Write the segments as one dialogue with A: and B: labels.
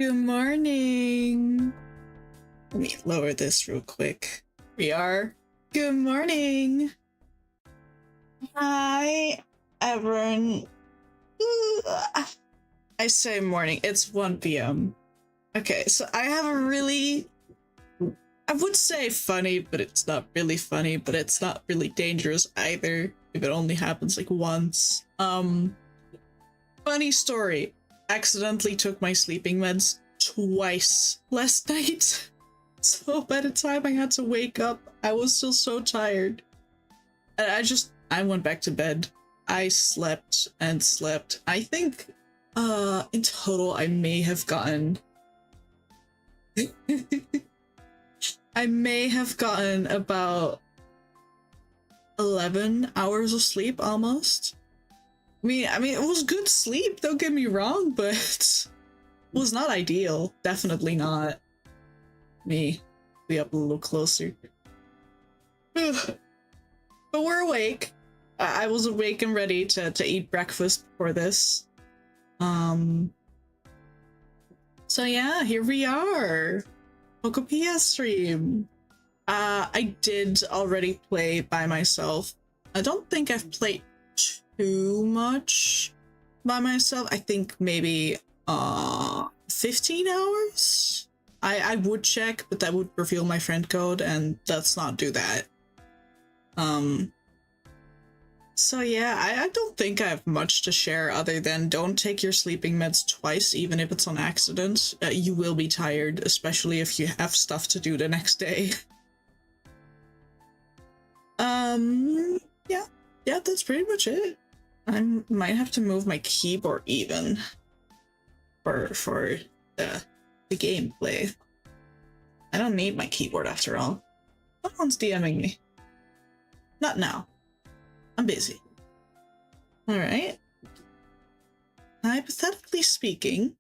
A: Good morning. Let me lower this real quick. We are. Good morning. Hi, everyone. I say morning. It's 1 p.m. Okay, so I have a really, I would say funny, but it's not really funny, but it's not really dangerous either if it only happens like once. Funny story. Accidentally took my sleeping meds twice last night. So by the time I had to wake up, I was still so tired. And I went back to bed. I slept and slept. I think, in total, I may have gotten... I may have gotten about 11 hours of sleep, almost. I mean, it was good sleep, don't get me wrong, but it was not ideal. Definitely not. Me. Be up a little closer. But we're awake. I was awake and ready to eat breakfast before this. So yeah, here we are. POKOPIA stream. I did already play by myself. I don't think I've played too much by myself. I think maybe 15 hours. I would check, but that would reveal my friend code, and let's not do that. So yeah, I don't think I have much to share other than don't take your sleeping meds twice, even if it's on accident. You will be tired, especially if you have stuff to do the next day. Yeah, that's pretty much it. I might have to move my keyboard even for the gameplay. I don't need my keyboard after all. Someone's DMing me. Not now. I'm busy. Alright. Hypothetically speaking,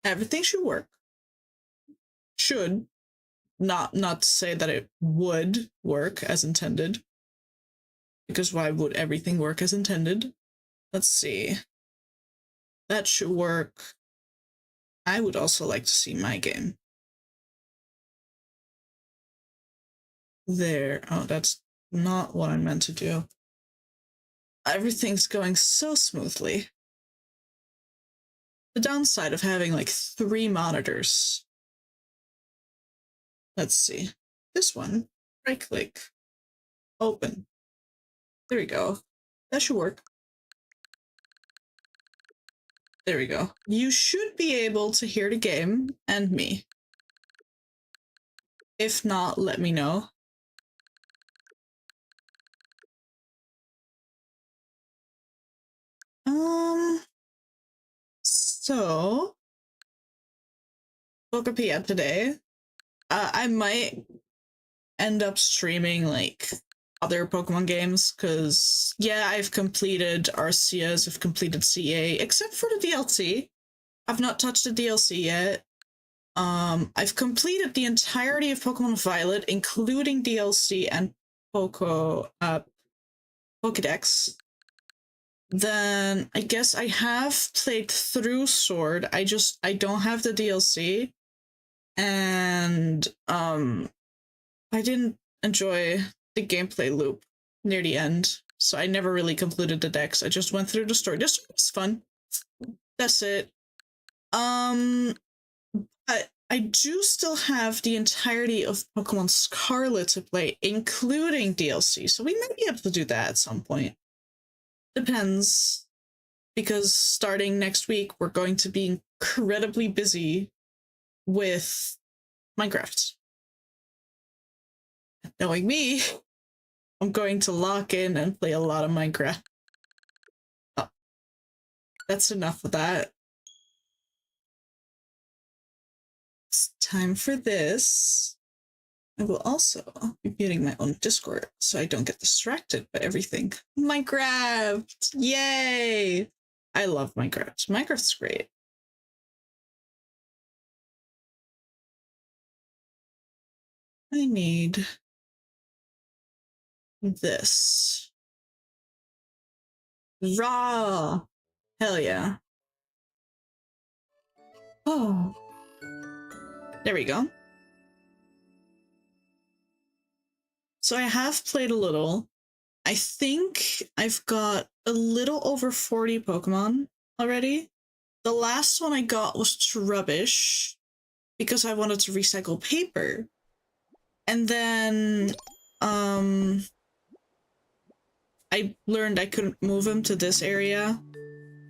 A: everything should work. Should. Not to say that it would work as intended. Because why would everything work as intended? Let's see. That should work. I would also like to see my game. There. Oh, that's not what I meant to do. Everything's going so smoothly. The downside of having like 3 monitors. Let's see. This one. Right click. Open. There we go. That should work. There we go. You should be able to hear the game and me. If not, let me know. So POKOPIA today. I might end up streaming like other Pokemon games, because yeah, I've completed Arceus, I've completed CA, except for the DLC. I've not touched the DLC yet. I've completed the entirety of Pokemon Violet, including DLC and Pokédex. Then I guess I have played through Sword. I don't have the DLC. And I didn't enjoy the gameplay loop near the end, so I never really completed the decks. I just went through the story. The story was fun. That's it. But I do still have the entirety of Pokemon Scarlet to play, including DLC, so we might be able to do that at some point. Depends, because starting next week, we're going to be incredibly busy with Minecraft. Knowing me, I'm going to lock in and play a lot of Minecraft. Oh, that's enough of that. It's time for this. I will also be muting my own Discord so I don't get distracted by everything. Minecraft! Yay! I love Minecraft. Minecraft's great. I need this. Raw! Hell yeah. Oh. There we go. So I have played a little. I think I've got a little over 40 Pokemon already. The last one I got was rubbish because I wanted to recycle paper. And then I learned I couldn't move him to this area.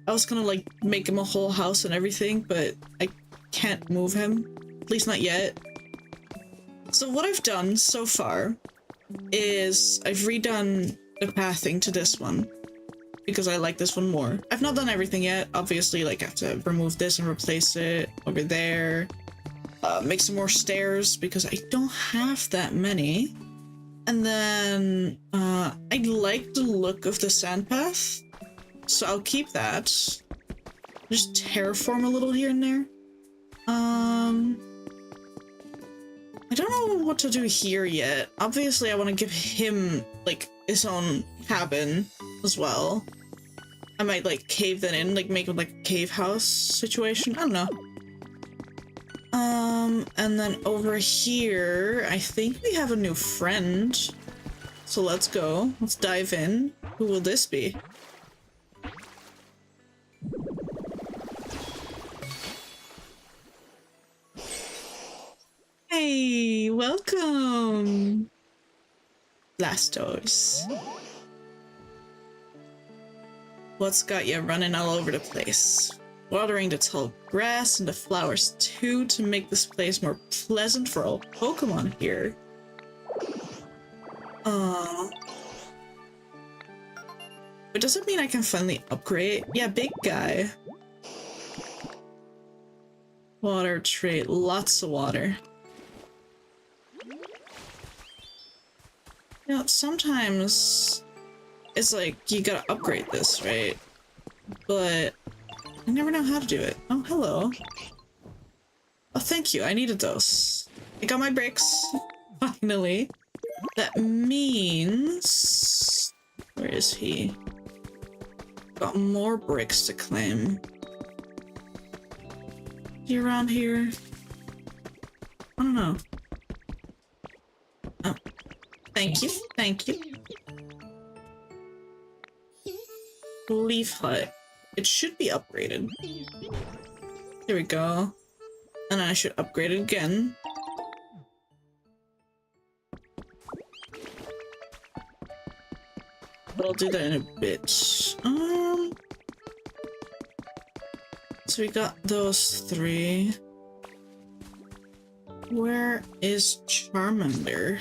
A: I was gonna like make him a whole house and everything, but I can't move him, at least not yet. So what I've done so far is I've redone the pathing to this one because I like this one more. I've not done everything yet. Obviously, like I have to remove this and replace it over there. Make some more stairs because I don't have that many. And then I like the look of the sand path, so I'll keep that. Just terraform a little here and there. I don't know what to do here yet. Obviously, I want to give him, like, his own cabin as well. I might, like, cave that in, like, make it, like, a cave house situation. I don't know. And then over here, I think we have a new friend. So let's go. Let's dive in. Who will this be? Hey, welcome! Blastos. What's got you running all over the place? Watering the tall grass and the flowers too to make this place more pleasant for all Pokemon here. But does it mean I can finally upgrade? Yeah, big guy. Water trait, lots of water. You know, sometimes it's like you gotta upgrade this, right? But I never know how to do it. Oh, hello. Oh, thank you. I needed those. I got my bricks. Finally. That means... Where is he? Got more bricks to claim. Is he around here? I don't know. Oh. Thank you. Thank you. Leaf hut. It should be upgraded. There we go. And I should upgrade it again. But I'll do that in a bit. So we got those three. Where is Charmander?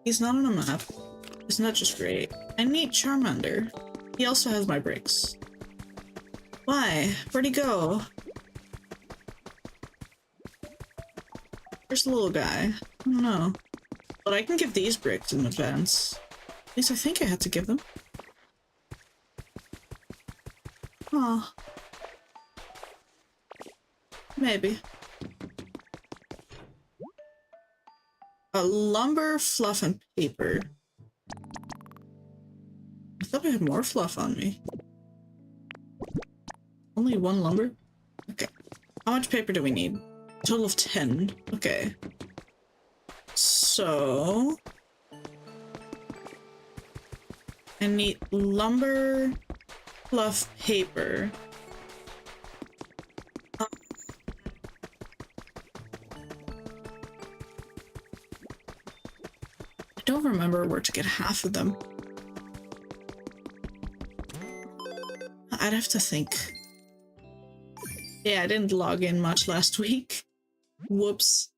A: He's not on a map. Isn't that just great? I need Charmander. He also has my bricks. Why? Where'd he go? Where's the little guy? I don't know. But I can give these bricks in advance. At least I think I had to give them. Oh. Maybe. Lumber, fluff, and paper. I thought I had more fluff on me. Only one lumber? Okay. How much paper do we need? A total of 10. Okay. So... I need lumber, fluff, paper. I don't remember where to get half of them. I'd have to think. Yeah, I didn't log in much last week. Whoops.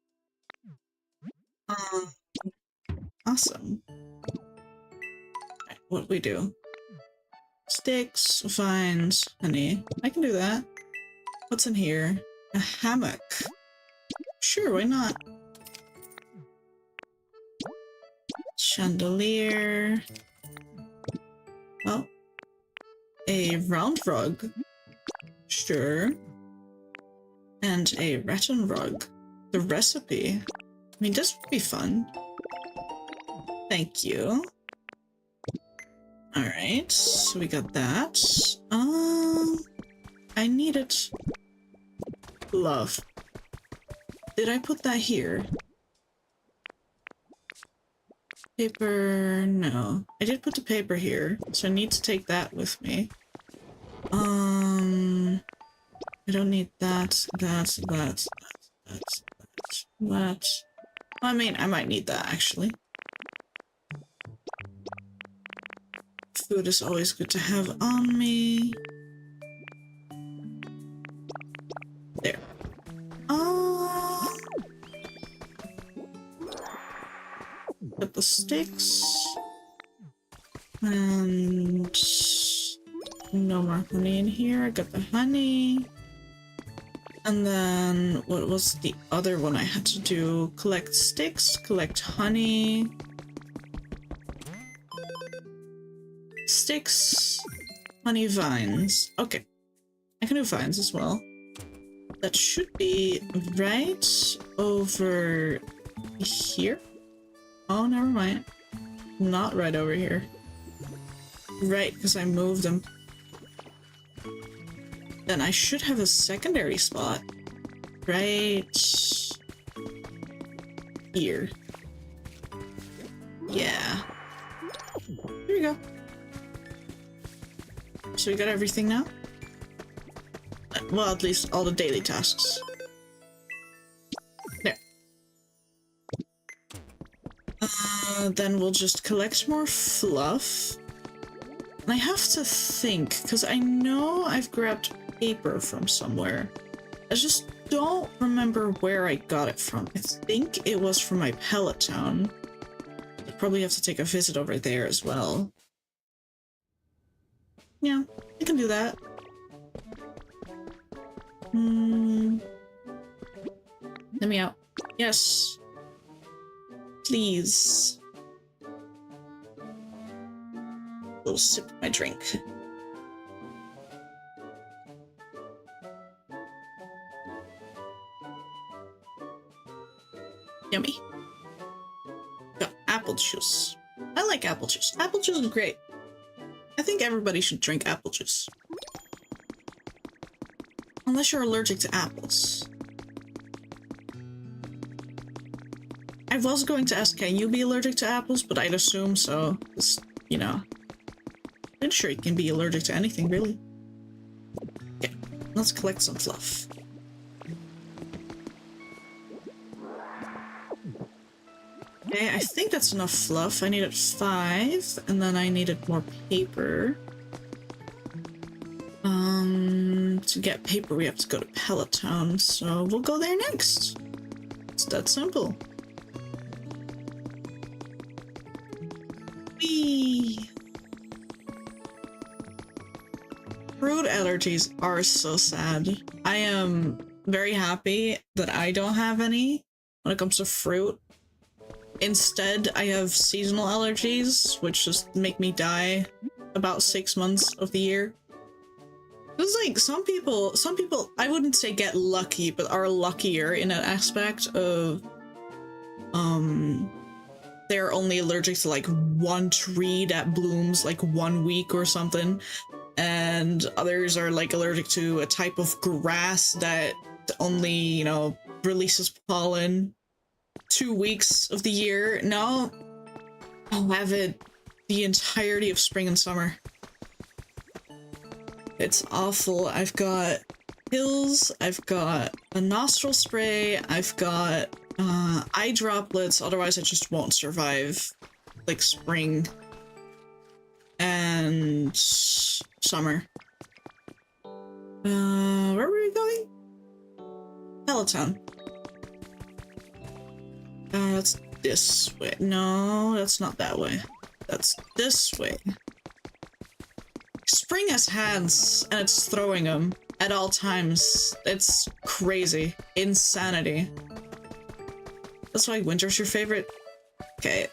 A: Awesome. Right, what do we do? Sticks, vines, honey. I can do that. What's in here? A hammock. Sure, why not? Chandelier. Oh. A round rug. Sure. And a rattan rug. The recipe. I mean, this would be fun. Thank you. Alright, so we got that. I needed fluff. Did I put that here? Paper, no. I did put the paper here, so I need to take that with me. I don't need that. I mean, I might need that, actually. Food is always good to have on me. There. Put the sticks. And no more honey in here. I got the honey. And then what was the other one I had to do? Collect sticks, collect honey. Sticks, honey, vines. Okay. I can do vines as well. That should be right over here. Oh, never mind. Not right over here. Right, because I moved them. Then I should have a secondary spot. Right here. Yeah. Here we go. So we got everything now? Well, at least all the daily tasks. There. Then we'll just collect more fluff. And I have to think, because I know I've grabbed paper from somewhere. I just don't remember where I got it from. I think it was from my Pallet Town. I probably have to take a visit over there as well. Yeah, I can do that. Let me out. Yes. Please. A little sip of my drink. Yummy. Got apple juice. I like apple juice. Apple juice is great. I think everybody should drink apple juice. Unless you're allergic to apples. I was going to ask, can you be allergic to apples? But I'd assume so. Because, you know. I'm sure you can be allergic to anything, really. Okay, let's collect some fluff. Okay, I think that's enough fluff. I needed 5, and then I needed more paper. To get paper, we have to go to Pallet Town, so we'll go there next. It's that simple. Whee! Fruit allergies are so sad. I am very happy that I don't have any when it comes to fruit. Instead, I have seasonal allergies, which just make me die about 6 months of the year. It's like some people, I wouldn't say get lucky, but are luckier in an aspect of, they're only allergic to like one tree that blooms like 1 week or something. And others are like allergic to a type of grass that only, you know, releases pollen 2 weeks of the year. No, I'll have it the entirety of spring and summer. It's awful. I've got pills, I've got a nostril spray, I've got eye droplets, otherwise I just won't survive like spring and summer. Where were we going? Pallet Town. That's this way. No, that's not that way. That's this way. Spring has hands, and it's throwing them at all times. It's crazy. Insanity. That's why winter's your favorite? Okay.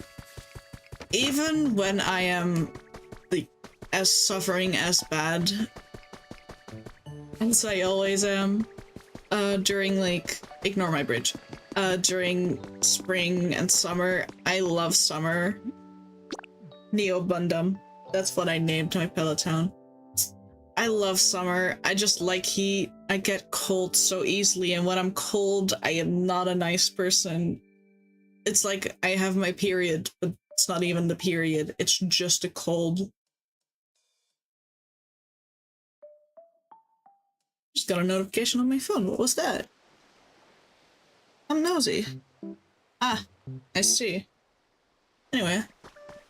A: Even when I am, like, as suffering as bad as I always am, during, like, ignore my bridge. During spring and summer, I love summer. NEOBUNS. That's what I named my Pallet Town. I love summer. I just like heat. I get cold so easily, and when I'm cold, I am not a nice person. It's like I have my period, but it's not even the period. It's just a cold. Just got a notification on my phone. What was that? I'm nosy. Ah, I see. Anyway.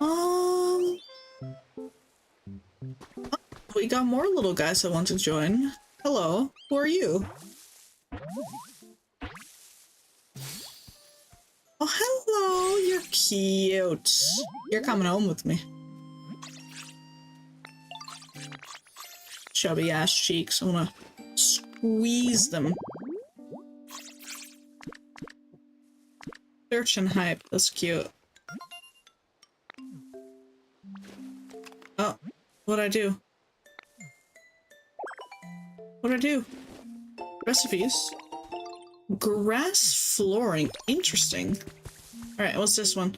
A: Oh, we got more little guys that want to join. Hello, who are you? Oh, hello, you're cute. You're coming home with me. Chubby ass cheeks, I wanna squeeze them. Search and hype, that's cute. Oh, what'd I do? What'd I do? Recipes? Grass flooring, interesting. Alright, what's this one?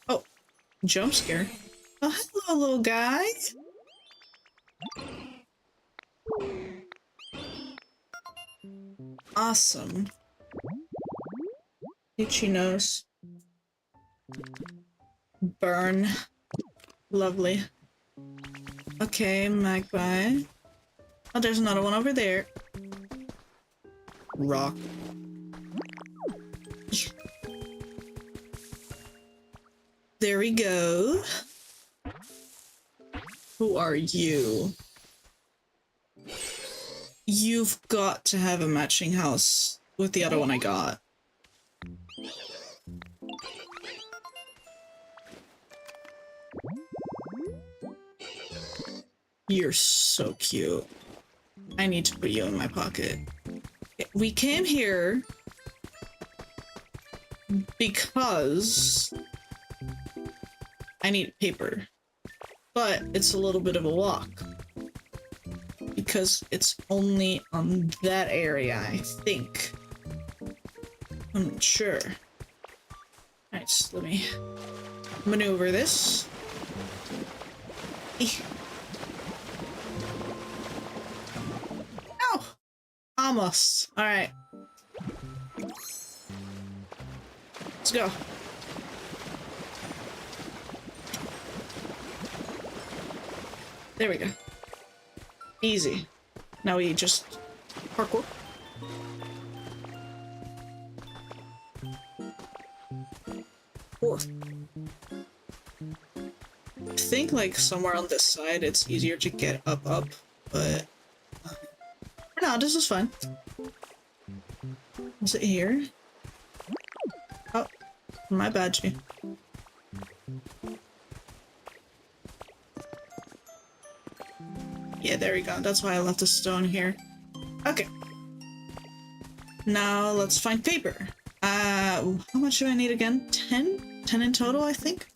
A: Oh, jump scare. Oh, hello, little guy. Awesome. Itchy nose. Burn. Lovely. Okay, magpie. Oh, there's another one over there. Rock. There we go. Who are you? You've got to have a matching house with the other one I got. You're so cute. I need to put you in my pocket. We came here because I need paper, but it's a little bit of a walk because it's only on that area, I think. I'm not sure. Alright, let me maneuver this. Ow! Almost. Alright. Let's go. There we go. Easy. Now we just parkour. Fourth. I think like somewhere on this side it's easier to get up, but for now this is fine. Is it here? Oh, my bad, G. Yeah, there we go. That's why I left the stone here. Okay. Now let's find paper. How much do I need again? 10? 10 in total, I think?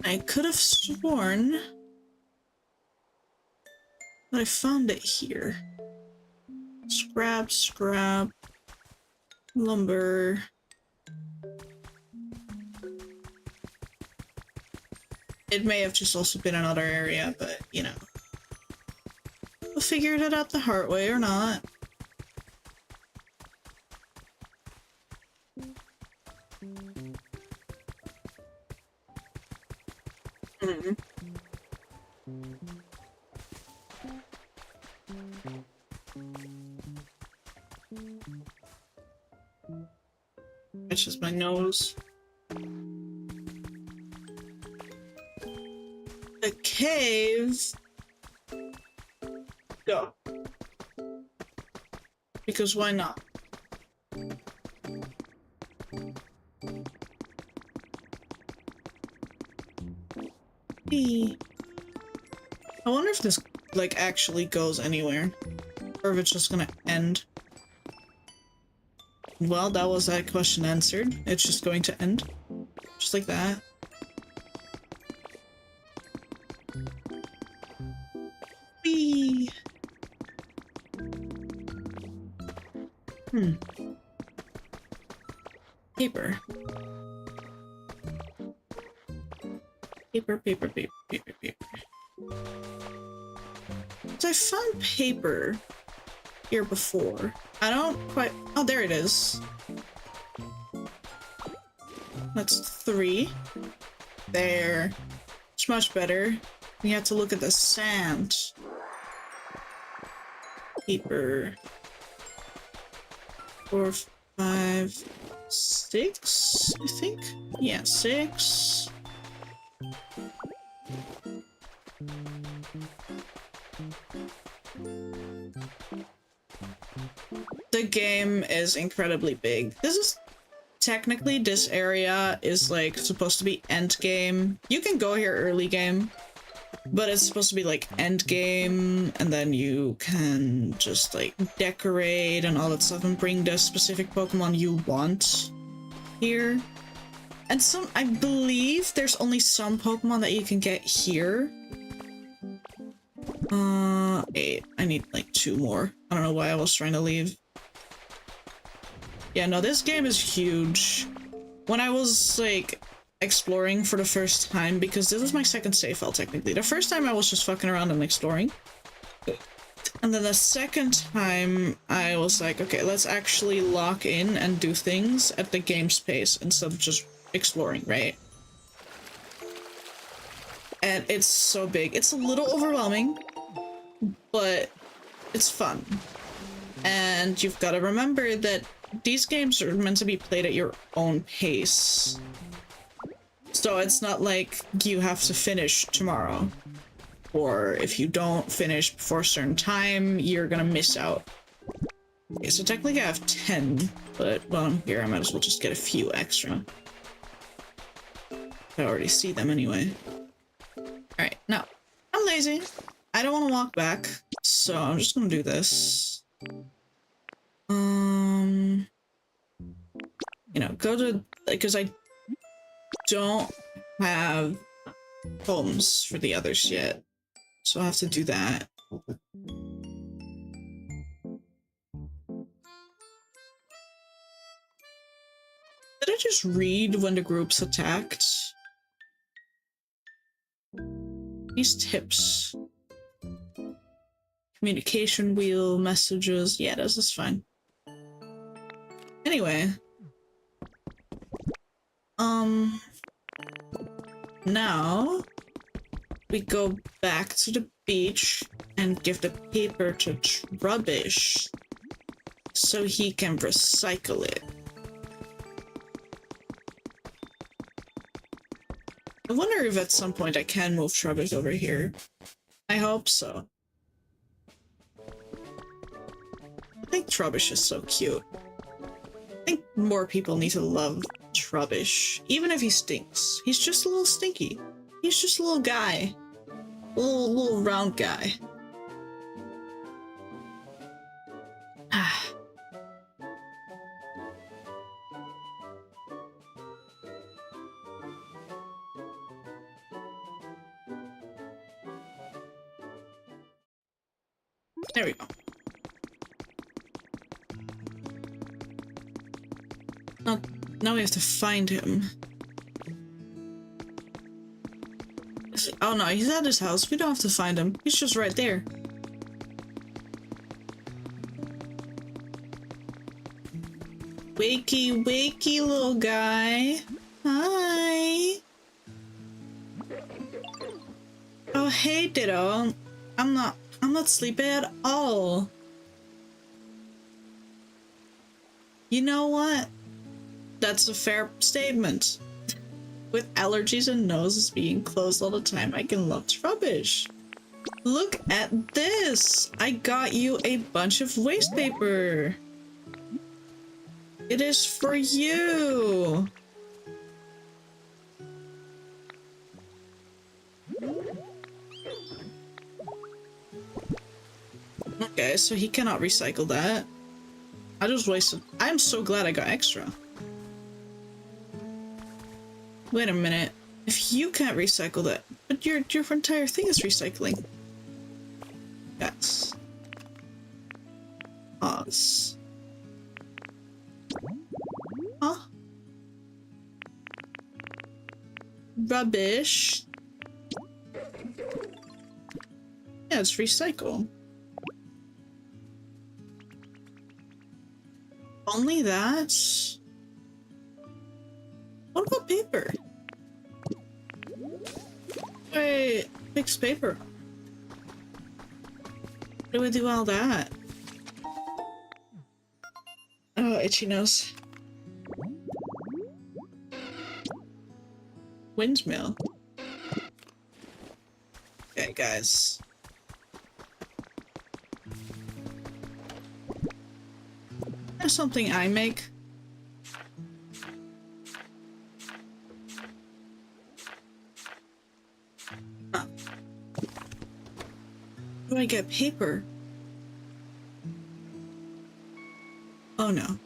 A: I could have sworn that I found it here. Scrap, scrap, lumber. It may have just also been another area, but you know. We'll figure it out the hard way or not. It's just my nose. The cave. Go. Because why not? I wonder if this like actually goes anywhere, or if it's just gonna end. Well, that was that question answered. It's just going to end. Just like that. Whee! Paper. Paper, paper, paper, paper, paper. So I found paper here before. I don't quite... Oh, there it is. That's 3. There. It's much better. We have to look at the sand. Paper. 4, 5, 6, I think? Yeah, 6. The game is incredibly big. This is technically, this area is like supposed to be end game. You can go here early game, but it's supposed to be like end game, and then you can just like decorate and all that stuff and bring the specific Pokemon you want here. And some, I believe there's only some Pokemon that you can get here. 8. I need like 2 more. I don't know why I was trying to leave. Yeah, no, this game is huge. When I was like exploring for the first time, because this was my second save file technically. The first time I was just fucking around and exploring. And then the second time I was like, okay, let's actually lock in and do things at the game's pace instead of just exploring, right? And it's so big. It's a little overwhelming, but it's fun. And you've got to remember that these games are meant to be played at your own pace. So it's not like you have to finish tomorrow. Or if you don't finish before a certain time, you're gonna miss out. Okay, so technically I have 10, but while I'm here I might as well just get a few extra. I already see them anyway. Alright, now, I'm lazy. I don't want to walk back, so I'm just gonna do this. You know, go to, because I don't have homes for the others yet, so I have to do that. Did I just read when the group's attacked? These tips. Communication wheel, messages. Yeah, this is fine. Anyway. Now we go back to the beach and give the paper to Rubbish so he can recycle it. I wonder if at some point I can move Trubbish over here. I hope so. I think Trubbish is so cute. I think more people need to love Trubbish, even if he stinks. He's just a little stinky. He's just a little guy. A little round guy. Ah. There we go. Now we have to find him. Oh no, he's at his house. We don't have to find him. He's just right there. Wakey, wakey, little guy. Hi. Oh, hey, Ditto. I'm not sleepy at all. You know what? That's a fair statement. With allergies and noses being closed all the time, I can love Trubbish. Look at this! I got you a bunch of waste paper. It is for you. Okay, so he cannot recycle that. I just wasted. I'm so glad I got extra. Wait a minute. If you can't recycle that, but your entire thing is recycling. Yes. Pause. Huh? rubbish. Yeah, it's recycle. Only that? What about paper? Wait, fix paper. What do we do all that? Oh, itchy nose. Windmill. Okay, guys. There's something I make. Huh. How do I get paper? Oh no.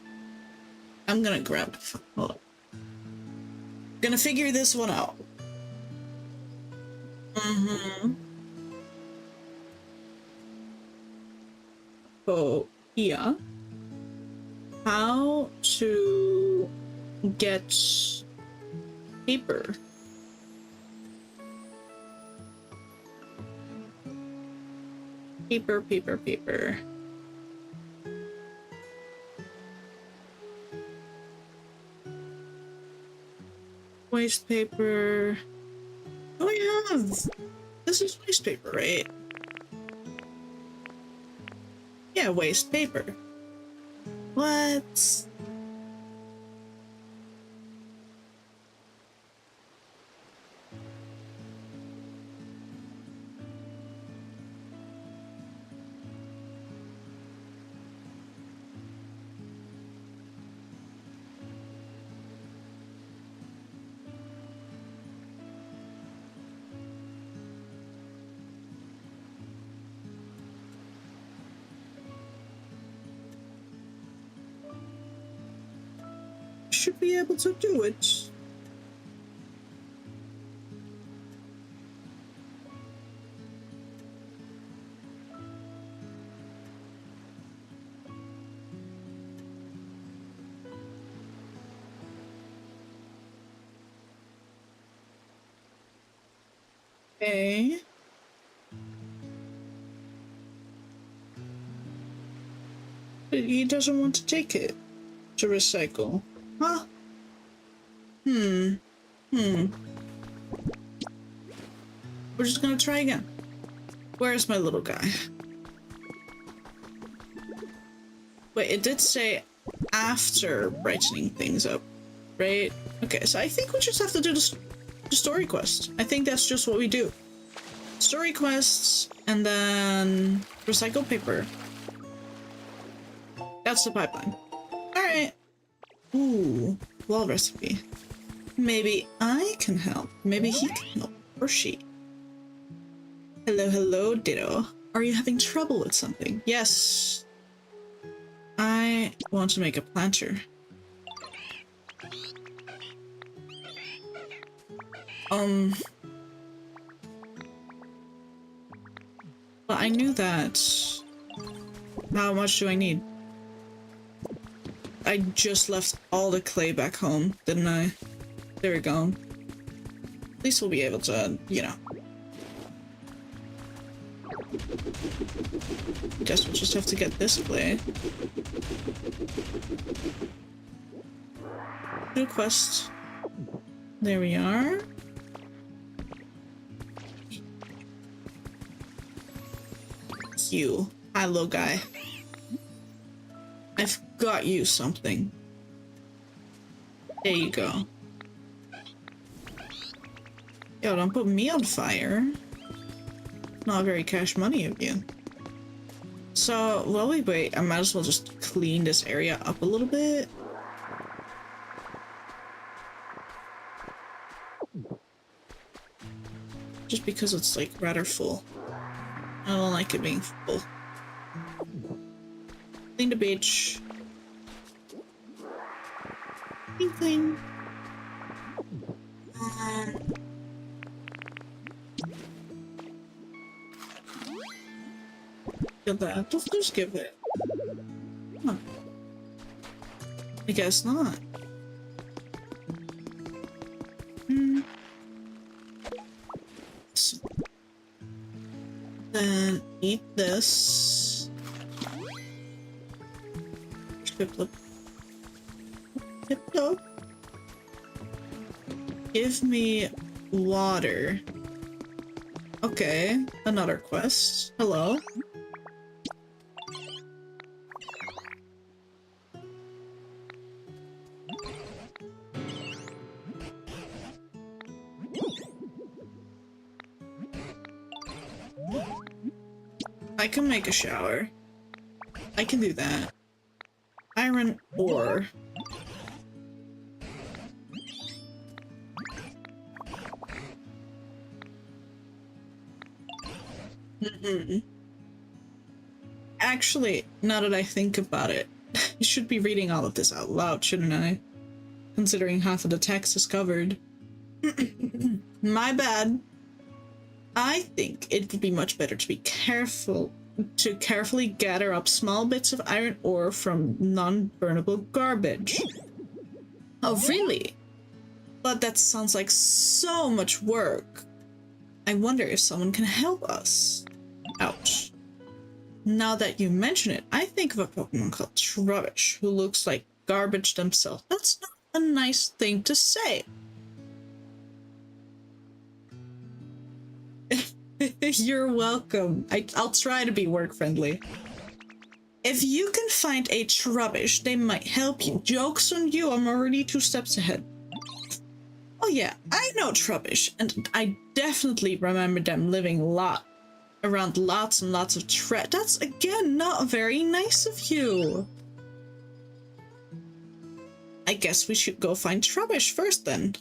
A: I'm gonna grab. Hold on. Gonna figure this one out. So, yeah. How to get paper. Paper. Waste paper. Oh, I have. This is waste paper, right? Yeah, waste paper. What? Should be able to do it. Okay. But he doesn't want to take it to recycle. Huh? We're just gonna try again. Where's my little guy? Wait, it did say after brightening things up, right? Okay, so I think we just have to do the story quest. I think that's just what we do. Story quests, and then recycle paper. That's the pipeline. Alright. Ooh, wall recipe. Maybe I can help. Maybe he can help. Or she. Hello, Ditto. Are you having trouble with something? Yes. I want to make a planter. But I knew that. How much do I need? I just left all the clay back home, didn't I? There we go. At least we'll be able to, you know. I guess we'll just have to get this clay. New quest. There we are. You. Hello, guy. I've got you something. There you go. Yo, don't put me on fire. Not very cash money of you. So, while we wait, I might as well just clean this area up a little bit. Just because it's like rather full. I don't like it being full. Clean the beach. Clean. Get that. Just give it. Huh. I guess not. then eat this. Flip. Give me water. Okay, another quest. Hello. I can make a shower. I can do that. Iron ore. Actually, now that I think about it, I should be reading all of this out loud, shouldn't I? Considering half of the text is covered. My bad. I think it would be much better to be careful to carefully gather up small bits of iron ore from non-burnable garbage. Oh, really? But that sounds like so much work. I wonder if someone can help us. Ouch. Now that you mention it, I think of a Pokemon called Trubbish, who looks like garbage themselves. That's not a nice thing to say. You're welcome. I'll try to be work-friendly. If you can find a Trubbish, they might help you. Joke's on you, I'm already 2 steps ahead. Oh yeah, I know Trubbish, and I definitely remember them living around lots and lots of trash. That's, again, not very nice of you. I guess we should go find Trubbish first, then.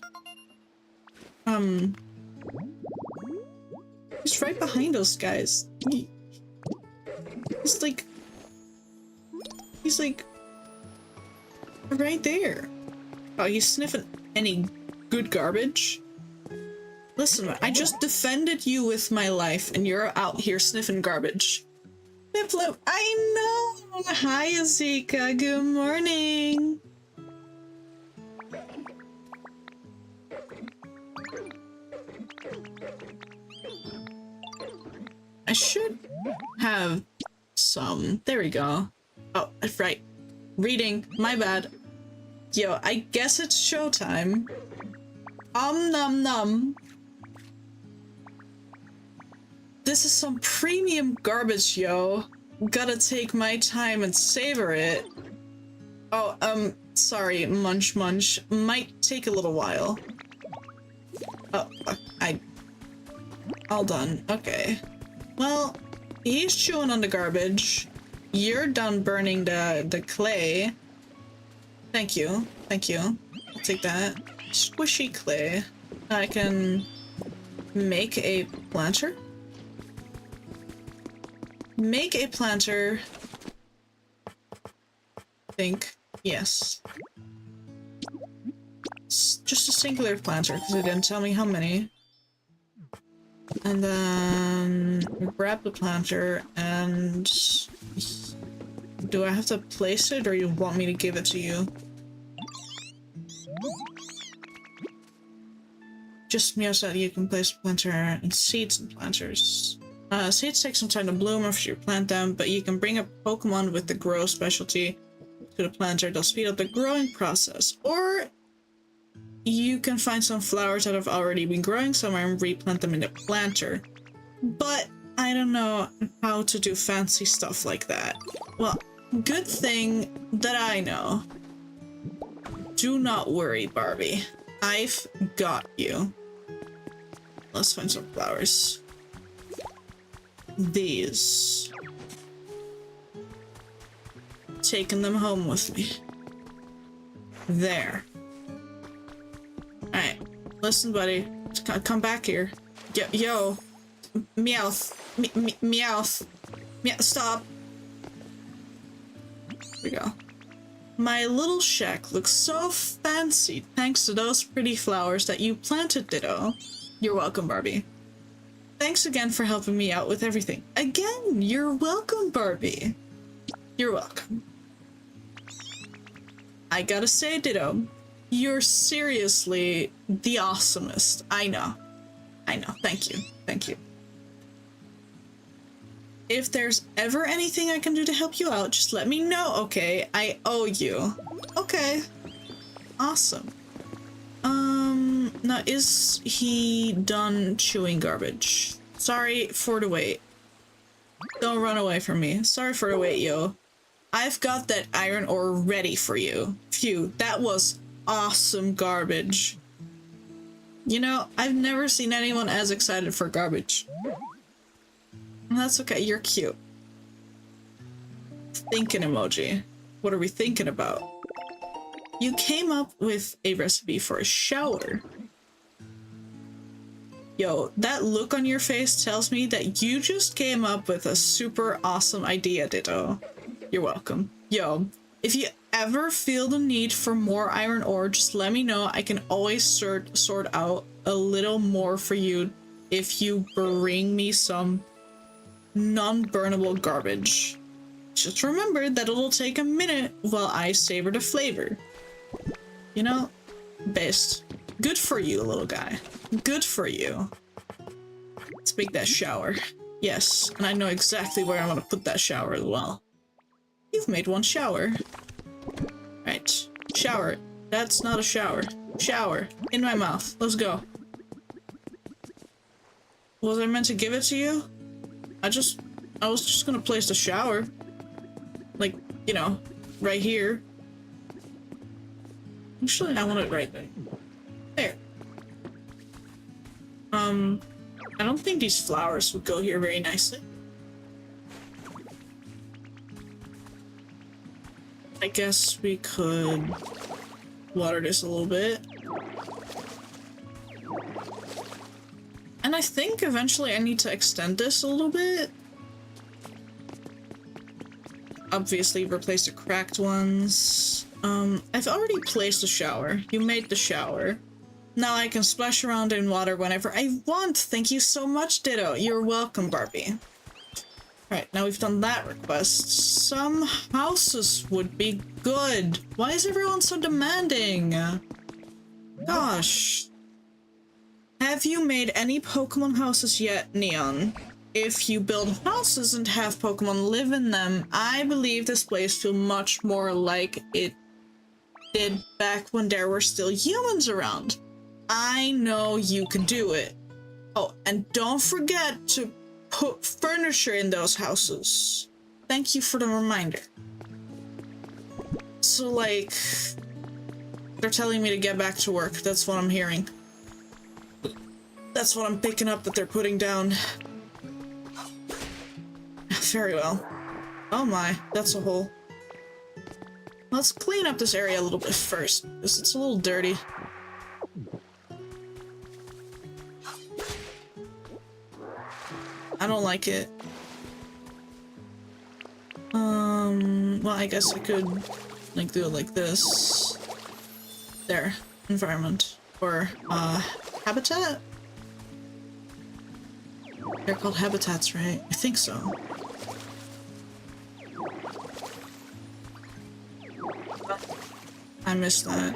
A: He's right behind those guys. He's like right there. Oh, he's sniffing any good garbage? Listen, I just defended you with my life and you're out here sniffing garbage. Flip, I know! Hi, Azika, good morning! I should have some. There we go. Oh, right. Reading. My bad. Yo, I guess it's showtime. Nom nom. This is some premium garbage, yo. Gotta take my time and savor it. Oh, sorry, munch. Might take a little while. Oh, all done. Okay. Well, he's chewing on the garbage. You're done burning the clay. Thank you. I'll take that. Squishy clay. I can make a planter. Make a planter. Think. Yes. Just a singular planter, because it didn't tell me how many. And then grab the planter and... Do I have to place it or you want me to give it to you? Just meow said you can place a planter and seeds and planters. Seeds take some time to bloom after you plant them, but you can bring a Pokemon with the grow specialty to the planter. They'll speed up the growing process. Or you can find some flowers that have already been growing somewhere and replant them in the planter. But I don't know how to do fancy stuff like that. Well, good thing that I know. Do not worry, Barbie. I've got you. Let's find some flowers. These. Taking them home with me. There. Alright. Listen, buddy. Come back here. Yo. Meowth. Meowth. Stop. Here we go. My little shack looks so fancy thanks to those pretty flowers that you planted, Ditto. You're welcome, Barbie. Thanks again for helping me out with everything. Again, you're welcome, Barbie. You're welcome. I gotta say, Ditto, you're seriously the awesomest. I know. Thank you. if there's ever anything I can do to help you out, just let me know, okay? I owe you. Okay. Awesome. Now is he done chewing garbage? Sorry for the wait. Don't run away from me. Sorry for the wait, yo. I've got that iron ore ready for you. Phew, that was awesome garbage. You know, I've never seen anyone as excited for garbage. That's okay, you're cute. Thinking emoji. What are we thinking about? You came up with a recipe for a shower. Yo, that look on your face tells me that you just came up with a super awesome idea, Ditto. You're welcome. Yo, if you ever feel the need for more iron ore, just let me know. I can always sort out a little more for you if you bring me some non-burnable garbage. Just remember that it'll take a minute while I savor the flavor. You know, best. Good for you, little guy. Good for you. Let's make that shower. Yes, and I know exactly where I want to put that shower as well. You've made one shower. Right. Shower. That's not a shower. Shower. In my mouth. Let's go. Was I meant to give it to you? I was just gonna place the shower. Like, you know, right here. Actually, I want it right there. There. I don't think these flowers would go here very nicely. I guess we could water this a little bit. And I think eventually I need to extend this a little bit. Obviously replace the cracked ones. I've already placed the shower. You made the shower. Now I can splash around in water whenever I want. Thank you so much, Ditto. You're welcome, Barbie. Alright, now we've done that request. Some houses would be good. Why is everyone so demanding? Gosh. Have you made any Pokemon houses yet, Neon? If you build houses and have Pokemon live in them, I believe this place feels much more like it did back when there were still humans around. I know you can do it. Oh, and don't forget to put furniture in those houses. Thank you for the reminder. So, like, they're telling me to get back to work. That's what I'm hearing. That's what I'm picking up that they're putting down. Very well. Oh my, that's a hole. Let's clean up this area a little bit first, because it's a little dirty. I don't like it. Well, I guess I could, like, do it like this. There. Environment. Or, habitat? They're called habitats, right? I think so. I missed that.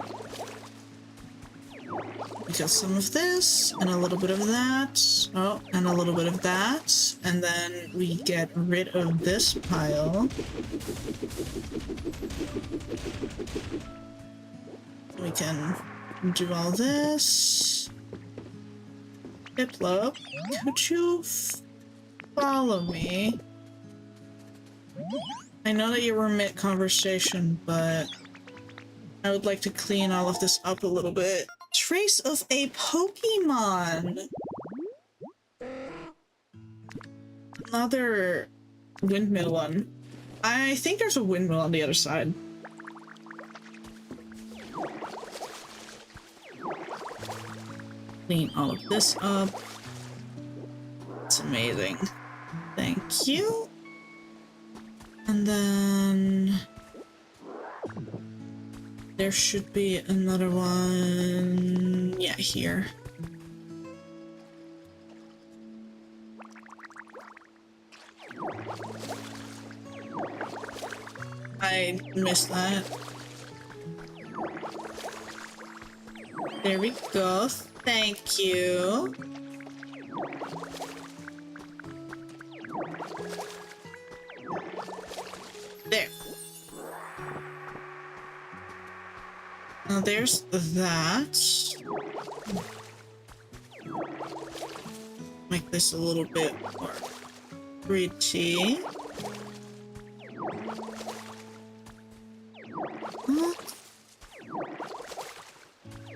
A: We got some of this, and a little bit of that. Oh, and a little bit of that. And then we get rid of this pile. We can do all this. Piplup, could you follow me? I know that you were mid-conversation, but I would like to clean all of this up a little bit. Trace of a Pokemon! Another windmill one. I think there's a windmill on the other side. Clean all of this up. It's amazing. Thank you. And then there should be another one. Yeah, here. I missed that. There we go. Thank you. There's that. Make this a little bit more pretty.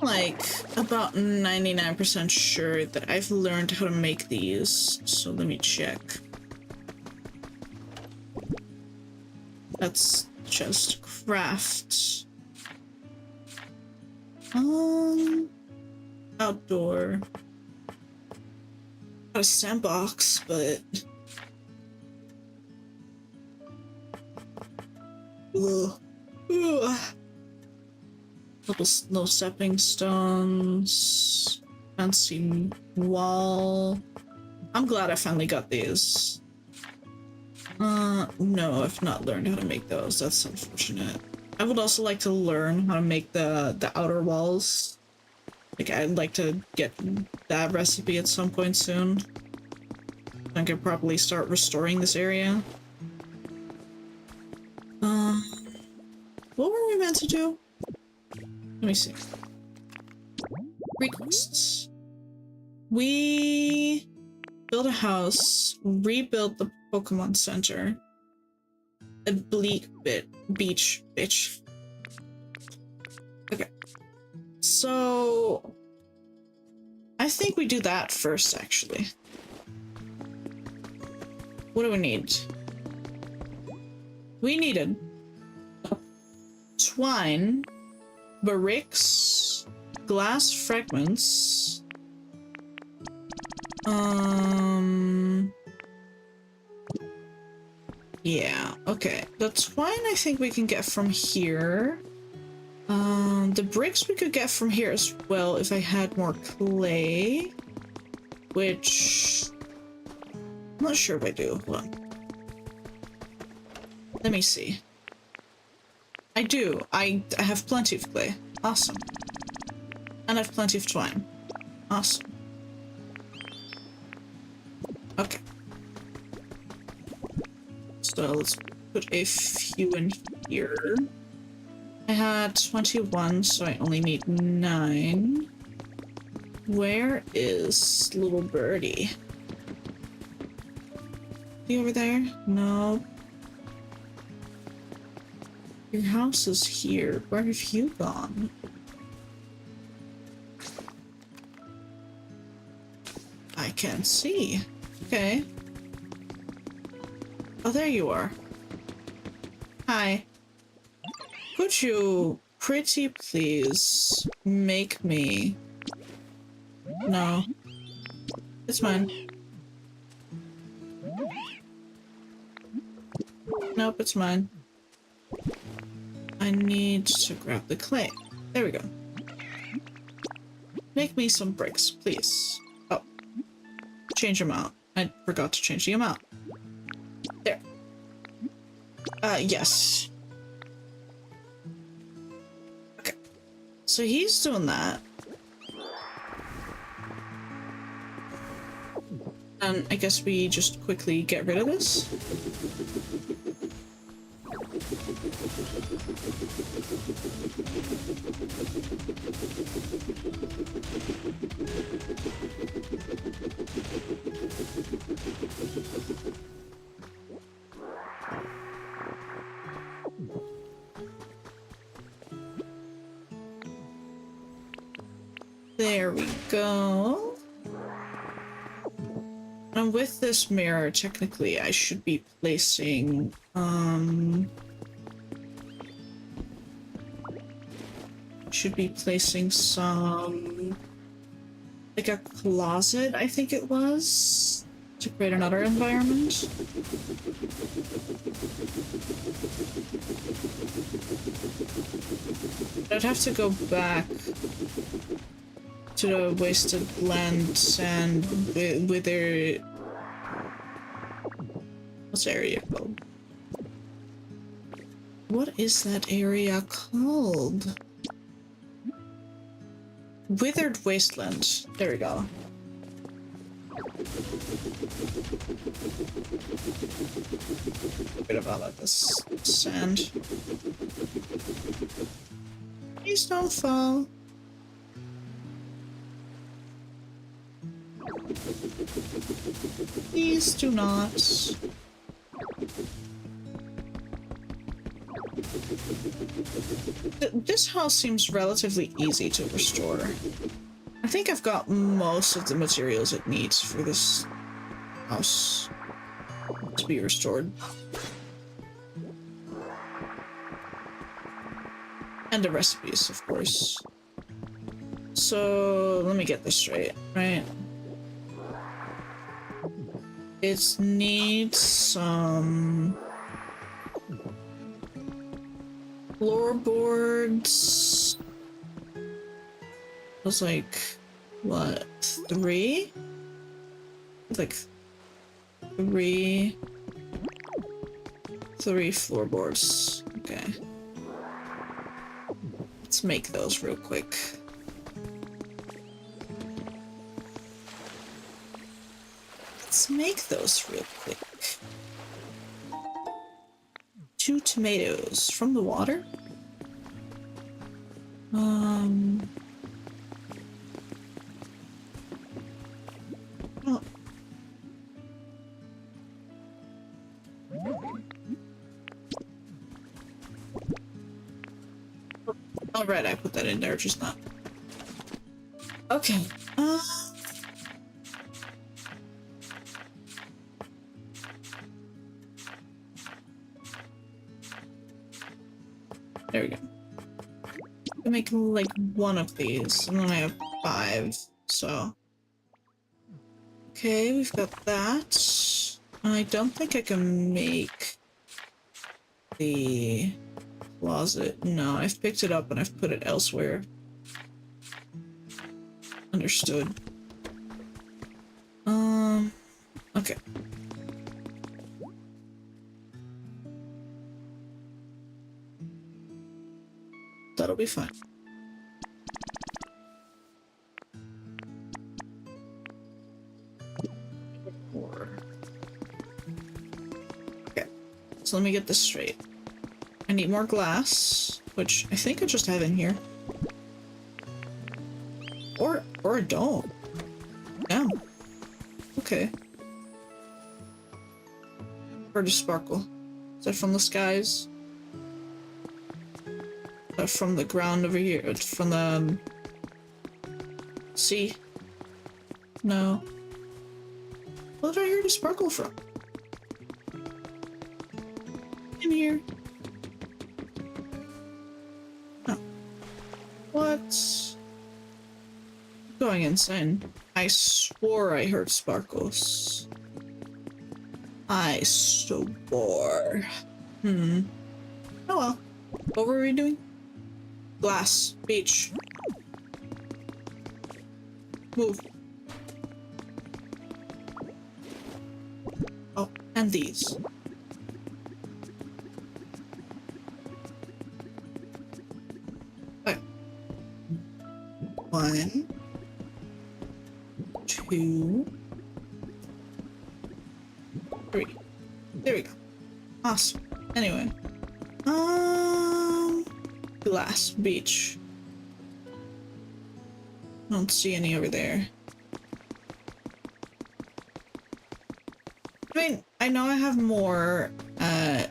A: Like, about 99% sure that I've learned how to make these, so let me check. That's just craft. Outdoor. Not a sandbox, but ugh. Ugh. No stepping stones. Fancy wall. I'm glad I finally got these. No, I've not learned how to make those. That's unfortunate. I would also like to learn how to make the outer walls. Like, I'd like to get that recipe at some point soon. I can probably start restoring this area. What were we meant to do? Let me see. Requests. We build a house, rebuild the Pokemon Center. A bleak beach, bitch. Okay. So I think we do that first, actually. What do we need? We needed twine, bricks, glass fragments, yeah, okay. The twine I think we can get from here. The bricks we could get from here as well if I had more clay, which I'm not sure if I do. Hold on. Let me see. I do. I have plenty of clay. Awesome. And I have plenty of twine. Awesome. Okay. So let's put a few in here. I had 21, so I only need 9. Where is little birdie? He over there? No. Your house is here. Where have you gone? I can't see. Okay. Oh, there you are. Hi. Could you pretty please make me... No. It's mine. Nope, it's mine. I need to grab the clay. There we go. Make me some bricks, please. Oh. Change amount. I forgot to change the amount. There. Yes. Okay. So he's doing that. And I guess we just quickly get rid of this. There we go. And with this mirror, technically, I should be placing, some, like a closet, I think it was, to create another environment. I'd have to go back to the wasted lands and wither... What's the area called? What is that area called? Withered Wasteland. There we go. Get rid of all of this sand. Hey, Please don't fall. Please do not. This house seems relatively easy to restore. I think I've got most of the materials it needs for this house to be restored. And the recipes, of course. So, let me get this straight, right? It needs some floorboards. It was like, what, 3? Like, 3 floorboards. Okay. Let's make those real quick. Let's make those real quick. 2 tomatoes from the water. Oh. Oh, right, I put that in there, just not. Okay. There we go. I make like 1 of these, and then I have 5, so. Okay, we've got that. I don't think I can make the closet. No, I've picked it up and I've put it elsewhere. Understood. Okay. That'll be fine. Okay, so let me get this straight. I need more glass, which I think I just have in here. Or I don't. Yeah. Okay. Or just sparkle. Is that from the skies? From the ground over here? From the sea? No. What did I hear the sparkle from? In here. Oh. What? Going insane. I swore I heard sparkles. I swore. Oh well. What were we doing? Glass. Beach. Move. Oh, and these. Okay. 1, 2, 3. There we go. Awesome. Anyway. Glass. Beach. Don't see any over there. I mean, I know I have more at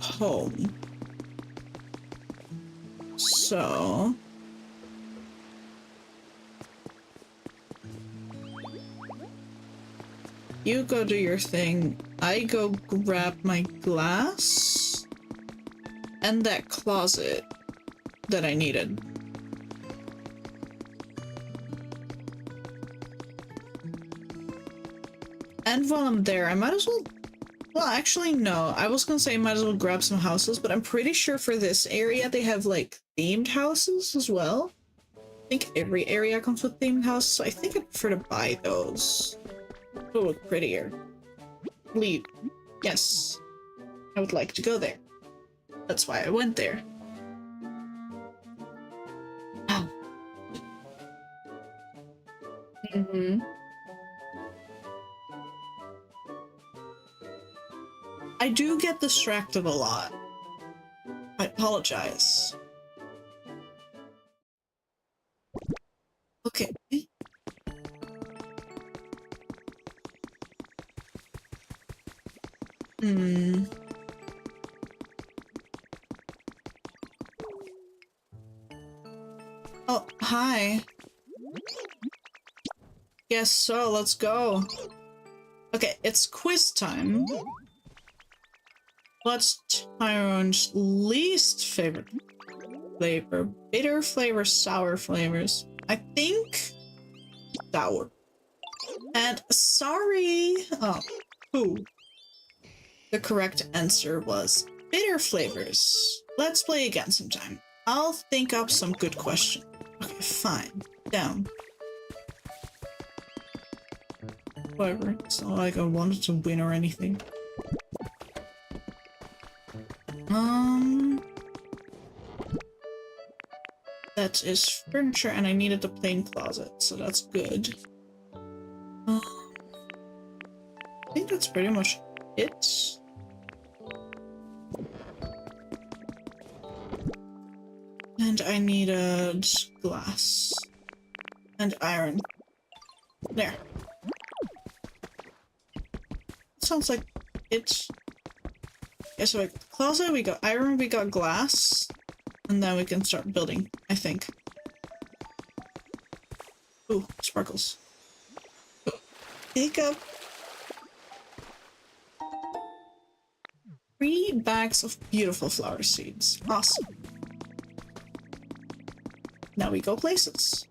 A: home. So... you go do your thing. I go grab my glass and that closet that I needed. And while I'm there, I might as well... well, actually, no. I was gonna say I might as well grab some houses, but I'm pretty sure for this area they have, like, themed houses as well. I think every area comes with themed houses, so I think I'd prefer to buy those. It'll look prettier. Leave. Yes. I would like to go there. That's why I went there. Oh. I do get distracted a lot. I apologize. Hmm. Oh, hi. Yes, so let's go. Okay, it's quiz time. What's Tyrone's least favorite flavor? Bitter flavors, sour flavors. I think sour. And sorry. Oh, who? The correct answer was bitter flavors. Let's play again sometime. I'll think up some good question. Okay, fine. Down. Whatever. It's not like I wanted to win or anything. That is furniture, and I needed a plain closet, so that's good. I think that's pretty much it. And I needed glass. And iron. There. Sounds like it. Okay, so we got the closet, we got iron, we got glass. And then we can start building, I think. Ooh, sparkles. Pick up 3 bags of beautiful flower seeds. Awesome. Now we go places.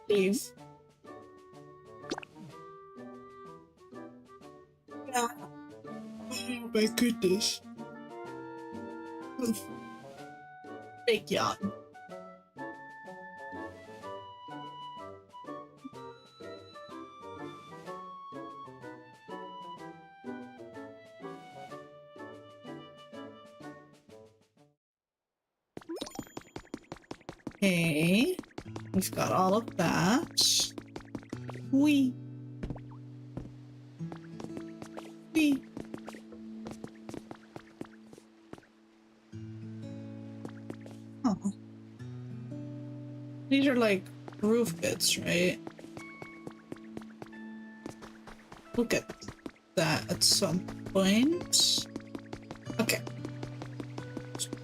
A: Leave. Yeah. Oh my goodness. Big yawn. Okay, we've got all of that. Wee. Wee. Oh. These are like roof bits, right? Look at that at some point. Okay.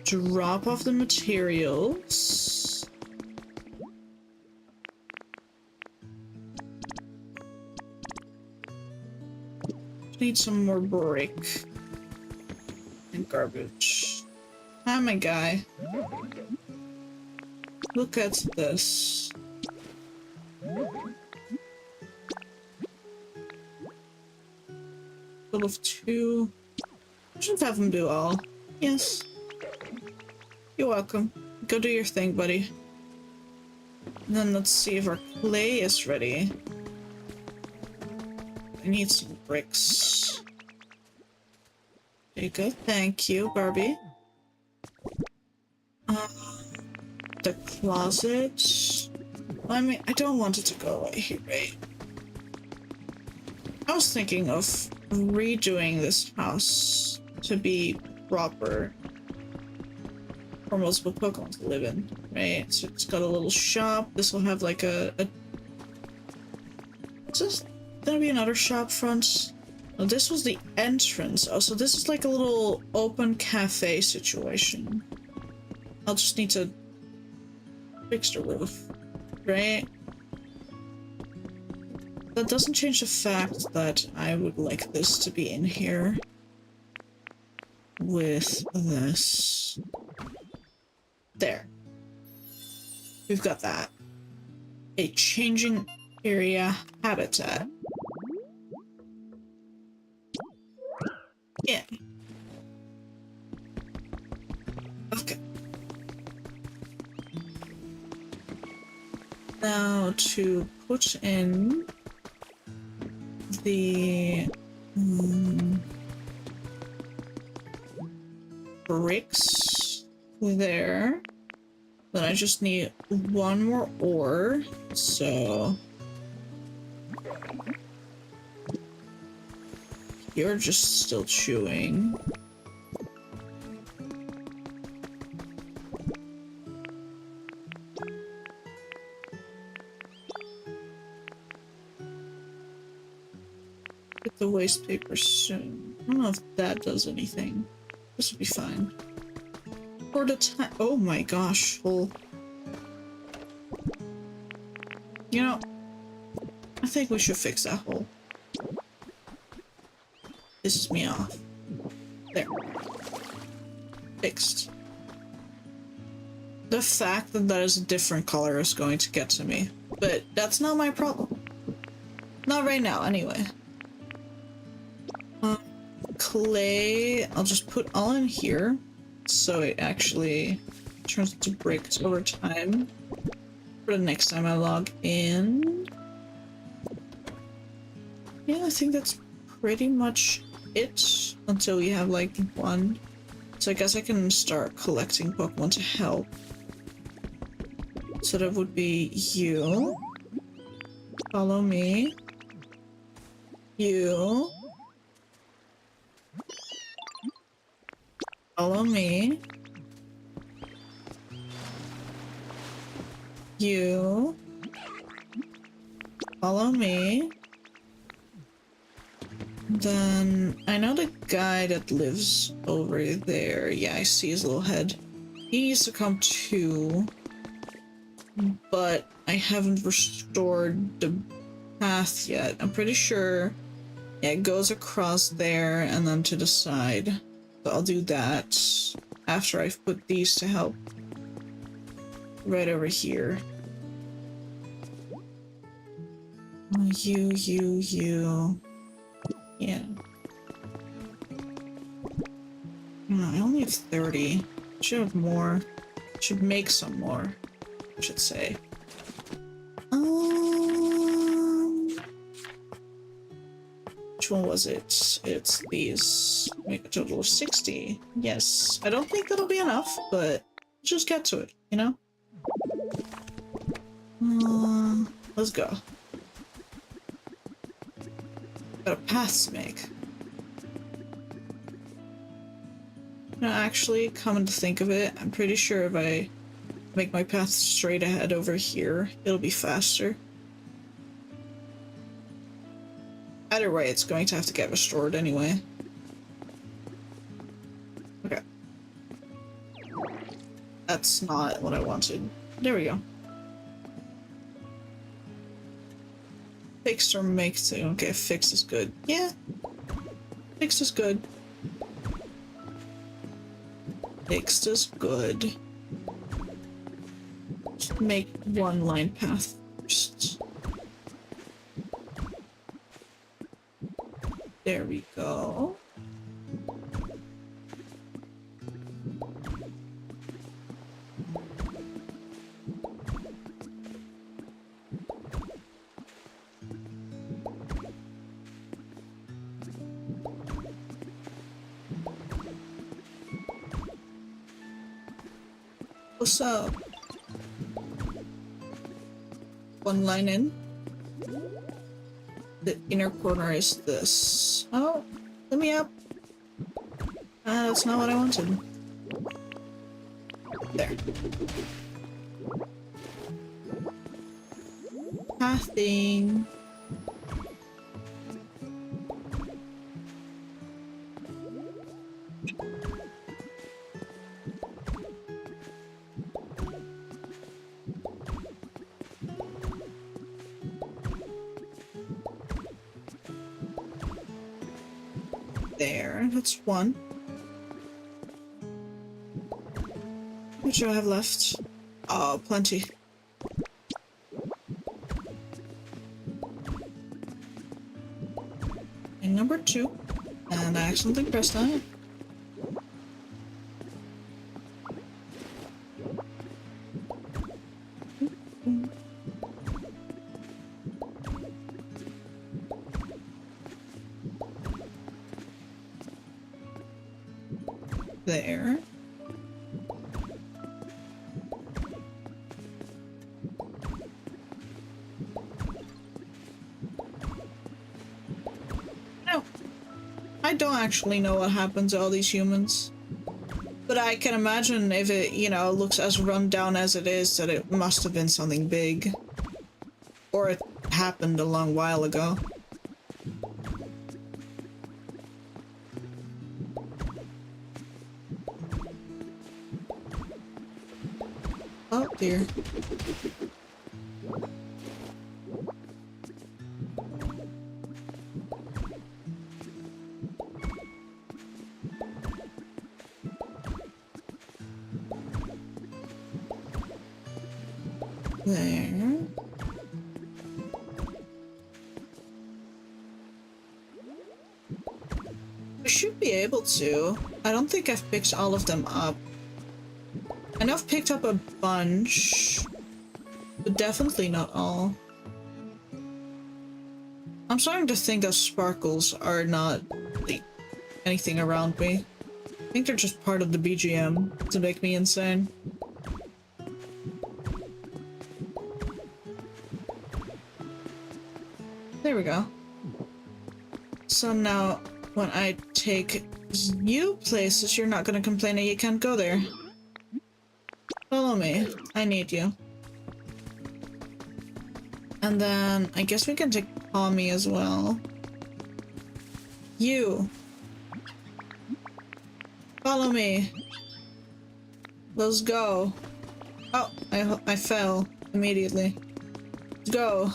A: Drop off the materials. Need some more brick and garbage. Hi, my guy. Look at this. Full of 2. I should have him do all. Yes. You're welcome. Go do your thing, buddy. And then let's see if our clay is ready. I need some bricks. Okay, good. Thank you, Barbie. The closet. I mean, I don't want it to go away here, right? I was thinking of redoing this house to be proper for multiple Pokemon to live in, right? So it's got a little shop. This will have like a is this gonna be another shop front? Oh, this was the entrance. Oh, so this is like a little open cafe situation. I'll just need to fix the roof, right? That doesn't change the fact that I would like this to be in here with this. There. We've got that. A changing area habitat. Yeah. Okay. Now to put in the bricks there. Then I just need 1 more ore, so you're just still chewing. Get the waste paper soon. I don't know if that does anything. This will be fine. For the time. Oh my gosh. Well, you know, I think we should fix that hole. Pisses me off. There. Fixed. The fact that that is a different color is going to get to me, but that's not my problem. Not right now, anyway. Clay, I'll just put all in here, so it actually turns into bricks over time. For the next time I log in. Yeah, I think that's pretty much it, until we have like one. So I guess I can start collecting Pokemon to help. So that would be you. Follow me. You. Follow me. You. Follow me. Then I know the guy that lives over there. Yeah, I see his little head. He needs to come too. But I haven't restored the path yet. I'm pretty sure it goes across there and then to the side. So I'll do that after I've put these to help. Right over here. You. Yeah. No, I only have 30. Should have more. Should make some more, I should say. Which one was it? It's these. Make a total of 60. Yes. I don't think that'll be enough, but just get to it, you know? Let's go. Got a path to make. No, actually, coming to think of it, I'm pretty sure if I make my path straight ahead over here, it'll be faster. Either way, it's going to have to get restored anyway. Okay. That's not what I wanted. There we go. Fixed or make to. Okay, fixed is good. Yeah. Fixed is good. Fixed is good. Just make one line path first. There we go. What's up? One line in. The inner corner is this. Oh, let me up. That's not what I wanted. There. Pathing. There, that's one. What do I have left? Oh, plenty. And number 2. And I accidentally pressed that. There. No. I don't actually know what happens to all these humans. But I can imagine if it, you know, looks as run down as it is, that it must have been something big. Or it happened a long while ago. Dear. There. I should be able to. I don't think I've picked all of them up. I know I've picked up a bunch, but definitely not all. I'm starting to think those sparkles are not like anything around me. I think they're just part of the BGM to make me insane. There we go. So now, when I take you places, you're not gonna complain that you can't go there. Follow me. I need you. And then, I guess we can take Tommy as well. You. Follow me. Let's go. Oh, I fell immediately. Let's go.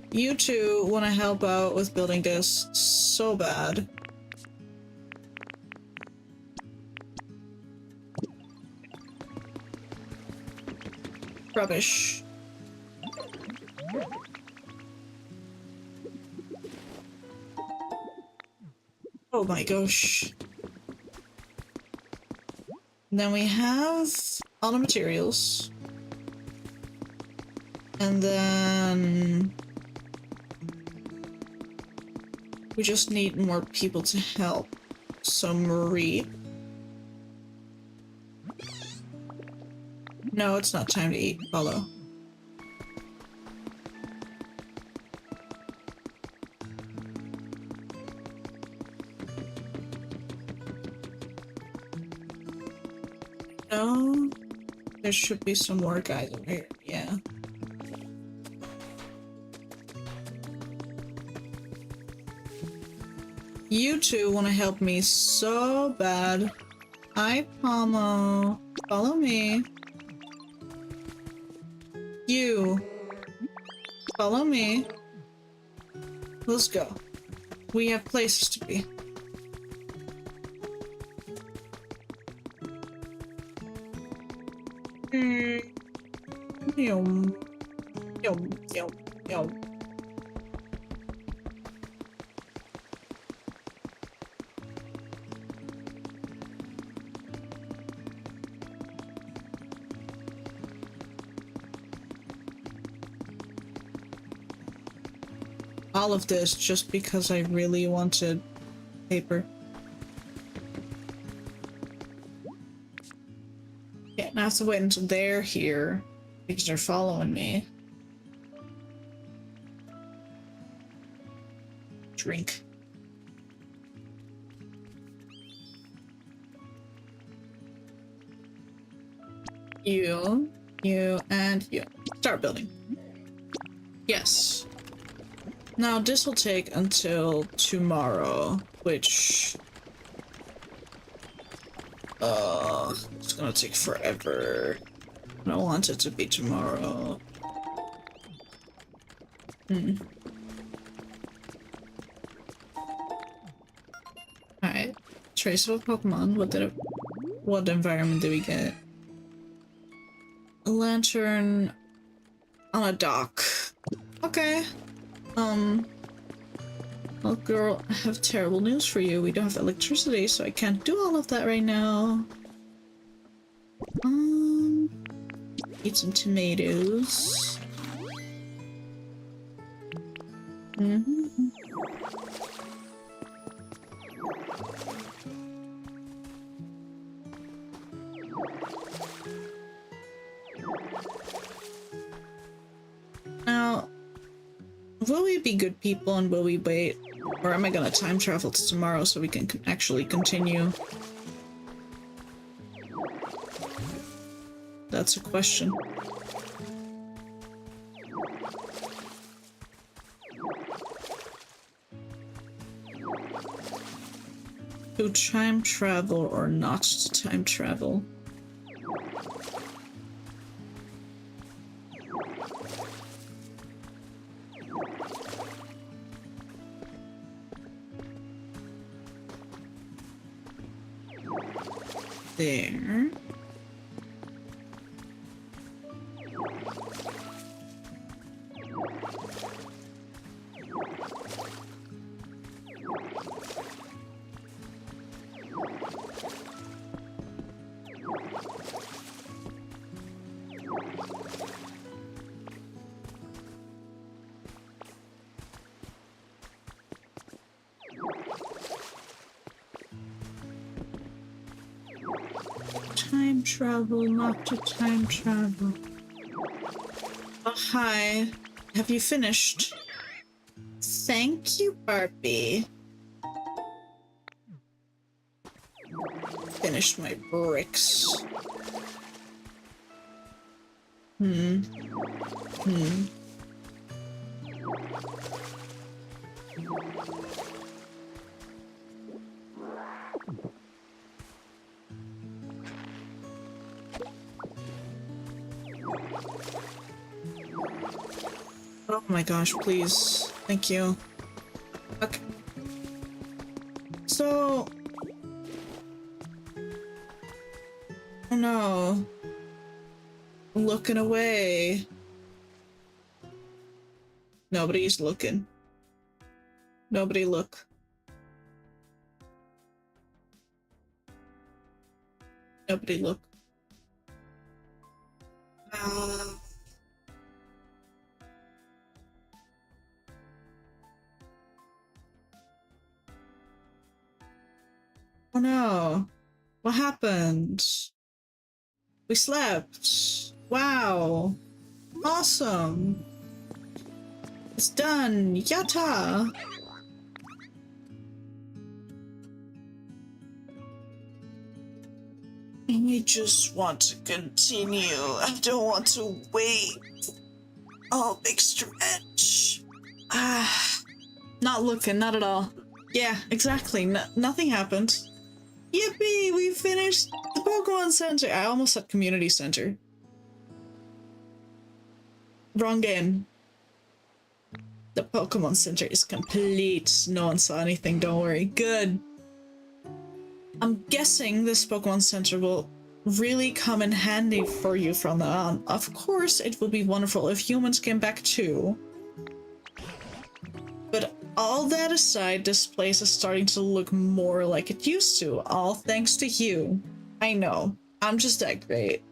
A: You two want to help out with building this so bad. Rubbish. Oh my gosh. Then we have all the materials. And then we just need more people to help. So Marie. No, it's not time to eat. Follow. No, there should be some more guys over here. Yeah. You two want to help me so bad. Hi, Pomo. Follow me. You. Follow me. Let's go. We have places to be. Yum. Yum. Yum. Yum. All of this just because I really wanted paper. Yeah, now I have to wait until they're here because they're following me. Drink. You, and you. Start building. Yes. Now this will take until tomorrow, which it's gonna take forever. I don't want it to be tomorrow. Alright. Trace of a Pokemon. What environment do we get? A lantern on a dock. Okay. Well, girl, I have terrible news for you. We don't have electricity, so I can't do all of that right now. Eat some tomatoes. Now, will we be good people and will we wait? Or am I gonna time travel to tomorrow so we can actually continue? That's a question. To time travel or not to time travel? There. Time travel, not to time travel. Oh, hi. Have you finished? Thank you, Barbie. Finished my bricks. Oh my gosh, please. Thank you. Okay. So... Oh no. Looking away. Nobody's looking. Nobody look. Nobody look. Oh no. What happened? We slept. Wow. Awesome. It's done. Yatta. I just want to continue. I don't want to wait. Oh, big stretch. Not looking, not at all. Yeah, exactly. Nothing happened. Yippee! We finished the Pokemon Center. I almost said Community Center. Wrong game. The Pokemon Center is complete. No one saw anything, don't worry. Good. I'm guessing this Pokemon Center will really come in handy for you from now on. Of course, it would be wonderful if humans came back too. But all that aside, this place is starting to look more like it used to, all thanks to you. I know, I'm just that great.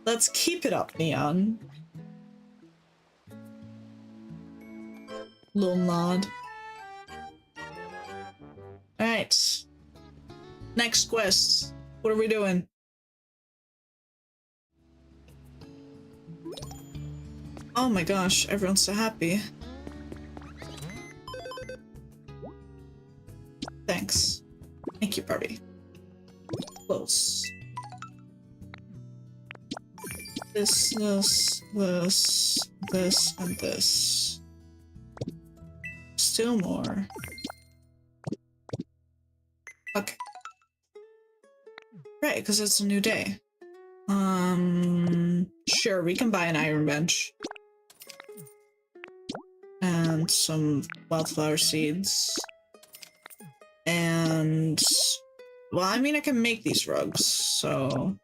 A: Let's keep it up, Neon. Little nod. Alright. Next quest. What are we doing? Oh my gosh, everyone's so happy. Thanks. Thank you, Barbie. Close. This, and this. Still more. Okay. Right, because it's a new day. Sure, we can buy an iron bench. And some wildflower seeds. And... well, I mean, I can make these rugs, so...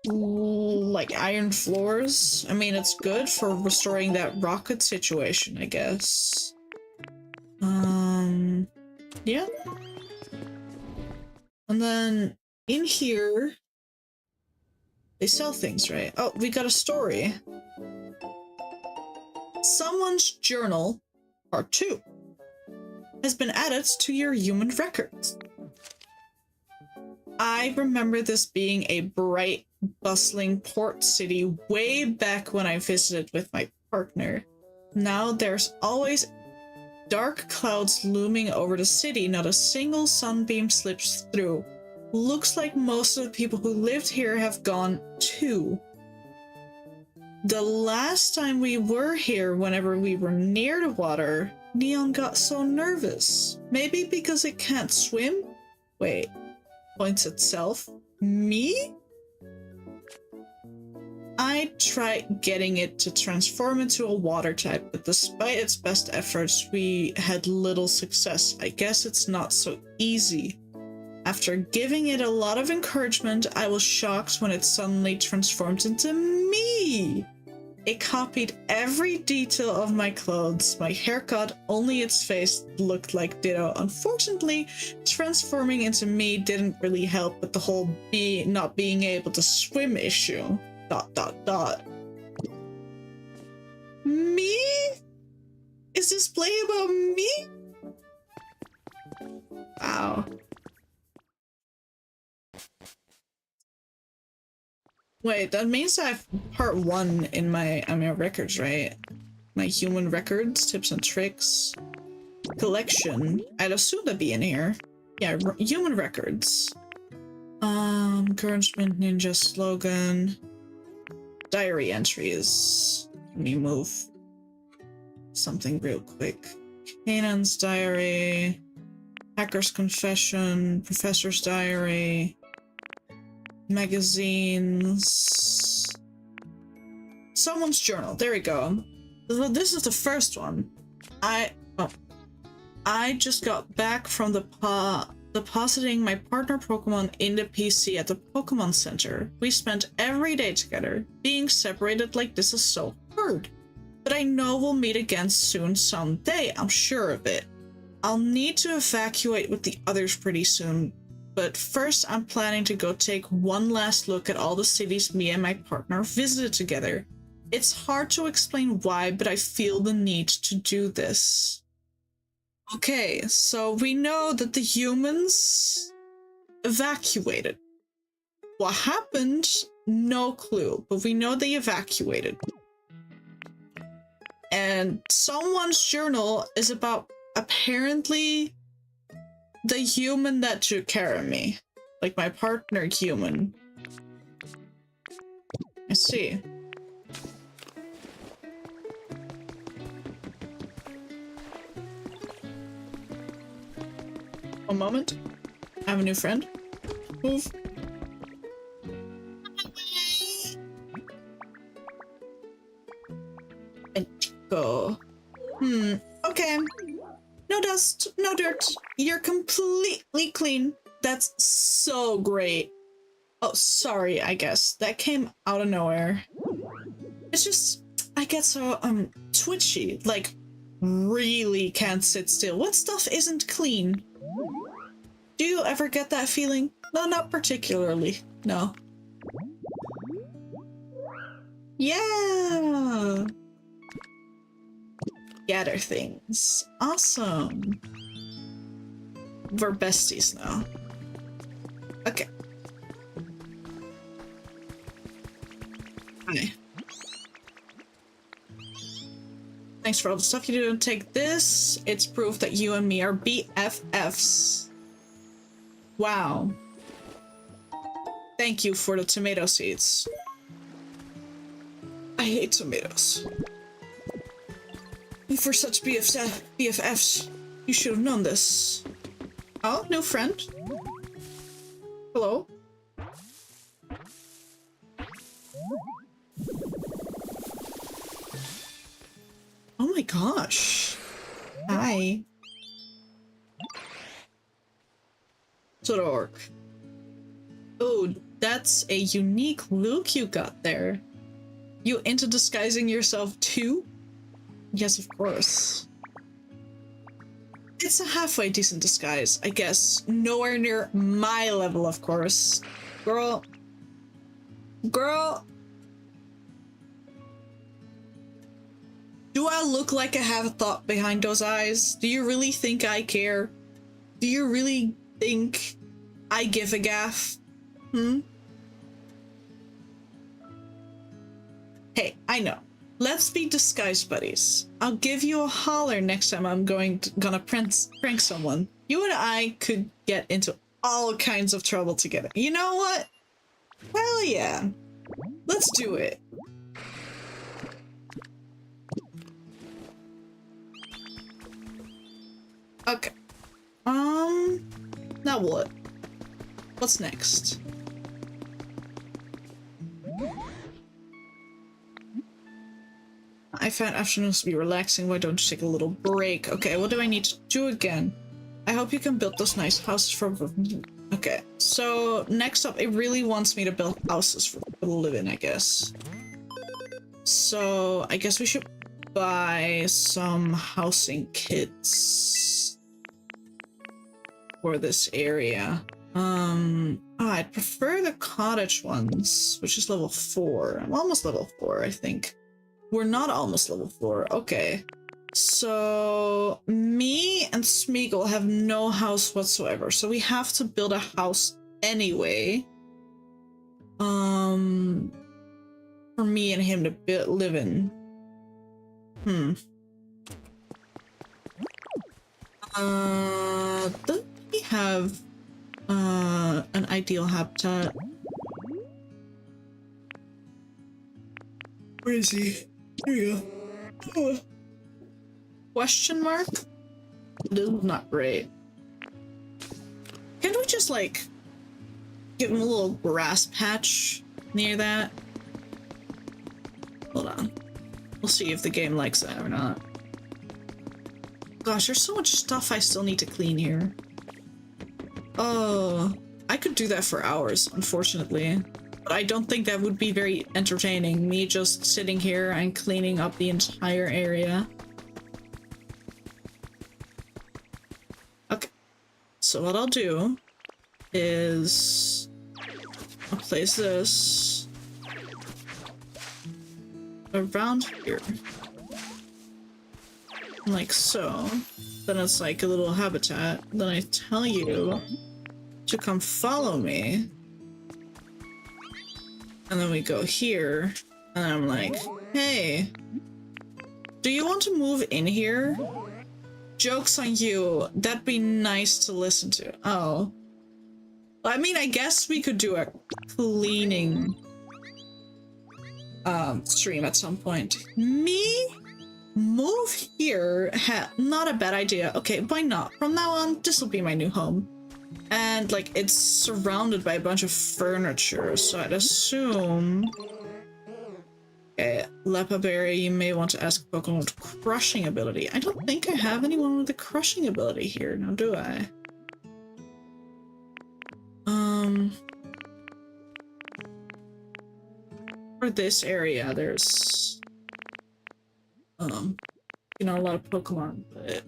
A: like iron floors? I mean, it's good for restoring that rocket situation, I guess. Yeah. And then in here, they sell things, right? Oh, we got a story. Someone's journal, part 2, has been added to your human records. I remember this being a bright, bustling port city way back when I visited with my partner. Now there's always dark clouds looming over the city, not a single sunbeam slips through. Looks like most of the people who lived here have gone too. The last time we were here, whenever we were near the water, Neon got so nervous? Maybe because it can't swim? Wait, points itself. Me? I tried getting it to transform into a water type, but despite its best efforts, we had little success. I guess it's not so easy. After giving it a lot of encouragement, I was shocked when it suddenly transformed into me. It copied every detail of my clothes, my haircut, only its face looked like ditto. Unfortunately, transforming into me didn't really help with the whole not being able to swim issue. ... Me? Is this play about me? Wow. Wait, that means I have part 1 in my records, right? My human records, tips and tricks, collection. I'd assume that'd be in here. Yeah, human records. Encouragement, ninja slogan, diary entries. Let me move something real quick. Kanan's diary, hacker's confession, professor's diary. Magazines. Someone's journal. There we go. This is the first one. I just got back from depositing my partner Pokemon in the PC at the Pokemon Center. We spent every day together. Being separated like this is so hard. But I know we'll meet again soon someday. I'm sure of it. I'll need to evacuate with the others pretty soon. But first, I'm planning to go take one last look at all the cities me and my partner visited together. It's hard to explain why, but I feel the need to do this. Okay, so we know that the humans evacuated. What happened? No clue, but we know they evacuated. And someone's journal is about apparently the human that took care of me. Like my partner human. I see. One moment. I have a new friend. Move. And go. Okay. No dust, no dirt. You're completely clean. That's so great. Oh, sorry, I guess. That came out of nowhere. It's just, I get so, twitchy. Like, really can't sit still. What stuff isn't clean? Do you ever get that feeling? No, not particularly. No. Yeah! Gather things. Awesome. We're besties now. Okay. Hi. Thanks for all the stuff you do. Take this. It's proof that you and me are BFFs. Wow. Thank you for the tomato seeds. I hate tomatoes. For such BFFs, you should have known this. Oh, new friend. Hello. Oh my gosh. Hi. Todork. Oh, that's a unique look you got there. You into disguising yourself too? Yes, of course. It's a halfway decent disguise, I guess. Nowhere near my level, of course. Girl. Girl. Do I look like I have a thought behind those eyes? Do you really think I care? Do you really think I give a gaff? Hey, I know. Let's be disguise buddies. I'll give you a holler next time I'm gonna prank someone. You and I could get into all kinds of trouble together. You know what? Hell yeah. Let's do it. Now what? What's next? I found afternoons to be relaxing. Why don't you take a little break? Okay, what do I need to do again? I hope you can build those nice houses for... Okay, so next up, it really wants me to build houses for people to live in, I guess. So I guess we should buy some housing kits for this area. I'd prefer the cottage ones, which is level 4. I'm almost level 4, I think. We're not almost level 4. Okay. So me and Smeagol have no house whatsoever. So we have to build a house anyway. For me and him to live in. Does he have an ideal habitat? Where is he? Here we go. Oh. Question mark? This is not great. Can't we just like give him a little grass patch near that? Hold on. We'll see if the game likes that or not. Gosh, there's so much stuff I still need to clean here. Oh, I could do that for hours, unfortunately. But I don't think that would be very entertaining, me just sitting here and cleaning up the entire area. Okay, so what I'll do is I'll place this around here. Like so. Then it's like a little habitat. Then I tell you to come follow me. And then we go here. And I'm like, hey, do you want to move in here? Joke's on you. That'd be nice to listen to. Oh. I mean, I guess we could do a cleaning stream at some point. Me? Move here? Not a bad idea. Okay, why not? From now on, this will be my new home. And, like, it's surrounded by a bunch of furniture, so I'd assume... Okay, Lepaberry, you may want to ask Pokemon with crushing ability. I don't think I have anyone with a crushing ability here, now do I? For this area, there's... you know, a lot of Pokemon, but...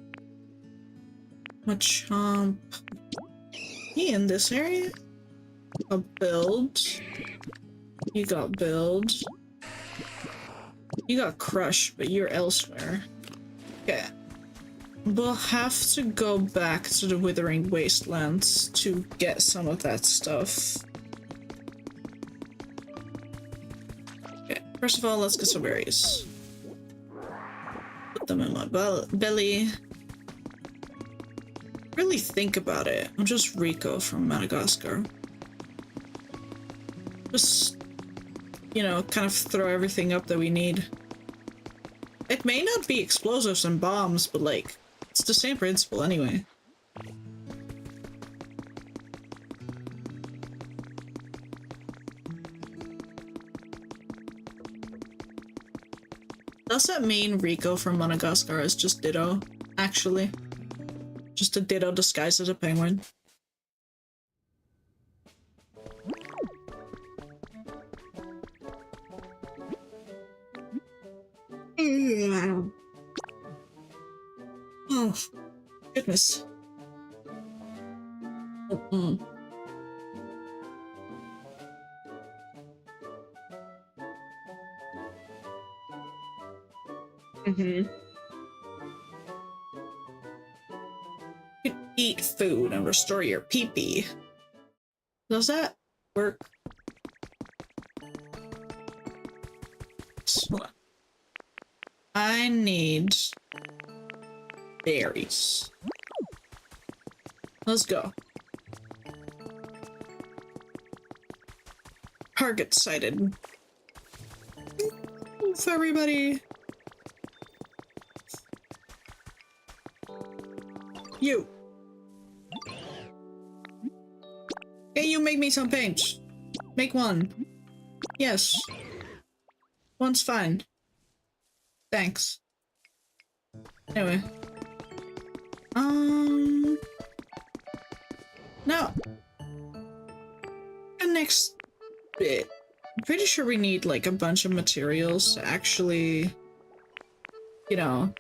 A: Machamp... He in this area? A build. You got build. You got crush, but you're elsewhere. Okay. We'll have to go back to the Withering Wastelands to get some of that stuff. Okay, first of all, let's get some berries. Put them in my belly. Really think about it. I'm just Rico from Madagascar. Just, you know, kind of throw everything up that we need. It may not be explosives and bombs, but like, it's the same principle anyway. Does that mean Rico from Madagascar is just Ditto, actually? Just a Ditto disguised as a penguin? Oh, goodness. You can eat food and restore your pee-pee. Does that work? Hold on. I need berries. Let's go. Target sighted. Move, everybody. You. Hey, you make me some paint. Make one. Yes. One's fine. Thanks. Anyway. Now. The next bit. I'm pretty sure we need like a bunch of materials to actually, you know,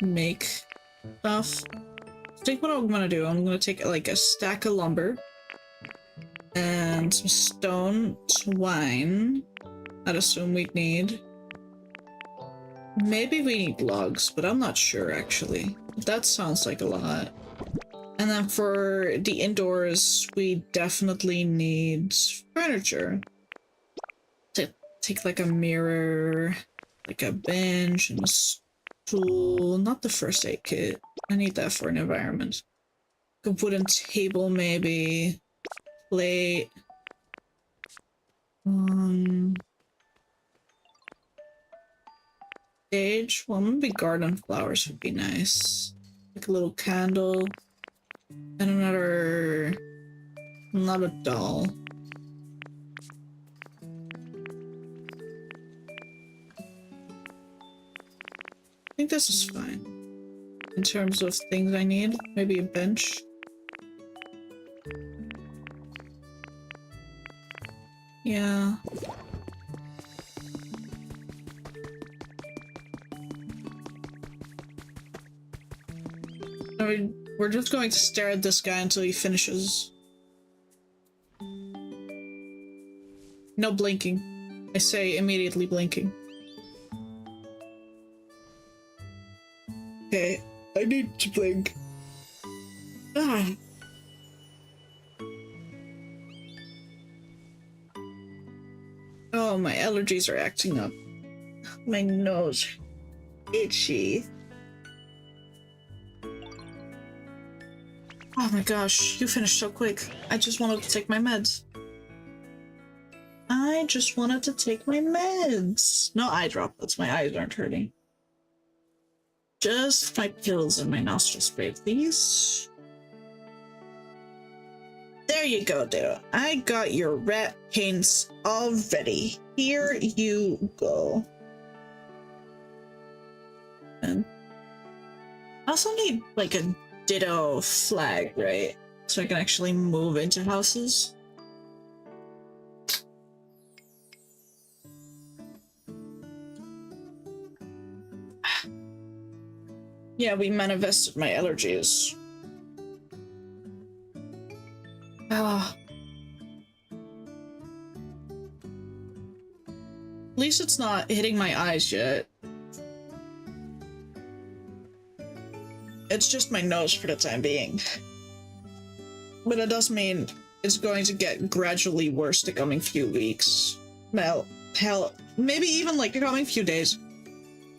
A: make stuff. I think what I'm gonna do, I'm gonna take like a stack of lumber and some stone twine. I'd assume we'd need. Maybe we need logs, but I'm not sure actually. That sounds like a lot. And then for the indoors, we definitely need furniture. To take like a mirror, like a bench and a stool. Not the first aid kit. I need that for an environment. A wooden table maybe. Plate. Stage. Well, maybe garden flowers would be nice. Like a little candle. And another doll. I think this is fine. In terms of things I need, maybe a bench. Yeah. I mean, we're just going to stare at this guy until he finishes. No blinking. I say immediately blinking. Okay, I need to blink. Ah. Oh, my allergies are acting up. My nose. Itchy. Oh my gosh, you finished so quick. I just wanted to take my meds. I just wanted to take my meds. No eye droplets, my eyes aren't hurting. Just my pills and my nostril spray, please. There you go, dude. I got your rat paints all ready. Here you go. And I also need like a ditto flag, right? So I can actually move into houses. Yeah, we manifested my allergies. Ah. At least it's not hitting my eyes yet. It's just my nose for the time being. But it does mean it's going to get gradually worse the coming few weeks. Well, hell, maybe even like the coming few days.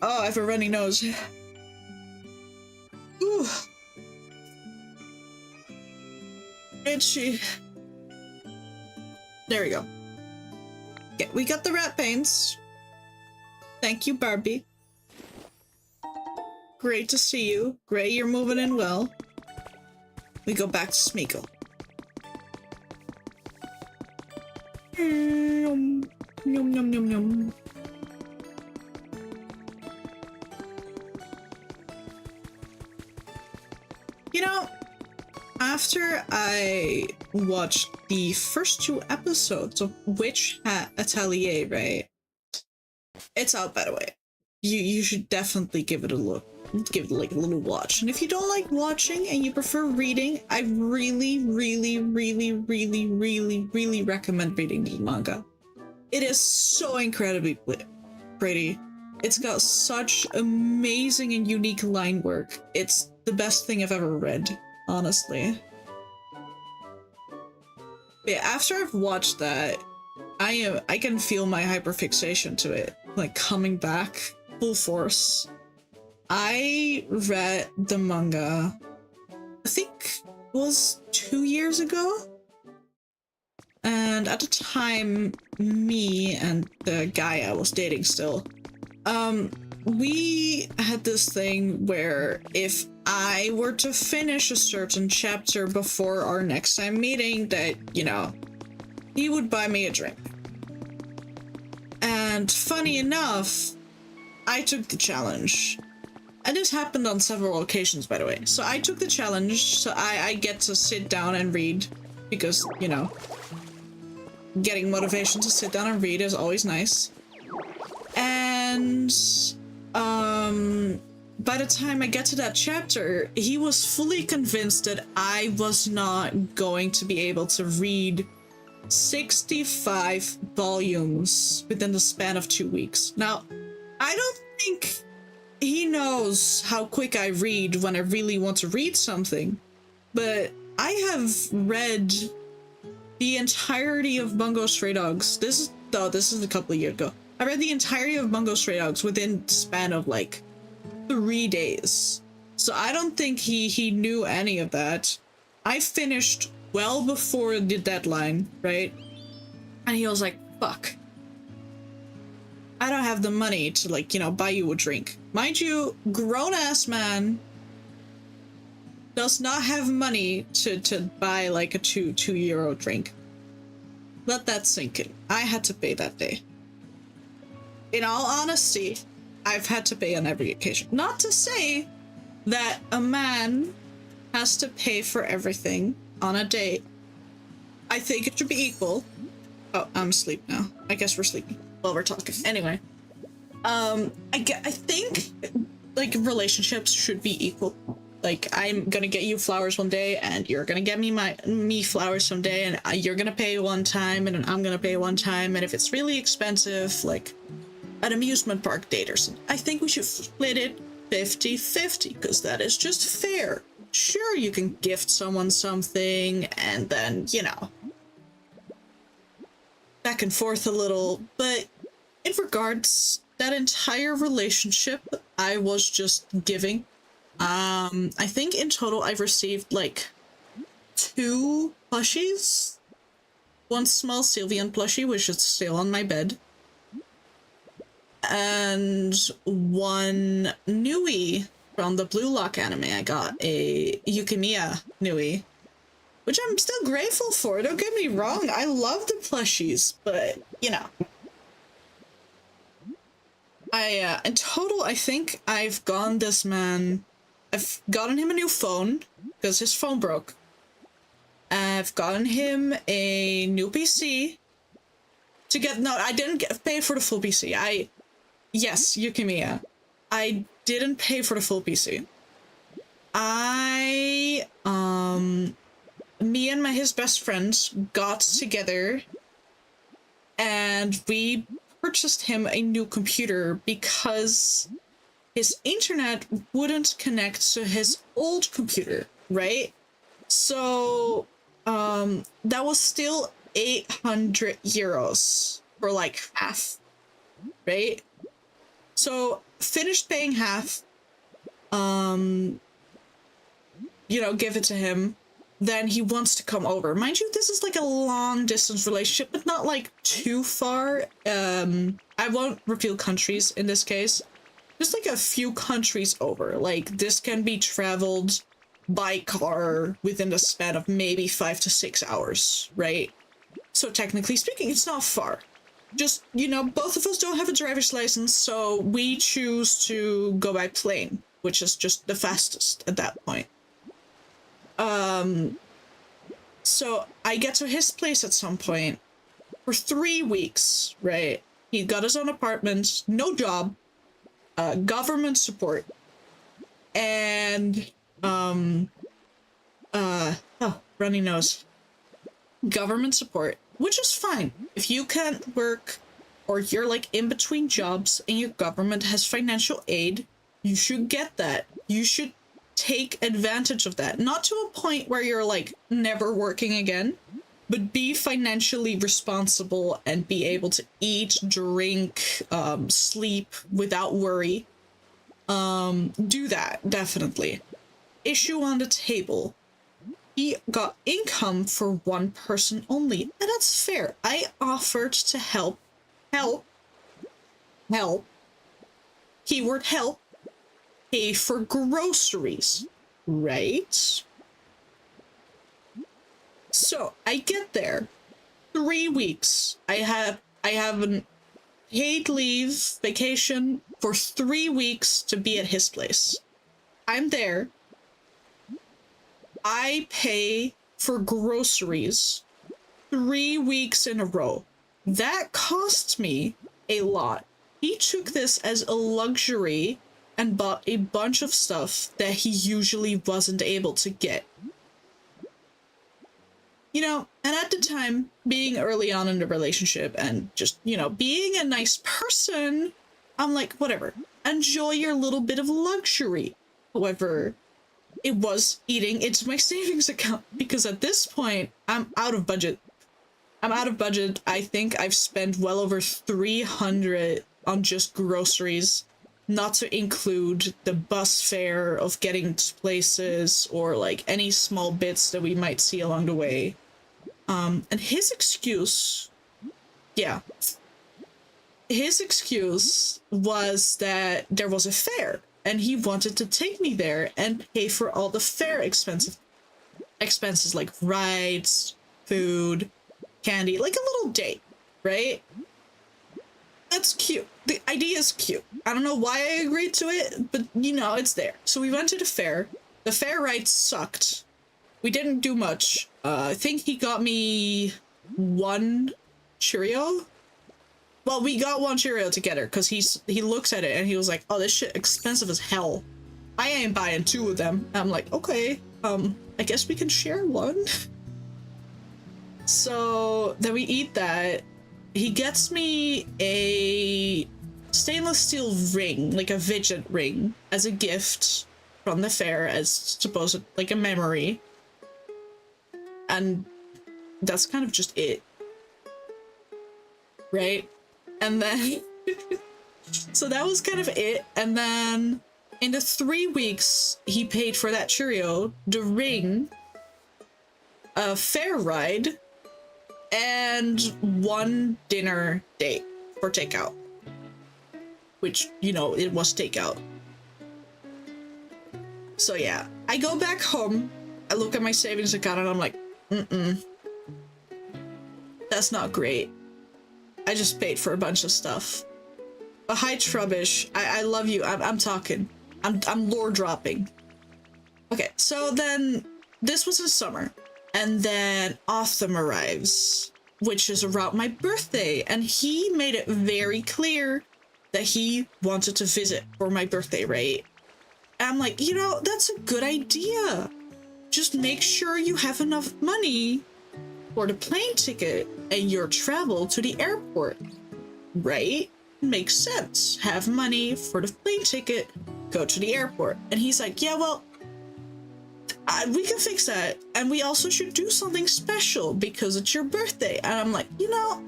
A: Oh, I have a runny nose. Ooh. Itchy. There we go. Okay, we got the rat paints. Thank you, Barbie. Great to see you. Gray, you're moving in well. We go back to Smeagol. Yum, yum, yum, yum, yum. You know, after I watched the first 2 episodes of Witch Hat Atelier, right? It's out, by the way. You should definitely give it a look. Give it like a little watch. And if you don't like watching and you prefer reading, I really, really, really, really, really, really recommend reading the manga. It is so incredibly pretty. It's got such amazing and unique line work. It's the best thing I've ever read, honestly. But yeah, after I've watched that, I can feel my hyperfixation to it, like coming back full force. I read the manga, I think it was 2 years ago. And at the time, me and the guy I was dating still, we had this thing where if I were to finish a certain chapter before our next time meeting, that, you know, he would buy me a drink. And funny enough, I took the challenge. And this happened on several occasions, by the way. So I took the challenge, so I get to sit down and read, because, you know, getting motivation to sit down and read is always nice. And, by the time I get to that chapter, he was fully convinced that I was not going to be able to read 65 volumes within the span of 2 weeks. Now, I don't think he knows how quick I read when I really want to read something, but I have read the entirety of Bungo Stray Dogs. This is a couple of years ago. I read the entirety of Bungo Stray Dogs within the span of like 3 days. So I don't think he knew any of that. I finished well before the deadline, right? And he was like, fuck. I don't have the money to, like, you know, buy you a drink. Mind you, grown-ass man does not have money to buy, like, a €2 drink. Let that sink in. I had to pay that day. In all honesty, I've had to pay on every occasion. Not to say that a man has to pay for everything on a date. I think it should be equal. Oh, I'm asleep now. I guess we're sleeping while we're talking. Anyway, I think, like, relationships should be equal. Like, I'm gonna get you flowers one day, and you're gonna get me flowers someday, and you're gonna pay one time, and then I'm gonna pay one time, and if it's really expensive, like an amusement park date or something, I think we should split it 50-50, because that is just fair. Sure, you can gift someone something, and then, you know, back and forth a little, but in regards, that entire relationship, I was just giving. I think in total I've received, like, 2 plushies. One small Sylvian plushie, which is still on my bed. And one Nui from the Blue Lock anime. I got a Yukimiya Nui, which I'm still grateful for. Don't get me wrong, I love the plushies, but, you know. In total, I think I've gotten this man... I've gotten him a new phone, because his phone broke. I've gotten him a new PC. No, I didn't pay for the full PC. Yes, Yukimiya. I didn't pay for the full PC. Me and his best friends got together and we purchased him a new computer because his internet wouldn't connect to his old computer, right? So, that was still €800 for like half, right? So, finished paying half, you know, give it to him. Then he wants to come over. Mind you, this is like a long distance relationship, but not like too far. I won't reveal countries in this case. Just like a few countries over. Like, this can be traveled by car within the span of maybe 5 to 6 hours, right? So technically speaking, it's not far. Just, you know, both of us don't have a driver's license, so we choose to go by plane, which is just the fastest at that point. So I get to his place at some point for 3 weeks, right? He got his own apartment, no job, government support, and, runny nose. Government support, which is fine. If you can't work, or you're like in between jobs and your government has financial aid, you should get that. You should take advantage of that. Not to a point where you're like never working again, but be financially responsible and be able to eat, drink, sleep without worry. Do that, definitely. Issue on the table. He got income for one person only, and that's fair. I offered to help, keyword help, pay for groceries. right? So I get there, 3 weeks. I have an paid leave vacation for 3 weeks to be at his place. I'm there. I pay for groceries 3 weeks in a row. That cost me a lot. He took this as a luxury and bought a bunch of stuff that he usually wasn't able to get. You know, and at the time, being early on in the relationship and just, you know, being a nice person, I'm like, whatever, enjoy your little bit of luxury. However, it was eating into my savings account because at this point, I'm out of budget. I think I've spent well over 300 on just groceries, not to include the bus fare of getting to places or like any small bits that we might see along the way. And his excuse was that there was a fair and he wanted to take me there and pay for all the fair expenses like rides, food, candy, like a little date, right? That's cute. The idea is cute. I don't know why I agreed to it, but you know, it's there. So we went to the fair. The fair ride sucked. We didn't do much. I think he got me 1 Cheerio. Well, we got 1 Cheerio together because he looks at it and he was like, oh, this shit expensive as hell. I ain't buying 2 of them. I'm like, okay, I guess we can share 1. So then we eat that. He gets me a stainless steel ring, like a fidget ring, as a gift from the fair, as supposed like a memory. And that's kind of just it. Right? And then so that was kind of it. And then in the 3 weeks he paid for that Cheerio, the ring, a fair ride, and 1 dinner date for takeout. Which, you know, it was takeout. So yeah, I go back home, I look at my savings account and I'm like, that's not great. I just paid for a bunch of stuff. But hi Trubbish, I love you, I'm talking. I'm lore dropping. Okay, so then this was in summer. And then autumn arrives, which is around my birthday. And he made it very clear that he wanted to visit for my birthday, right? And I'm like, you know, that's a good idea. Just make sure you have enough money for the plane ticket and your travel to the airport, right? Makes sense. Have money for the plane ticket, go to the airport. And he's like, yeah, well, we can fix that. And we also should do something special because it's your birthday. And I'm like, you know,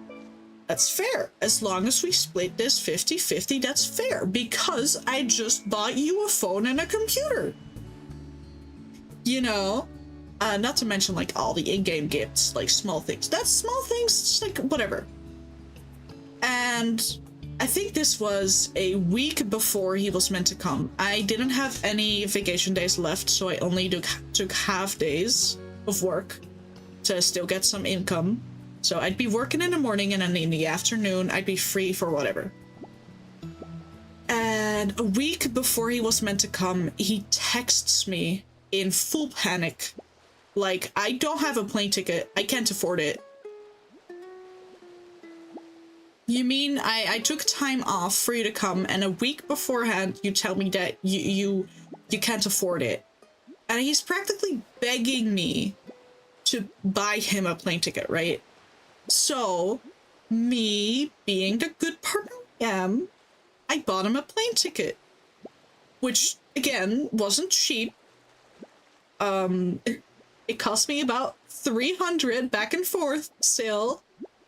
A: that's fair. As long as we split this 50-50, that's fair. Because I just bought you a phone and a computer. You know? Not to mention, like, all the in-game gifts, like, small things. That's small things, just, like, whatever. And I think this was a week before he was meant to come. I didn't have any vacation days left, so I only took half days of work to still get some income. So I'd be working in the morning and then in the afternoon, I'd be free for whatever. And a week before he was meant to come, he texts me in full panic. Like, I don't have a plane ticket. I can't afford it. You mean I took time off for you to come, and a week beforehand you tell me that you can't afford it? And he's practically begging me to buy him a plane ticket, right? So, me being the good partner I am, I bought him a plane ticket. Which, again, wasn't cheap. It cost me about 300 back and forth still.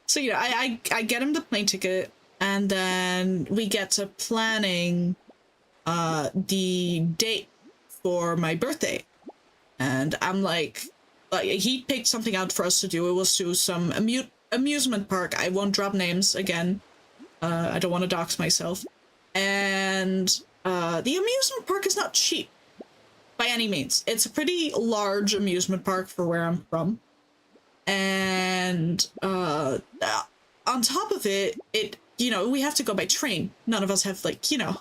A: So, you know, I get him the plane ticket, and then we get to planning the date for my birthday. And I'm like, he picked something out for us to do. It was to some amusement park. I won't drop names again. I don't want to dox myself. And the amusement park is not cheap. by any means. It's a pretty large amusement park for where I'm from. And on top of it, you know, we have to go by train. None of us have, like, you know,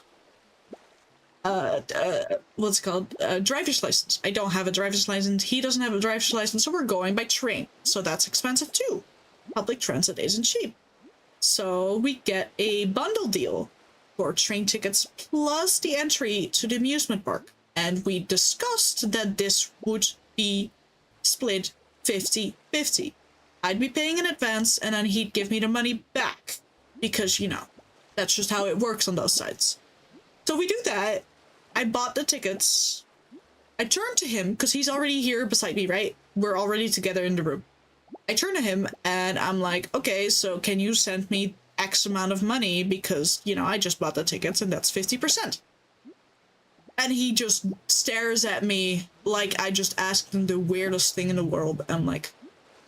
A: what's it called? Driver's license. I don't have a driver's license. He doesn't have a driver's license, so we're going by train. So that's expensive too. Public transit isn't cheap. So we get a bundle deal for train tickets plus the entry to the amusement park. And we discussed that this would be split 50-50. I'd be paying in advance and then he'd give me the money back. Because, you know, that's just how it works on those sides. So we do that. I bought the tickets. I turned to him, because he's already here beside me, right? We're already together in the room. I turn to him, and I'm like, okay, so can you send me X amount of money? Because, you know, I just bought the tickets, and that's 50%. And he just stares at me like I just asked him the weirdest thing in the world. I'm like,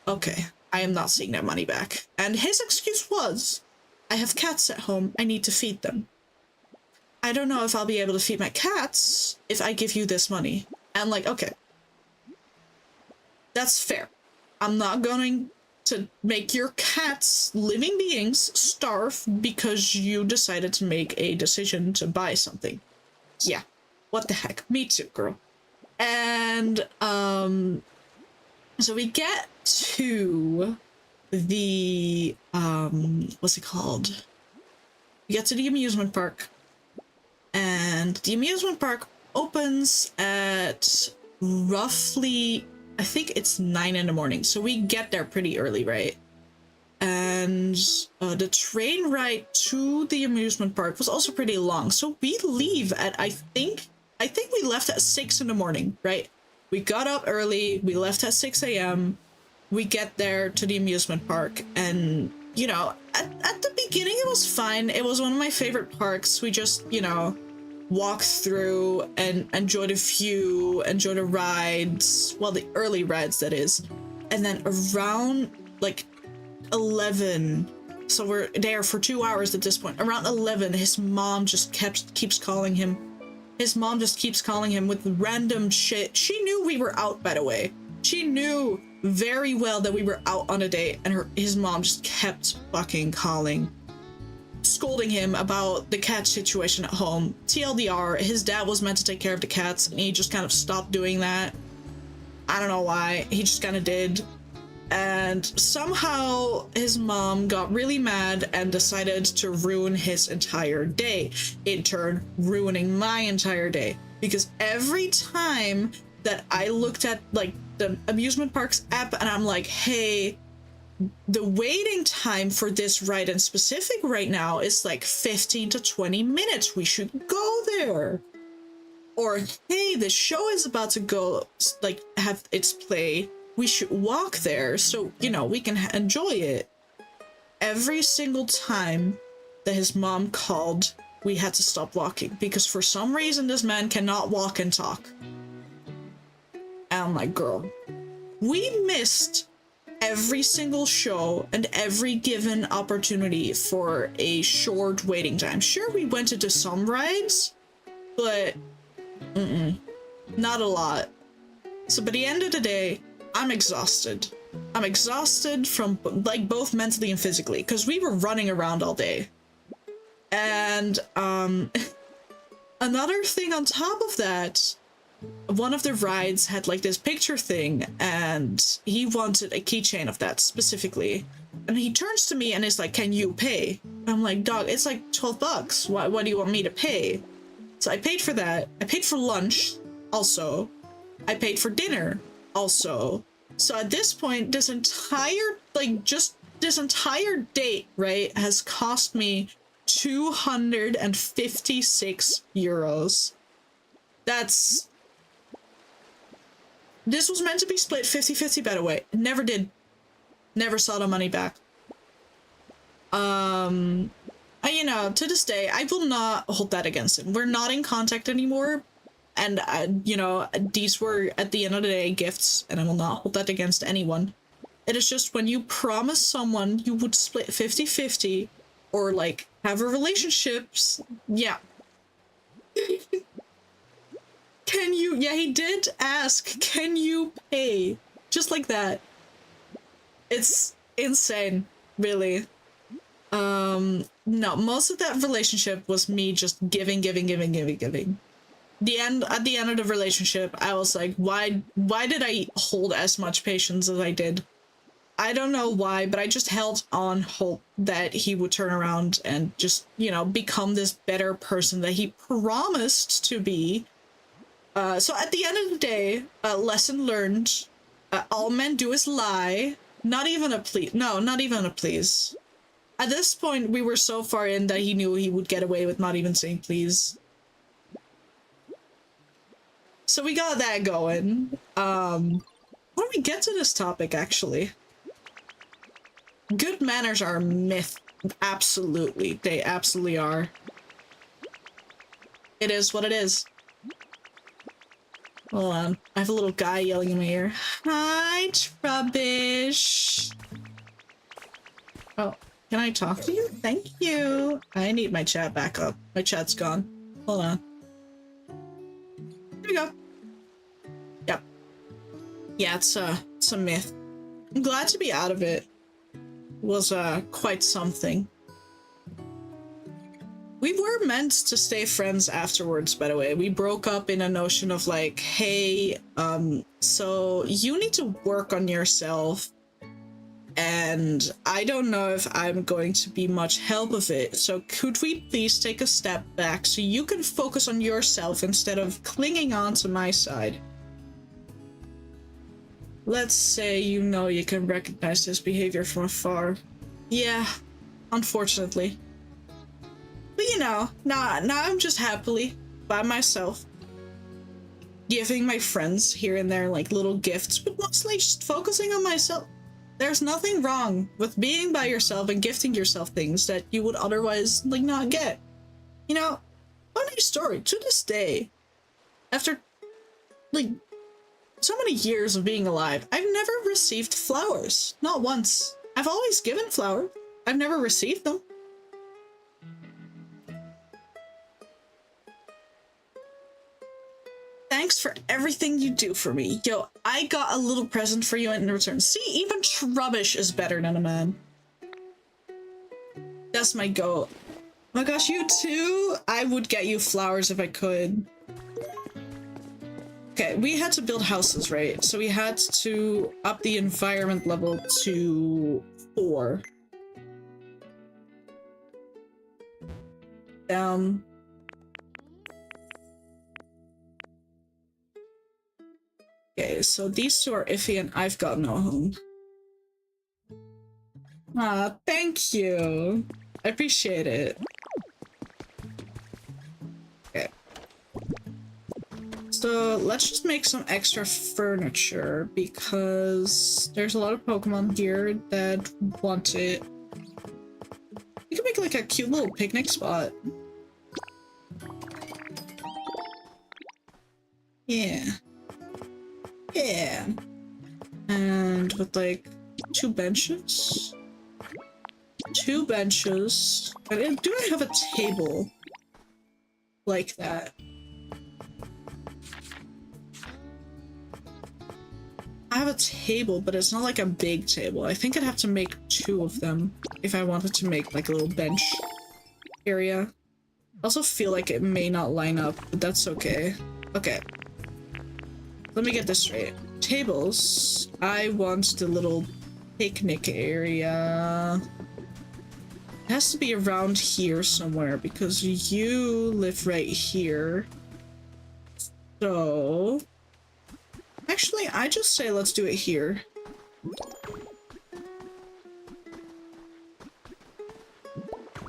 A: okay, I am not seeing that money back. And his excuse was, I have cats at home, I need to feed them. I don't know if I'll be able to feed my cats if I give you this money. And I'm like, okay. That's fair. I'm not going to make your cats, living beings, starve because you decided to make a decision to buy something. Yeah. What the heck? Me too, girl. And, so we get to the, what's it called? We get to the amusement park. And the amusement park opens at roughly, I think it's 9 in the morning. So we get there pretty early, right? And the train ride to the amusement park was also pretty long. So we leave at, I think we left at 6 in the morning, right? We got up early, we left at 6 a.m. We get there to the amusement park, and, you know, at the beginning it was fine. It was one of my favorite parks. We just, you know, walked through and enjoyed a view, enjoyed the rides, well, the early rides, that is. And then around, like, 11, so we're there for 2 hours at this point. Around 11, his mom just keeps calling him. His mom just keeps calling him with random shit. She knew we were out, by the way. She knew very well that we were out on a date, and his mom just kept fucking calling, scolding him about the cat situation at home. TLDR, his dad was meant to take care of the cats, and he just kind of stopped doing that. I don't know why. He just kind of did. And somehow his mom got really mad and decided to ruin his entire day, in turn ruining my entire day. Because every time that I looked at, like, the amusement park's app and I'm like, hey, the waiting time for this ride in specific right now is like 15 to 20 minutes. We should go there. Or, hey, the show is about to go, like, have its play. We should walk there so, you know, we can enjoy it. Every single time that his mom called, we had to stop walking because for some reason this man cannot walk and talk. And I'm like, girl, we missed every single show and every given opportunity for a short waiting time. Sure, we went into some rides, but not a lot. So by the end of the day, I'm exhausted. I'm exhausted from, like, both mentally and physically, because we were running around all day. And, another thing on top of that, one of the rides had, like, this picture thing, and he wanted a keychain of that specifically. And he turns to me and is like, can you pay? I'm like, dog, it's like 12 bucks. Why do you want me to pay? So I paid for that. I paid for lunch, also. I paid for dinner, also. So at this point, this entire, like, just this entire date, right, has cost me 256 euros. That's... This was meant to be split 50-50, by the way. It never did. Never saw the money back. You know, to this day, I will not hold that against him. We're not in contact anymore. And, you know, these were, at the end of the day, gifts, and I will not hold that against anyone. It is just when you promise someone you would split 50-50, or, like, have a relationship, yeah. Can you? Yeah, he did ask, can you pay? Just like that. It's insane, really. No, most of that relationship was me just giving. At the end of the relationship, I was like, why did I hold as much patience as I did? I don't know why, but I just held on hope that he would turn around and just, you know, become this better person that he promised to be. So at the end of the day, lesson learned, all men do is lie. Not even a please. No, not even a please. At this point, we were so far in that he knew he would get away with not even saying please. So we got that going. How do we get to this topic, actually? Good manners are a myth. Absolutely. They absolutely are. It is what it is. Hold on. I have a little guy yelling in my ear. Hi, Trubbish. Oh, can I talk to you? Thank you. I need my chat back up. My chat's gone. Hold on. There we go. Yep. Yeah, it's a myth. I'm glad to be out of it. It was quite something. We were meant to stay friends afterwards, by the way. We broke up in a notion of like, hey, so you need to work on yourself. And I don't know if I'm going to be much help of it. So could we please take a step back so you can focus on yourself instead of clinging on to my side? Let's say you know you can recognize this behavior from afar. Yeah, unfortunately. But you know, now I'm just happily by myself, giving my friends here and there like little gifts, but mostly just focusing on myself. There's nothing wrong with being by yourself and gifting yourself things that you would otherwise like not get. You know, funny story, to this day, after like so many years of being alive, I've never received flowers. Not once. I've always given flowers. I've never received them. Thanks for everything you do for me. Yo, I got a little present for you in return. See, even Trubbish is better than a man. That's my goal. Oh my gosh, you too? I would get you flowers if I could. Okay, we had to build houses, right? So we had to up the environment level to 4. Okay, so these two are iffy and I've got no home. Ah, thank you. I appreciate it. Okay. So let's just make some extra furniture because there's a lot of Pokemon here that want it. We can make like a cute little picnic spot. Yeah. Yeah. And with like 2 benches. 2 benches. And do I have a table like that? I have a table, but it's not like a big table. I think I'd have to make 2 of them if I wanted to make like a little bench area. I also feel like it may not line up, but that's okay. Okay. Let me get this straight. Tables. I want the little picnic area. It has to be around here somewhere because you live right here. So... actually, I just say let's do it here.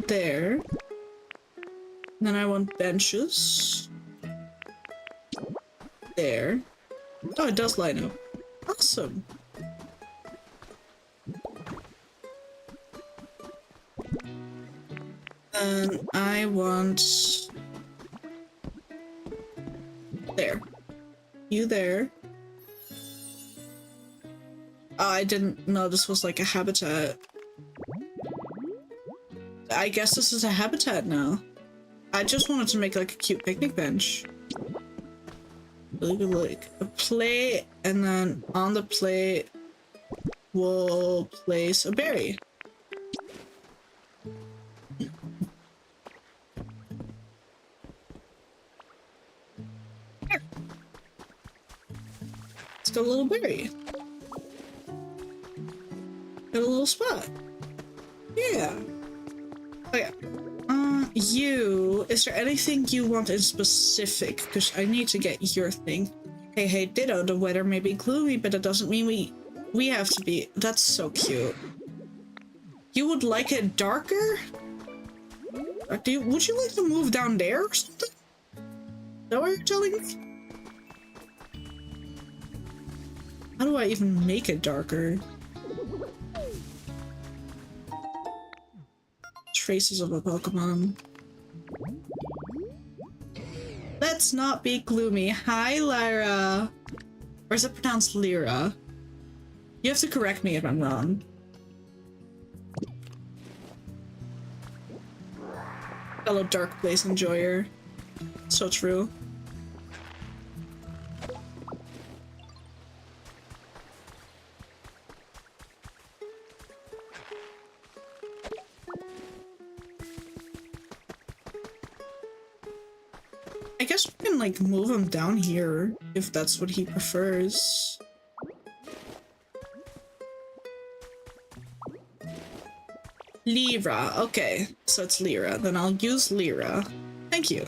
A: There. Then I want benches. There. Oh, it does line up. Awesome. And I want... there. You there. Oh, I didn't know this was like a habitat. I guess this is a habitat now. I just wanted to make like a cute picnic bench. like a plate, and then on the plate we'll place a berry. Here. It's got a little berry. Got a little spot. Yeah. Oh yeah. Is there anything you want in specific? Because I need to get your thing. Hey, ditto, the weather may be gloomy, but that doesn't mean we have to be. That's so cute. You would like it darker? Would you like to move down there or something? Is that what you're telling me? How do I even make it darker? Traces of a Pokemon. Let's not be gloomy. Hi, Lyra. Or is it pronounced Lyra? You have to correct me if I'm wrong. Fellow Dark Place enjoyer. So true. I guess we can like move him down here if that's what he prefers. Lyra. Okay, so it's Lyra. Then I'll use Lyra. Thank you.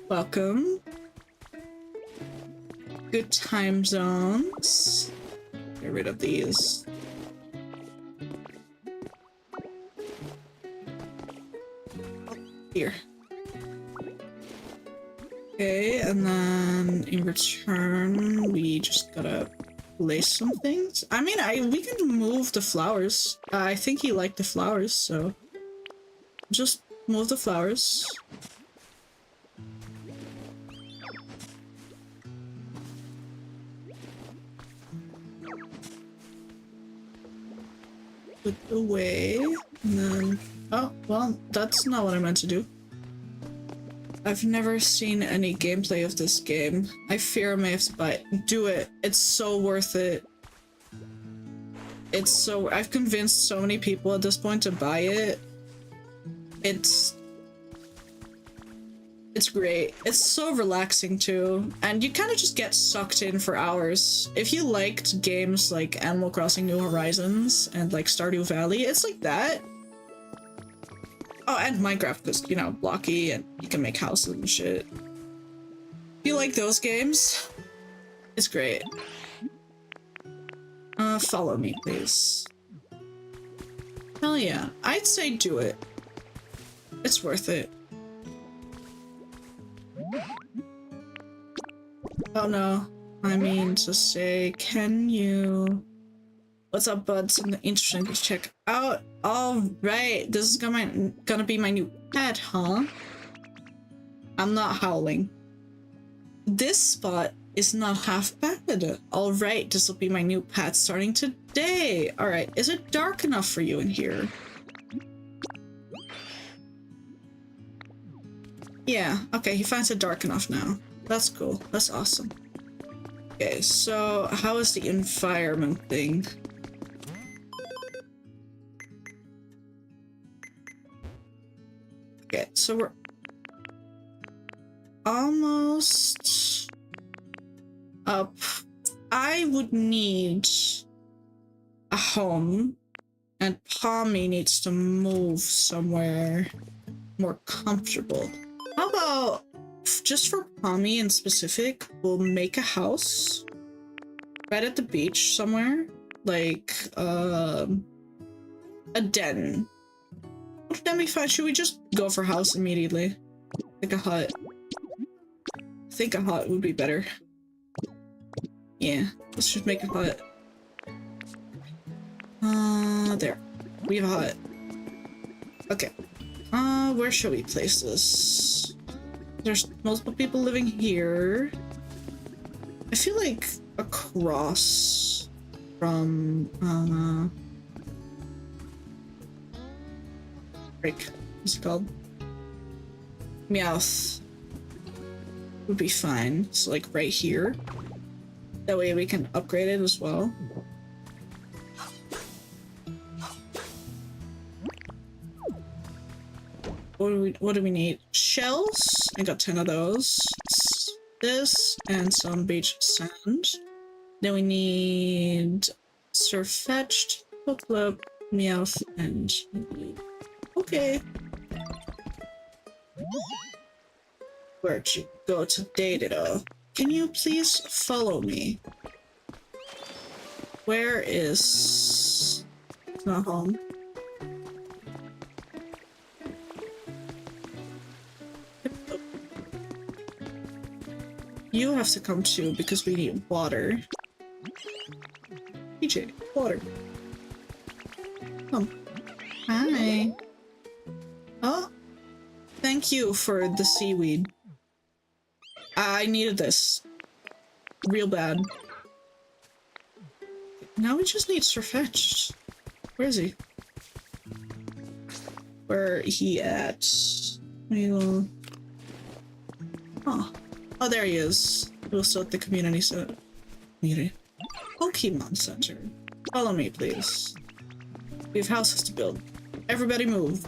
A: Welcome. Good time zones. Get rid of these. Here. Okay, and then in return, we just gotta place some things. I mean, we can move the flowers. I think he liked the flowers, so just move the flowers. Put away, and then oh well, that's not what I meant to do. I've never seen any gameplay of this game. I fear I may have to buy it. Do it. It's so worth it. It's so... I've convinced so many people at this point to buy it. It's great. It's so relaxing too. And you kind of just get sucked in for hours. If you liked games like Animal Crossing New Horizons and like Stardew Valley, it's like that. Oh, and Minecraft, because, you know, blocky and you can make houses and shit. If you like those games, it's great. Follow me, please. Hell yeah. I'd say do it. It's worth it. Oh no. I mean to say, can you... What's up, bud? Something interesting to check out. Alright, this is gonna be my new pet, huh? I'm not howling. This spot is not half bad. Alright, this will be my new pet starting today. Alright, is it dark enough for you in here? Yeah, okay, he finds it dark enough now. That's cool. That's awesome. Okay, so how is the environment thing? Okay, so we're almost up. I would need a home, and Pommy needs to move somewhere more comfortable. How about, just for Pommy in specific, we'll make a house right at the beach somewhere, like a den. Would that be fine? Should we just go for house immediately? Like a hut. I think a hut would be better. Yeah, let's just make a hut. There. We have a hut. Okay. Where should we place this? There's multiple people living here. I feel like across from, what's it called? Meowth. would be fine. So like right here. That way we can upgrade it as well. What do we need? Shells. I got 10 of those. This and some beach sand. Then we need surfetched, hooklup, meowth, and okay. Where'd you go today, Ditto? Can you please follow me? Where is... It's not home. You have to come too because we need water. PJ, water. Come. Hi. Oh, thank you for the seaweed. I needed this. Real bad. Now we just need Surfetched. Where is he? Where he at? We'll... Oh. Oh, there he is. We'll still at the community center. Pokemon Center. Follow me, please. We have houses to build. Everybody move.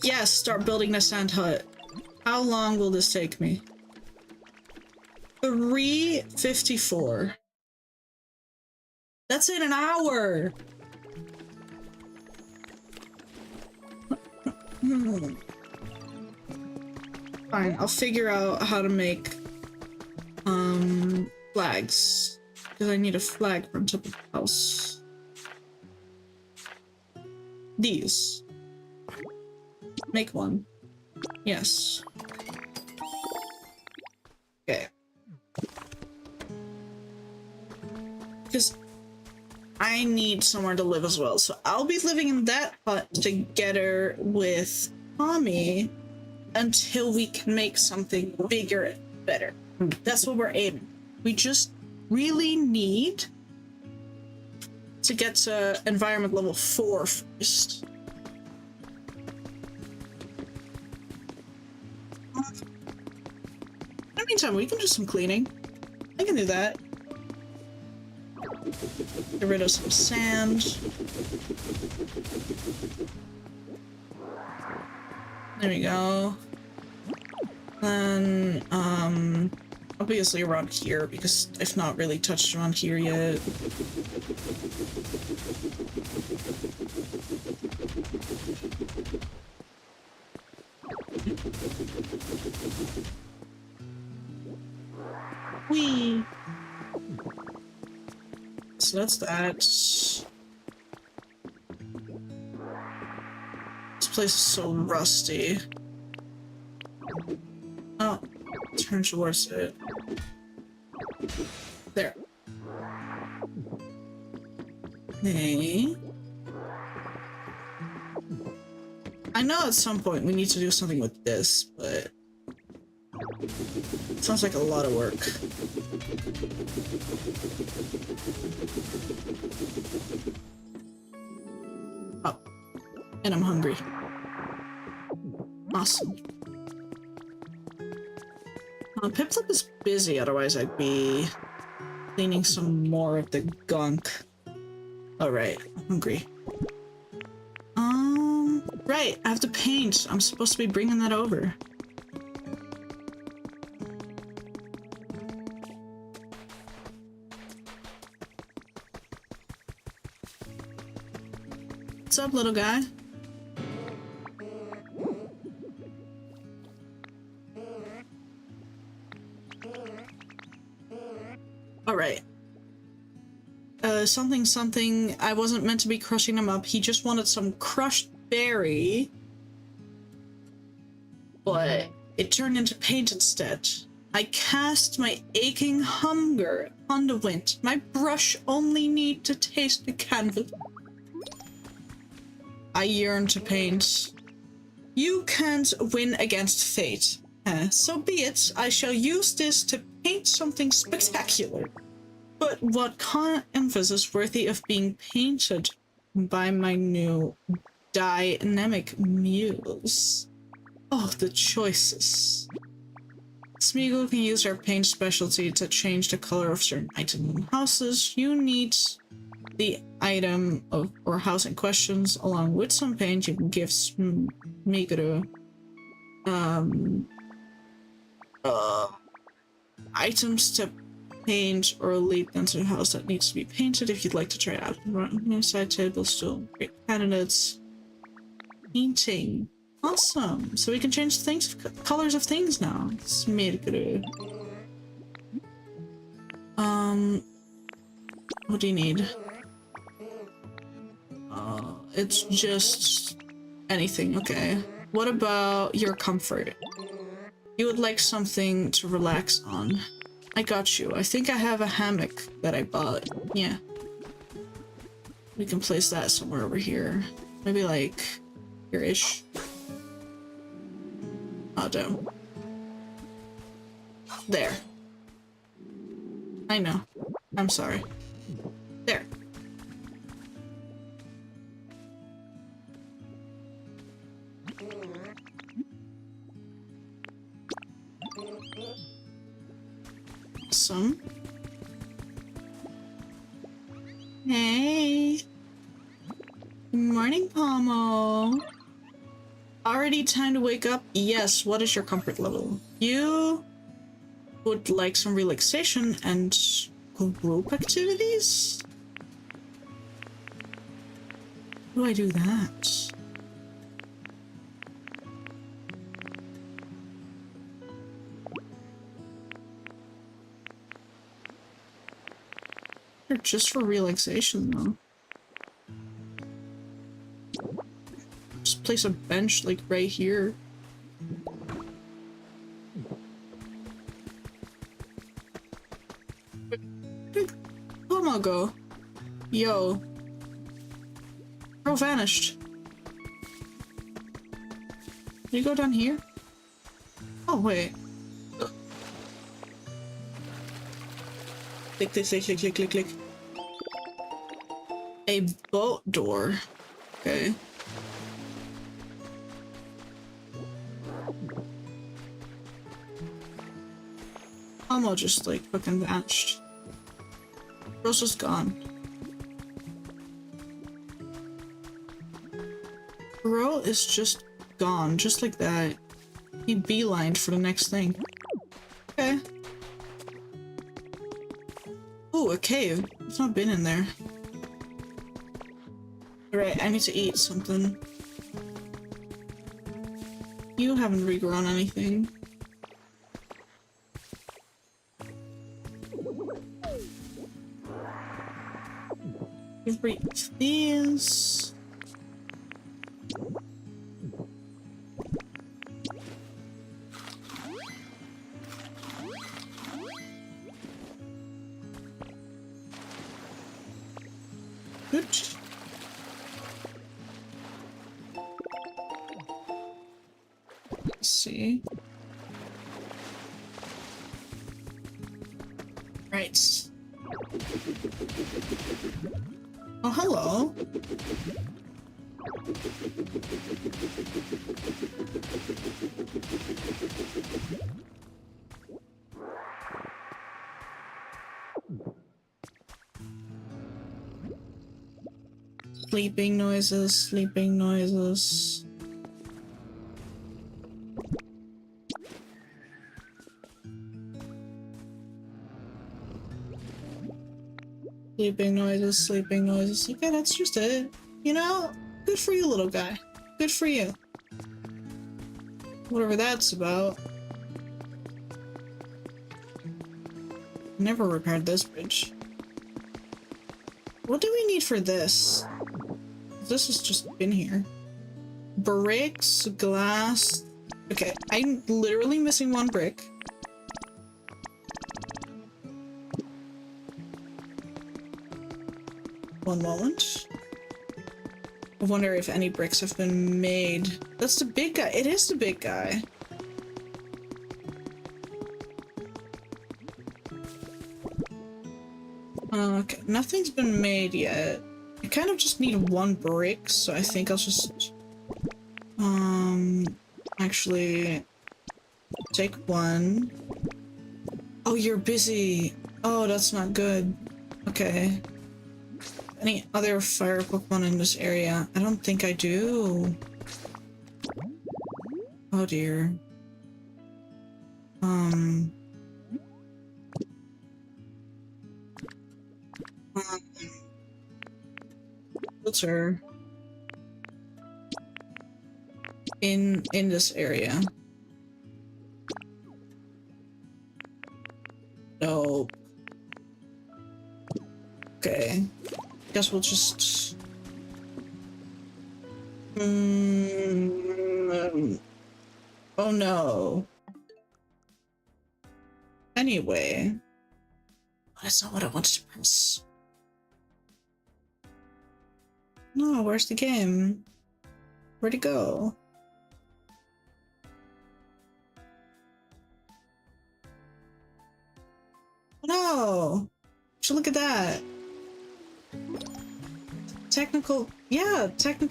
A: Yes, start building the sand hut. How long will this take me? 3:54. That's in an hour! Fine, I'll figure out how to make flags. Because I need a flag from top of the house. These. Make one. Yes. Okay. Because I need somewhere to live as well, so I'll be living in that hut together with Tommy until we can make something bigger and better. That's what we're aiming. We just really need to get to environment level 4 first. In the meantime, we can do some cleaning. I can do that. Get rid of some sand. There we go. Then, obviously around here, because I've not really touched around here yet. Whee! So that's that. This place is so rusty. Oh, turn towards it. There. Hey. I know at some point we need to do something with this, but it sounds like a lot of work. Oh, and I'm hungry. Awesome. Piplup is busy, otherwise I'd be cleaning some more of the gunk. Alright, I'm hungry. Right, I have to paint. I'm supposed to be bringing that over. What's up, little guy? Alright. Something, I wasn't meant to be crushing him up. He just wanted some crushed berry. But it turned into paint instead. I cast my aching hunger on the wind. My brush only need to taste the canvas. I yearn to paint. You can't win against fate. So be it. I shall use this to paint something spectacular. But what canvas is worthy of being painted by my new dynamic muse? Oh, the choices. Smeagol can use our paint specialty to change the color of certain items and houses. You need the item of or house in questions along with some paint. You can give Smeagol items to paint or lead them to a house that needs to be painted if you'd like to try it out. Right, side table still great candidates. Painting. Awesome. So we can change things, colors of things now. Smeagol. What do you need? It's just anything. Okay. What about your comfort? You would like something to relax on. I got you. I think I have a hammock that I bought. Yeah. We can place that somewhere over here. Maybe like here-ish. Oh, damn. There. I know. I'm sorry. There. Awesome. Hey. Good morning, Pomo. Already time to wake up? Yes. What is your comfort level? You would like some relaxation and group activities? How do I do that? They're just for relaxation, though. Just place a bench, like, right here. Where'd Pomo go? Yo. Bro vanished. Did you go down here? Oh, wait. Click, click, click, click, click, click, click. A boat door. Okay. Pomo just like fucking vanished. Bro's just gone. Bro is just gone, just like that. He beelined for the next thing. Okay. Ooh, a cave. I've not been in there. Alright, I need to eat something. You haven't regrown anything. Break these. Good. Let's see. Right. Oh, hello. Sleeping noises, sleeping noises. Sleeping noises, sleeping noises. Okay, that's just it. You know, good for you, little guy. Good for you. Whatever that's about. Never repaired this bridge. What do we need for this? This has just been here. Bricks, glass. Okay, I'm literally missing one brick. One moment. I wonder if any bricks have been made. That's the big guy. It is the big guy. Okay, nothing's been made yet. I kind of just need one brick, so I think I'll just actually take one. Oh, you're busy. Oh, that's not good. Okay. Any other fire Pokemon in this area? I don't think I do. Oh dear. Filter in this area. Nope. Okay. Guess we'll just oh no. Anyway. That's not what I wanted to press. No, where's the game? Where'd it go? No! So look at that. Technical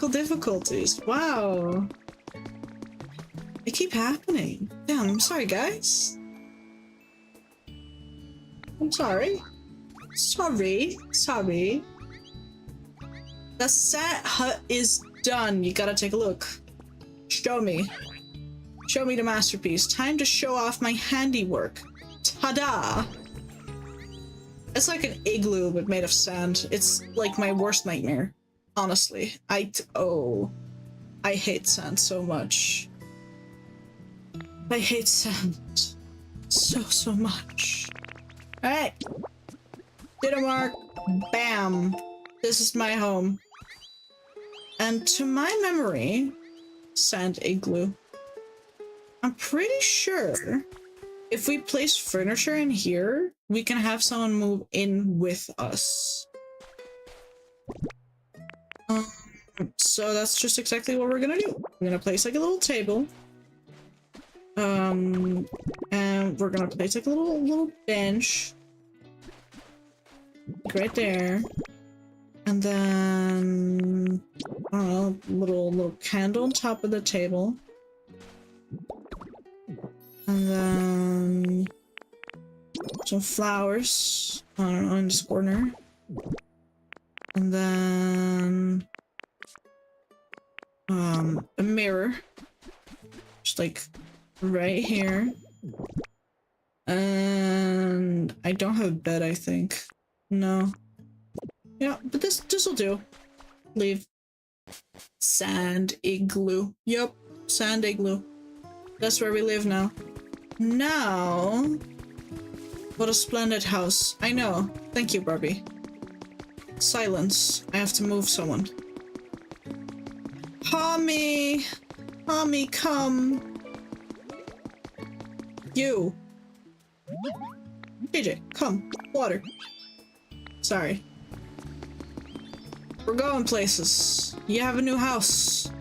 A: difficulties. Wow. They keep happening. Damn, I'm sorry, guys. I'm sorry. Sorry. The set hut is done. You gotta take a look. Show me. Show me the masterpiece. Time to show off my handiwork. Ta-da! It's like an igloo but made of sand. It's like my worst nightmare. Honestly. I hate sand so much. I hate sand so much. Alright. Ditto mark. Bam. This is my home. And to my memory, sand igloo. I'm pretty sure if we place furniture in here, we can have someone move in with us. So that's just exactly what we're gonna do. We're gonna place like a little table. And we're gonna place like a little bench. Right there. And then, I don't know, little candle on top of the table. And then some flowers, I don't know, in this corner. And then a mirror. Just like right here. And I don't have a bed, I think. No. Yeah, but this'll do. Leave. Sand igloo. Yup, sand igloo. That's where we live now. Now, what a splendid house. I know. Thank you, Barbie. Silence. I have to move someone. Homie! Homie, come! You! DJ, come. Water. Sorry. We're going places. You have a new house.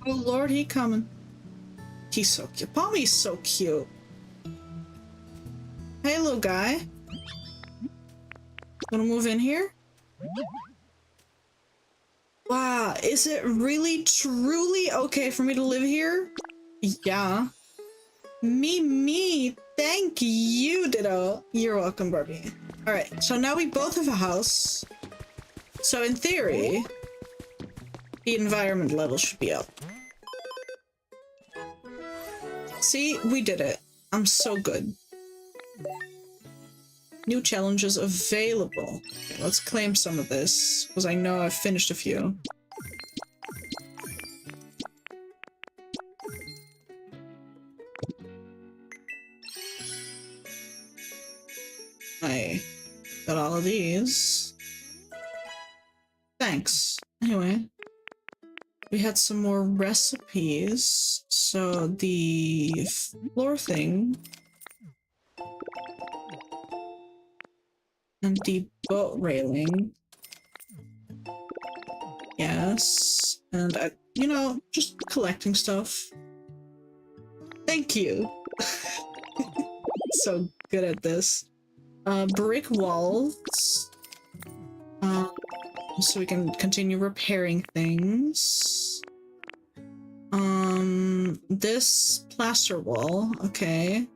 A: Oh Lord, he coming. He's so cute. Palmy's so cute. Hey, little guy. Wanna move in here? Wow, is it really truly okay for me to live here? Yeah. Me. Thank you, Ditto. You're welcome, Barbie. Alright, so now we both have a house. So in theory, the environment level should be up. See, we did it. I'm so good. New challenges available. Okay, let's claim some of this, because I know I've finished a few. I got all of these. Thanks. Anyway, we had some more recipes. So the floor thing. And the boat railing. Yes. And I, you know, just collecting stuff. Thank you. So good at this. Brick walls. So we can continue repairing things. This plaster wall, okay.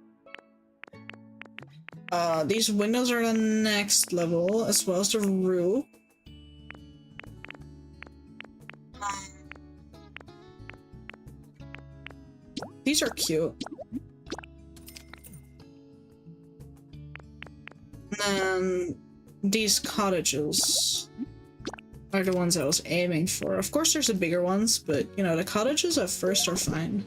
A: These windows are the next level, as well as the roof. These are cute. And these cottages are the ones I was aiming for. Of course there's the bigger ones, but you know, the cottages at first are fine.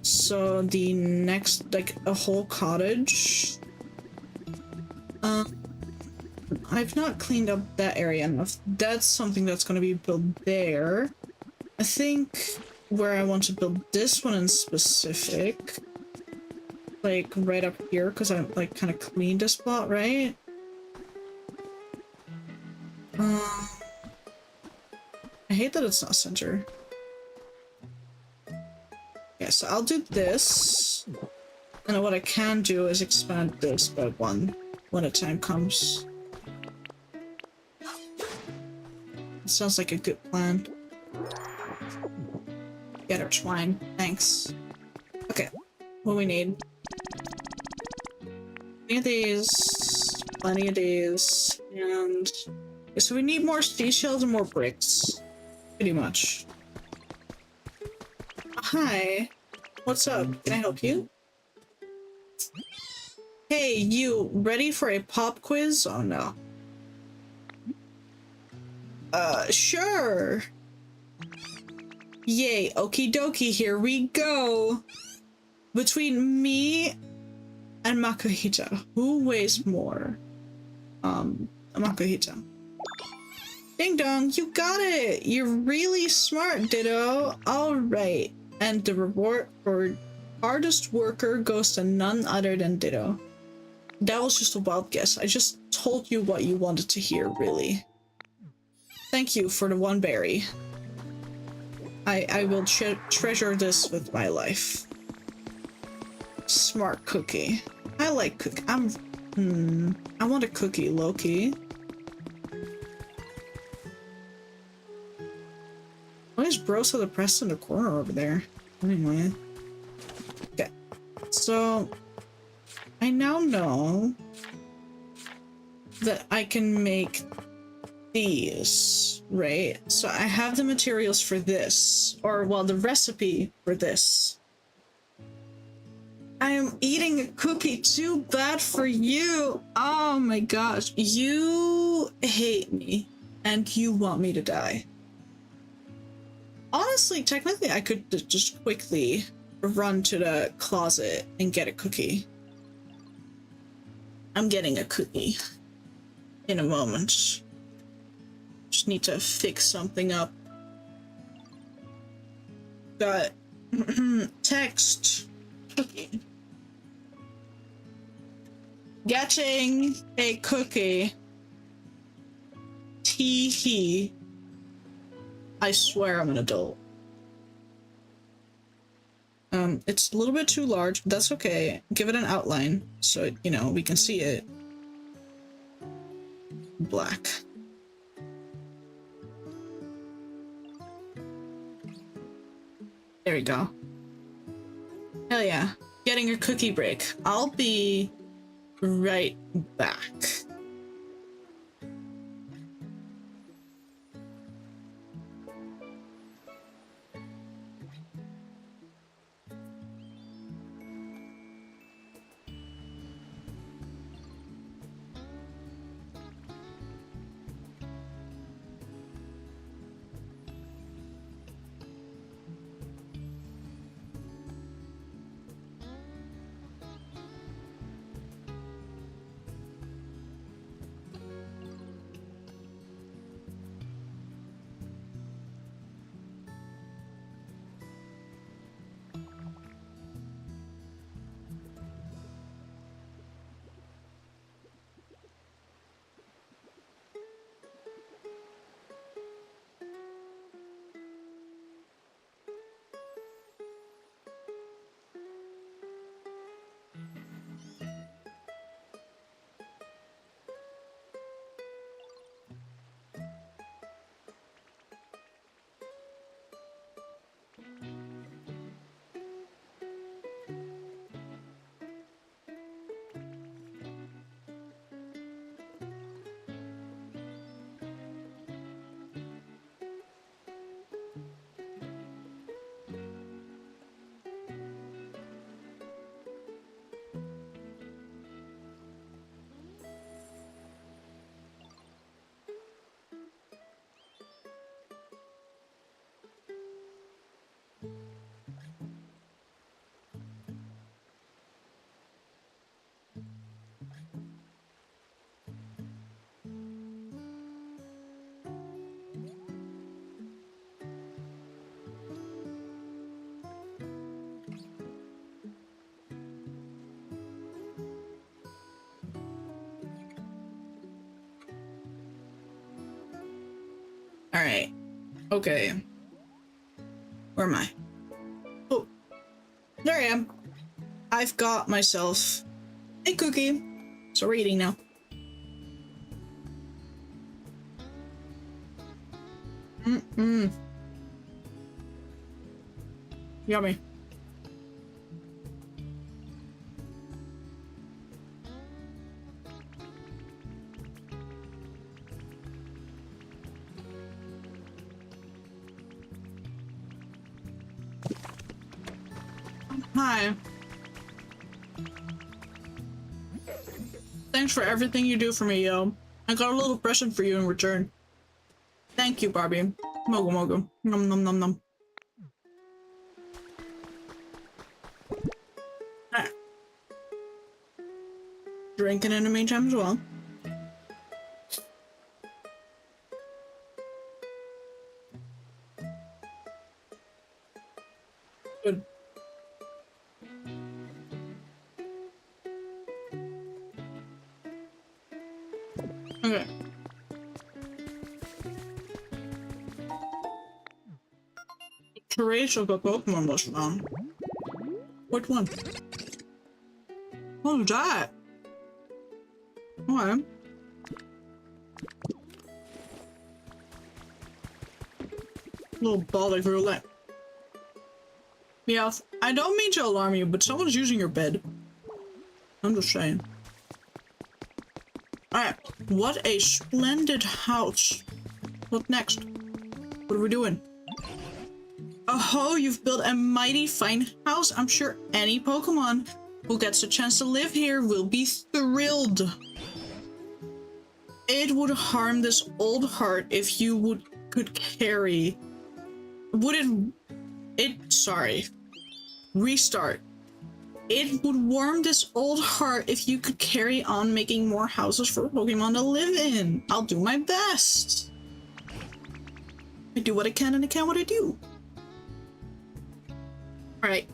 A: So the next, like, a whole cottage. I've not cleaned up that area enough. That's something that's going to be built there. I think where I want to build this one in specific, like right up here, because I like kind of cleaned the spot, right? I hate that it's not center. Yeah, so I'll do this, and what I can do is expand this by one when the time comes. It sounds like a good plan. Get our twine, thanks. Okay, what we need? Plenty of these, plenty of these, and okay, so we need more seashells and more bricks, pretty much. Hi, what's up? Can I help you? Hey, you ready for a pop quiz? Oh no. Sure. Yay, okie dokie, here we go. Between me and Makuhita, who weighs more? Makuhita. Ding dong, you got it! You're really smart, Ditto. Alright, and the reward for hardest worker goes to none other than Ditto. That was just a wild guess. I just told you what you wanted to hear, really. Thank you for the one berry. I will treasure this with my life. Smart cookie. I like cookie. I want a cookie, Loki. Why is bro so depressed in the corner over there? Anyway. Okay. So I now know that I can make these, right? So I have the materials for this, or well, the recipe for this. I am eating a cookie, too bad for you. Oh my gosh, you hate me and you want me to die. Honestly, technically I could just quickly run to the closet and get a cookie. I'm getting a cookie in a moment. Just need to fix something up. Got text. Cookie. Getting a cookie. Tee-hee. I swear I'm an adult. It's a little bit too large, but that's okay. Give it an outline so, you know, we can see it. Black. There we go. Hell yeah. Getting a cookie break. I'll be right back. Alright. Okay. Where am I? Oh. There I am. I've got myself a cookie. So we're eating now. Yummy. Hi. Thanks for everything you do for me, yo. I got a little present for you in return. Thank you, Barbie. Mogu mogu. Nom nom nom nom. Ah. Drinking in the meantime as well. Good. Okay. Trace of a Pokemon was found. Which one? What was that? Okay. Little ball like roulette. Yeah, I don't mean to alarm you, but someone's using your bed. I'm just saying. Alright, what a splendid house. What next? What are we doing? Oh, you've built a mighty fine house. I'm sure any Pokemon who gets a chance to live here will be thrilled. It would harm this old heart if you could carry. Sorry. Restart. It would warm this old heart if you could carry on making more houses for Pokemon to live in. I'll do my best. I do what I can and I can what I do. Alright.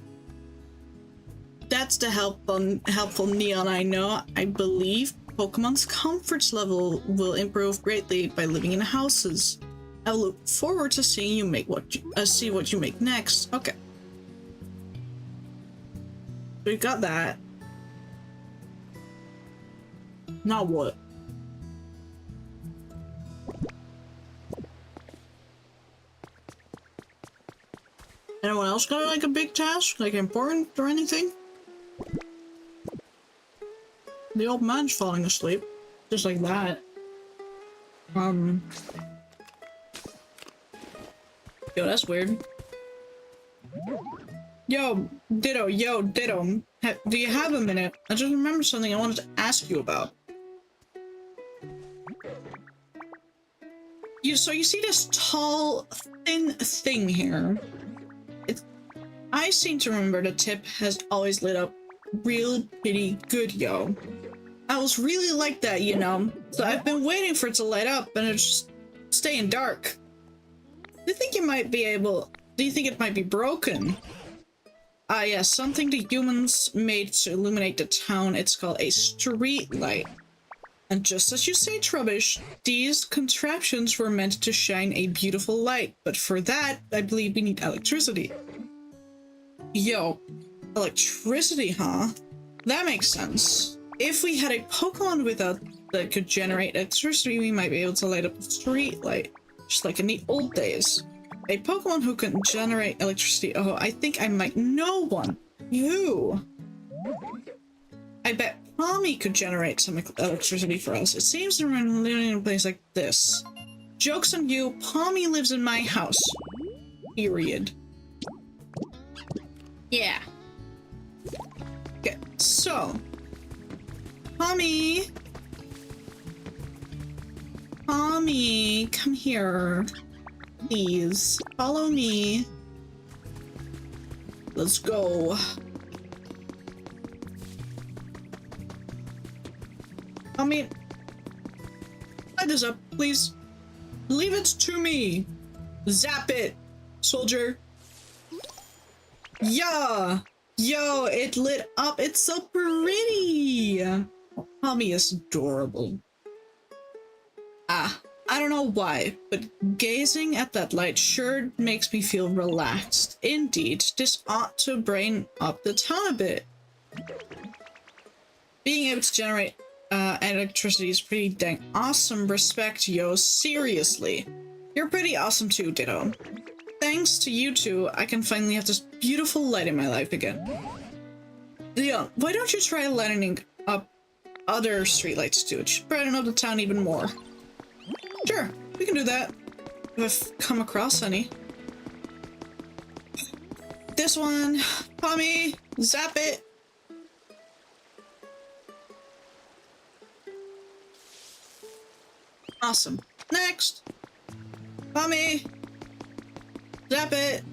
A: That's the helpful Neon I know. I believe Pokemon's comfort level will improve greatly by living in houses. I look forward to seeing you make see what you make next. Okay. We got that. Now what? Anyone else got like a big task? Like important or anything? The old man's falling asleep. Just like that. Yo, that's weird. Yo, Ditto, do you have a minute? I just remembered something I wanted to ask you about. So you see this tall, thin thing here? I seem to remember the tip has always lit up real pretty good, yo. I was really like that, you know? So I've been waiting for it to light up and it's just staying dark. Do you think it might be broken? Ah, yes, something the humans made to illuminate the town. It's called a street light. And just as you say, Trubbish, these contraptions were meant to shine a beautiful light. But for that, I believe we need electricity. Yo, electricity, huh? That makes sense. If we had a Pokemon that could generate electricity, we might be able to light up a street light. Just like in the old days. A Pokemon who can generate electricity. Oh, I think I might know one. Who? I bet Tommy could generate some electricity for us. It seems to run living in a place like this. Joke's on you, Pommy lives in my house. Period. Yeah. Okay, so. Pommy! Pommy, come here. Please, follow me. Let's go. Pommy, light this up, please. Leave it to me. Zap it, soldier. Yeah. Yo, it lit up. It's so pretty. Pommy is adorable. Ah, I don't know why, but gazing at that light sure makes me feel relaxed. Indeed, this ought to brain up the town a bit. Being able to generate electricity is pretty dang awesome. Respect, yo. Seriously. You're pretty awesome too, Ditto. Thanks to you two, I can finally have this beautiful light in my life again. Leon, why don't you try lighting up other streetlights too? It should brighten up the town even more. Sure, we can do that. If I've come across any. This one, Pommy, zap it. Awesome. Next, Pommy, zap it.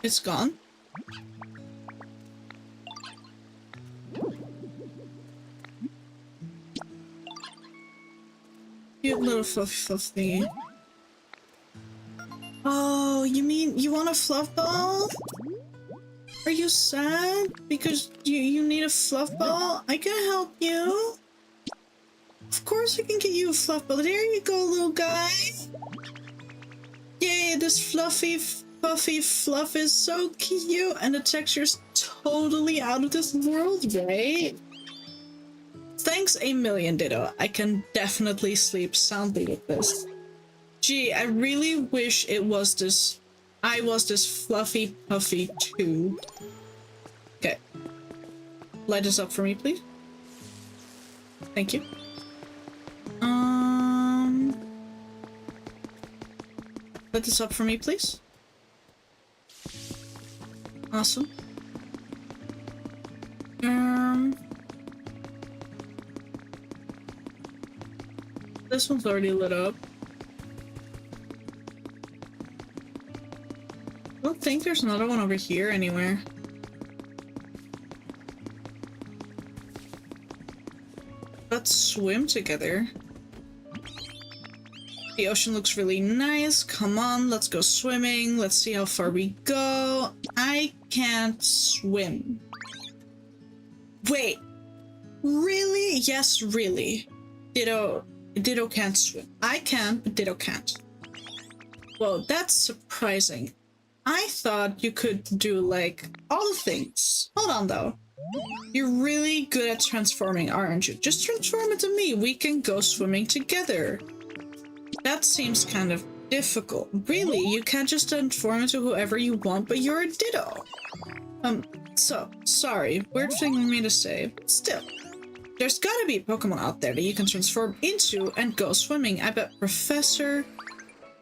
A: It's gone. Cute little fluffy. Oh, you mean you want a fluff ball? Are you sad because you need a fluff ball? I can help you. Of course I can get you a fluff ball. There you go, little guy. Yay, this fluffy fluff is so cute and the texture's totally out of this world, right? Thanks a million, Ditto. I can definitely sleep soundly with this. Gee, I really wish it was this... I was this fluffy puffy too. Okay. Light this up for me, please. Thank you. Light this up for me, please. Awesome. This one's already lit up. I don't think there's another one over here anywhere. Let's swim together. The ocean looks really nice. Come on, let's go swimming. Let's see how far we go. I can't swim. Wait. Really? Yes, really. Ditto can't swim. I can, but Ditto can't. Well, that's surprising. I thought you could do, like, all the things. Hold on, though. You're really good at transforming, aren't you? Just transform into me. We can go swimming together. That seems kind of difficult. Really? You can't just transform into whoever you want, but you're a Ditto. Sorry. Weird thing for me to say. Still. There's gotta be a Pokemon out there that you can transform into and go swimming. I bet Professor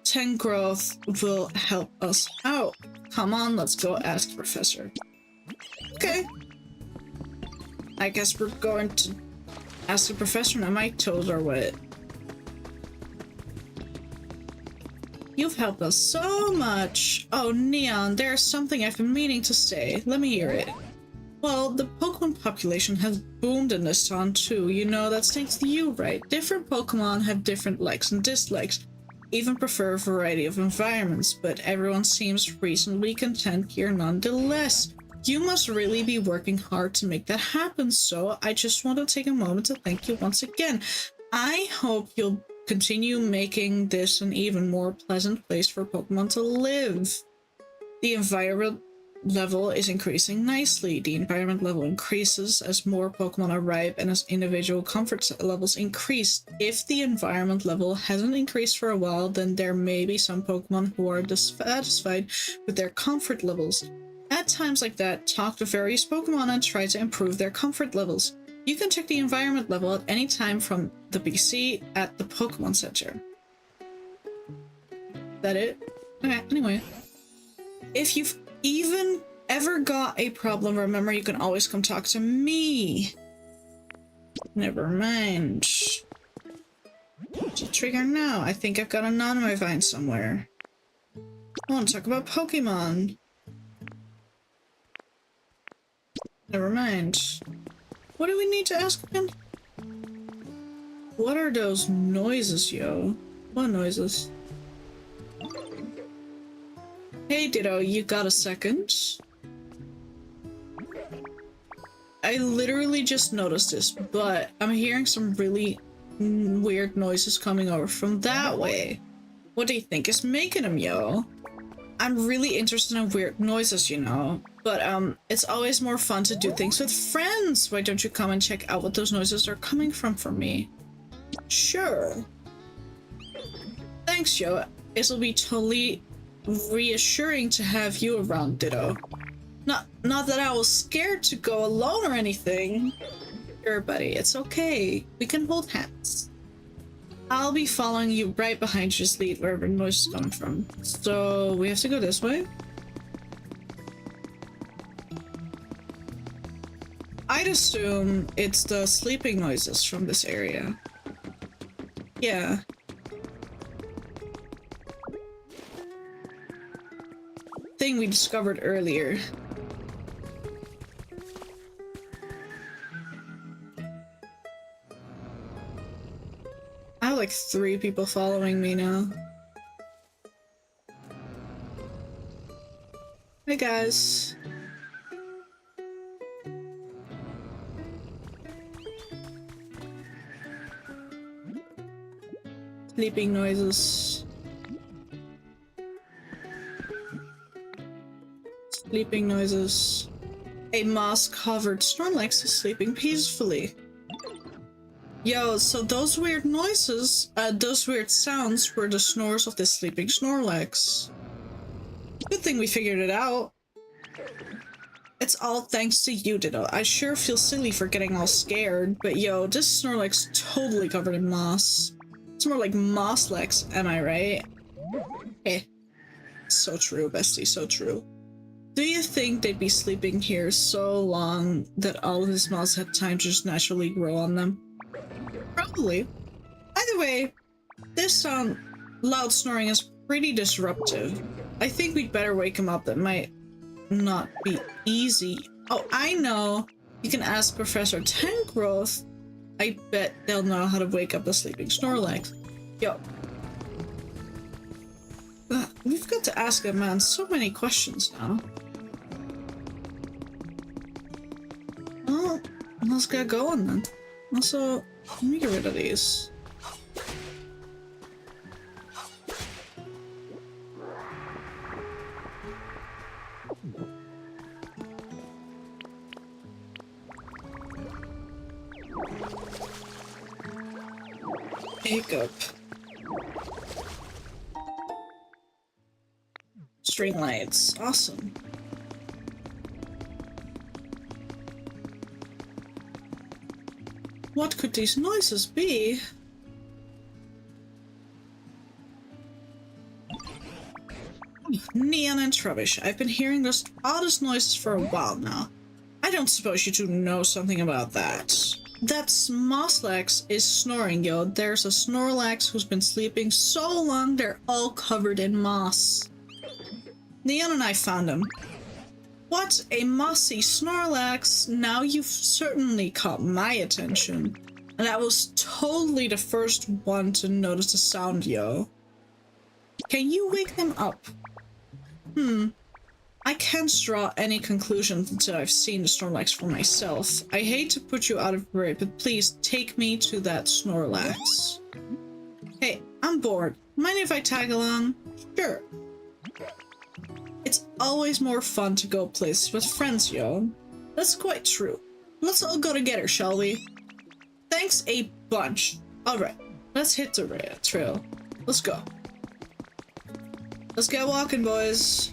A: Tangrowth will help us out. Come on, let's go ask Professor. Okay. I guess we're going to ask the Professor now. My toes are wet. You've helped us so much. Oh, Neon, there's something I've been meaning to say. Let me hear it. Well, the Pokemon population has boomed in this town too. You know, that's thanks to you, right? Different Pokemon have different likes and dislikes. Even prefer a variety of environments, but everyone seems reasonably content here nonetheless. You must really be working hard to make that happen, so I just want to take a moment to thank you once again. I hope you'll continue making this an even more pleasant place for Pokemon to live. The environment level is increasing nicely. The environment level increases as more Pokemon arrive and as individual comfort levels increase. If the environment level hasn't increased for a while, then there may be some Pokemon who are dissatisfied with their comfort levels. At times like that, talk to various Pokemon and try to improve their comfort levels. You can check the environment level at any time from the PC at the Pokemon Center. Is that it? Okay, anyway. If you've even ever got a problem, remember you can always come talk to me. Never mind. What's the trigger now? I think I've got a non-vine somewhere. I want to talk about Pokemon. Never mind. What do we need to ask again? What are those noises, yo? What noises? Hey Ditto, you got a second? I literally just noticed this, but I'm hearing some really weird noises coming over from that way. What do you think is making them, yo? I'm really interested in weird noises, you know, but it's always more fun to do things with friends. Why don't you come and check out what those noises are coming from for me? Sure. Thanks, yo. It'll be totally reassuring to have you around, Ditto. Not that I was scared to go alone or anything. Sure, buddy, it's okay. We can hold hands. I'll be following you right behind you, just lead wherever the noise is coming from. So we have to go this way? I'd assume it's the sleeping noises from this area. Yeah. Thing we discovered earlier. I have like 3 people following me now. Hey guys. Sleeping noises. Sleeping noises. A moss-covered Snorlax is sleeping peacefully. Yo, so those weird noises, those weird sounds were the snores of the sleeping Snorlax. Good thing we figured it out. It's all thanks to you, Ditto. I sure feel silly for getting all scared, but yo, this Snorlax totally covered in moss. It's more like Mosslex, am I right? Eh. So true, bestie, so true. Do you think they'd be sleeping here so long that all of this moss had time to just naturally grow on them? Probably. Either way, this loud snoring is pretty disruptive. I think we'd better wake him up. That might not be easy. Oh, I know! You can ask Professor Tangrowth. I bet they'll know how to wake up a sleeping Snorlax. Yo. We've got to ask that man so many questions now. Well, let's get going then. Also, let me get rid of these. Hiccup. String lights. Awesome. What could these noises be? Neon and rubbish. I've been hearing those oddest noises for a while now. I don't suppose you two know something about that. That Mosslex is snoring, yo. There's a Snorlax who's been sleeping so long they're all covered in moss. Neon and I found him. What a mossy Snorlax! Now you've certainly caught my attention. And I was totally the first one to notice the sound, yo. Can you wake them up? I can't draw any conclusions until I've seen the Snorlax for myself. I hate to put you out of breath, but please take me to that Snorlax. Hey, I'm bored. Mind if I tag along? Sure. It's always more fun to go places with friends, yo. That's quite true. Let's all go together, shall we? Thanks a bunch. Alright, let's hit the trail. Let's go. Let's get walking, boys.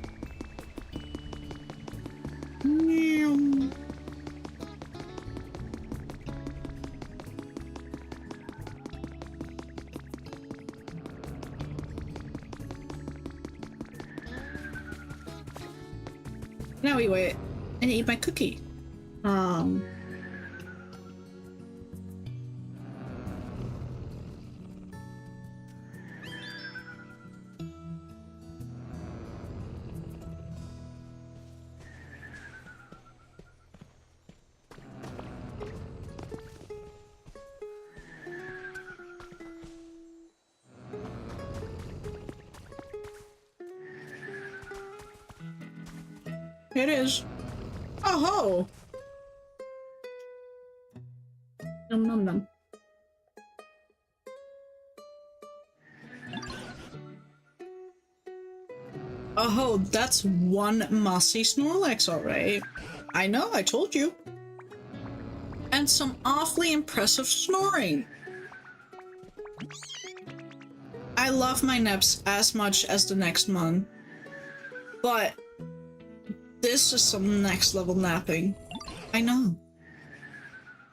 A: Now we wait and eat my cookie. It is. Oh ho! Nom nom nom. Oh, that's one mossy Snorlax, alright. I know, I told you. And some awfully impressive snoring. I love my naps as much as the next one, but this is some next level napping. I know.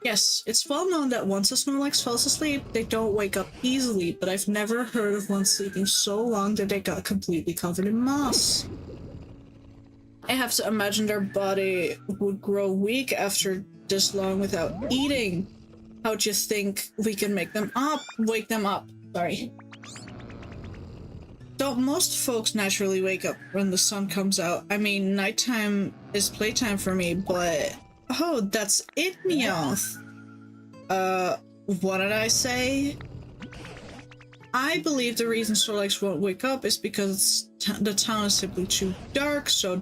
A: Yes, it's well known that once a Snorlax falls asleep, they don't wake up easily, but I've never heard of one sleeping so long that they got completely covered in moss. I have to imagine their body would grow weak after this long without eating. How do you think we can wake them up? Sorry. Don't most folks naturally wake up when the sun comes out? I mean, nighttime is playtime for me, but... Oh, that's it, Meowth. What did I say? I believe the reason Snorlax won't wake up is because the town is simply too dark, so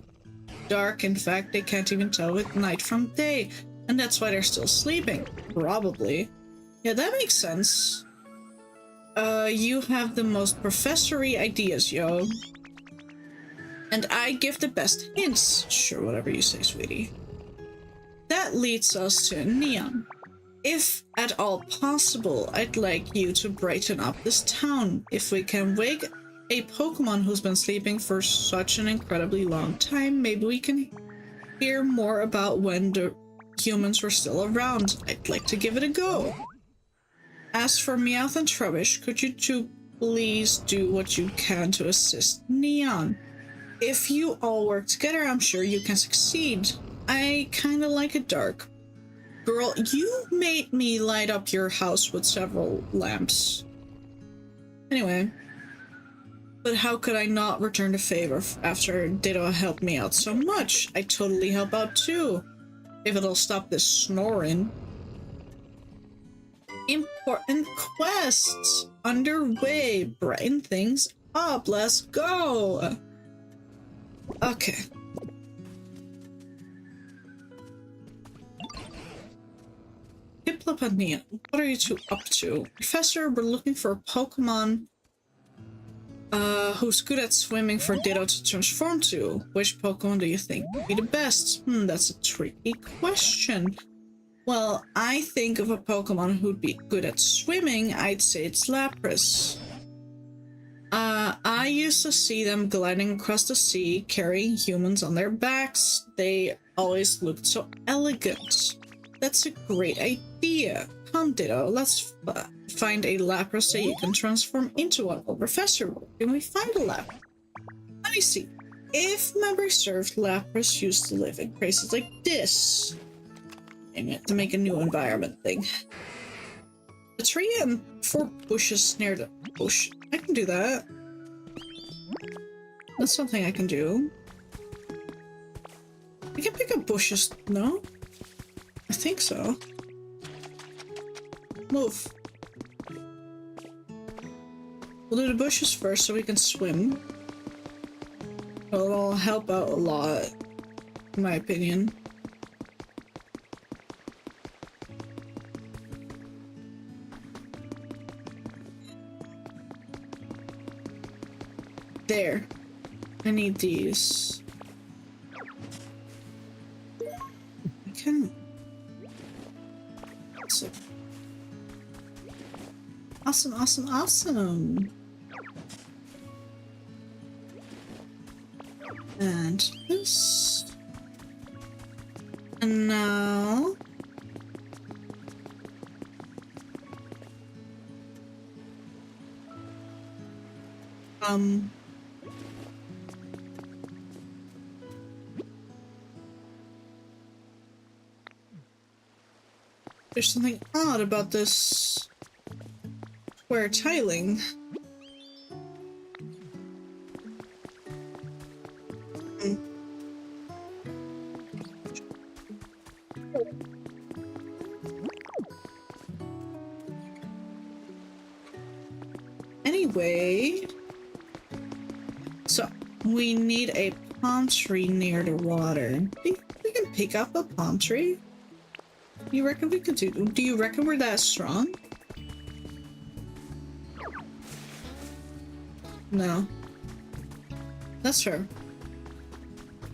A: dark, in fact, they can't even tell with night from day. And that's why they're still sleeping. Probably. Yeah, that makes sense. You have the most professory ideas, yo. And I give the best hints. Sure, whatever you say, sweetie. That leads us to Neon. If at all possible, I'd like you to brighten up this town. If we can wake a Pokemon who's been sleeping for such an incredibly long time, maybe we can hear more about when the humans were still around. I'd like to give it a go. As for Meowth and Trubbish, could you two please do what you can to assist Neon? If you all work together, I'm sure you can succeed. I kinda like it dark. Girl, you made me light up your house with several lamps. Anyway. But how could I not return the favor after Ditto helped me out so much? I totally help out too. If it'll stop this snoring. Important quests underway. Brighten things up. Let's go. Okay. Hipploponia, what are you two up to? Professor, we're looking for a Pokemon who's good at swimming for Ditto to transform to. Which Pokemon do you think would be the best? That's a tricky question. Well, I think of a Pokemon who'd be good at swimming, I'd say it's Lapras. I used to see them gliding across the sea, carrying humans on their backs. They always looked so elegant. That's a great idea. Come, Ditto, let's find a Lapras that you can transform into one. Oh, Professor, can we find a Lapras? Let me see. If memory serves, Lapras used to live in places like this. I meant to make a new environment thing. A tree and 4 bushes near the bush. I can do that. That's something I can do. I can pick up bushes, no? I think so. Move. We'll do the bushes first so we can swim. It'll help out a lot, in my opinion. There. I need these. I can... Awesome, awesome, awesome! And this... And now... There's something odd about this square tiling. Anyway, so we need a palm tree near the water. We can pick up a palm tree. You reckon we could do you reckon we're that strong? No. That's fair.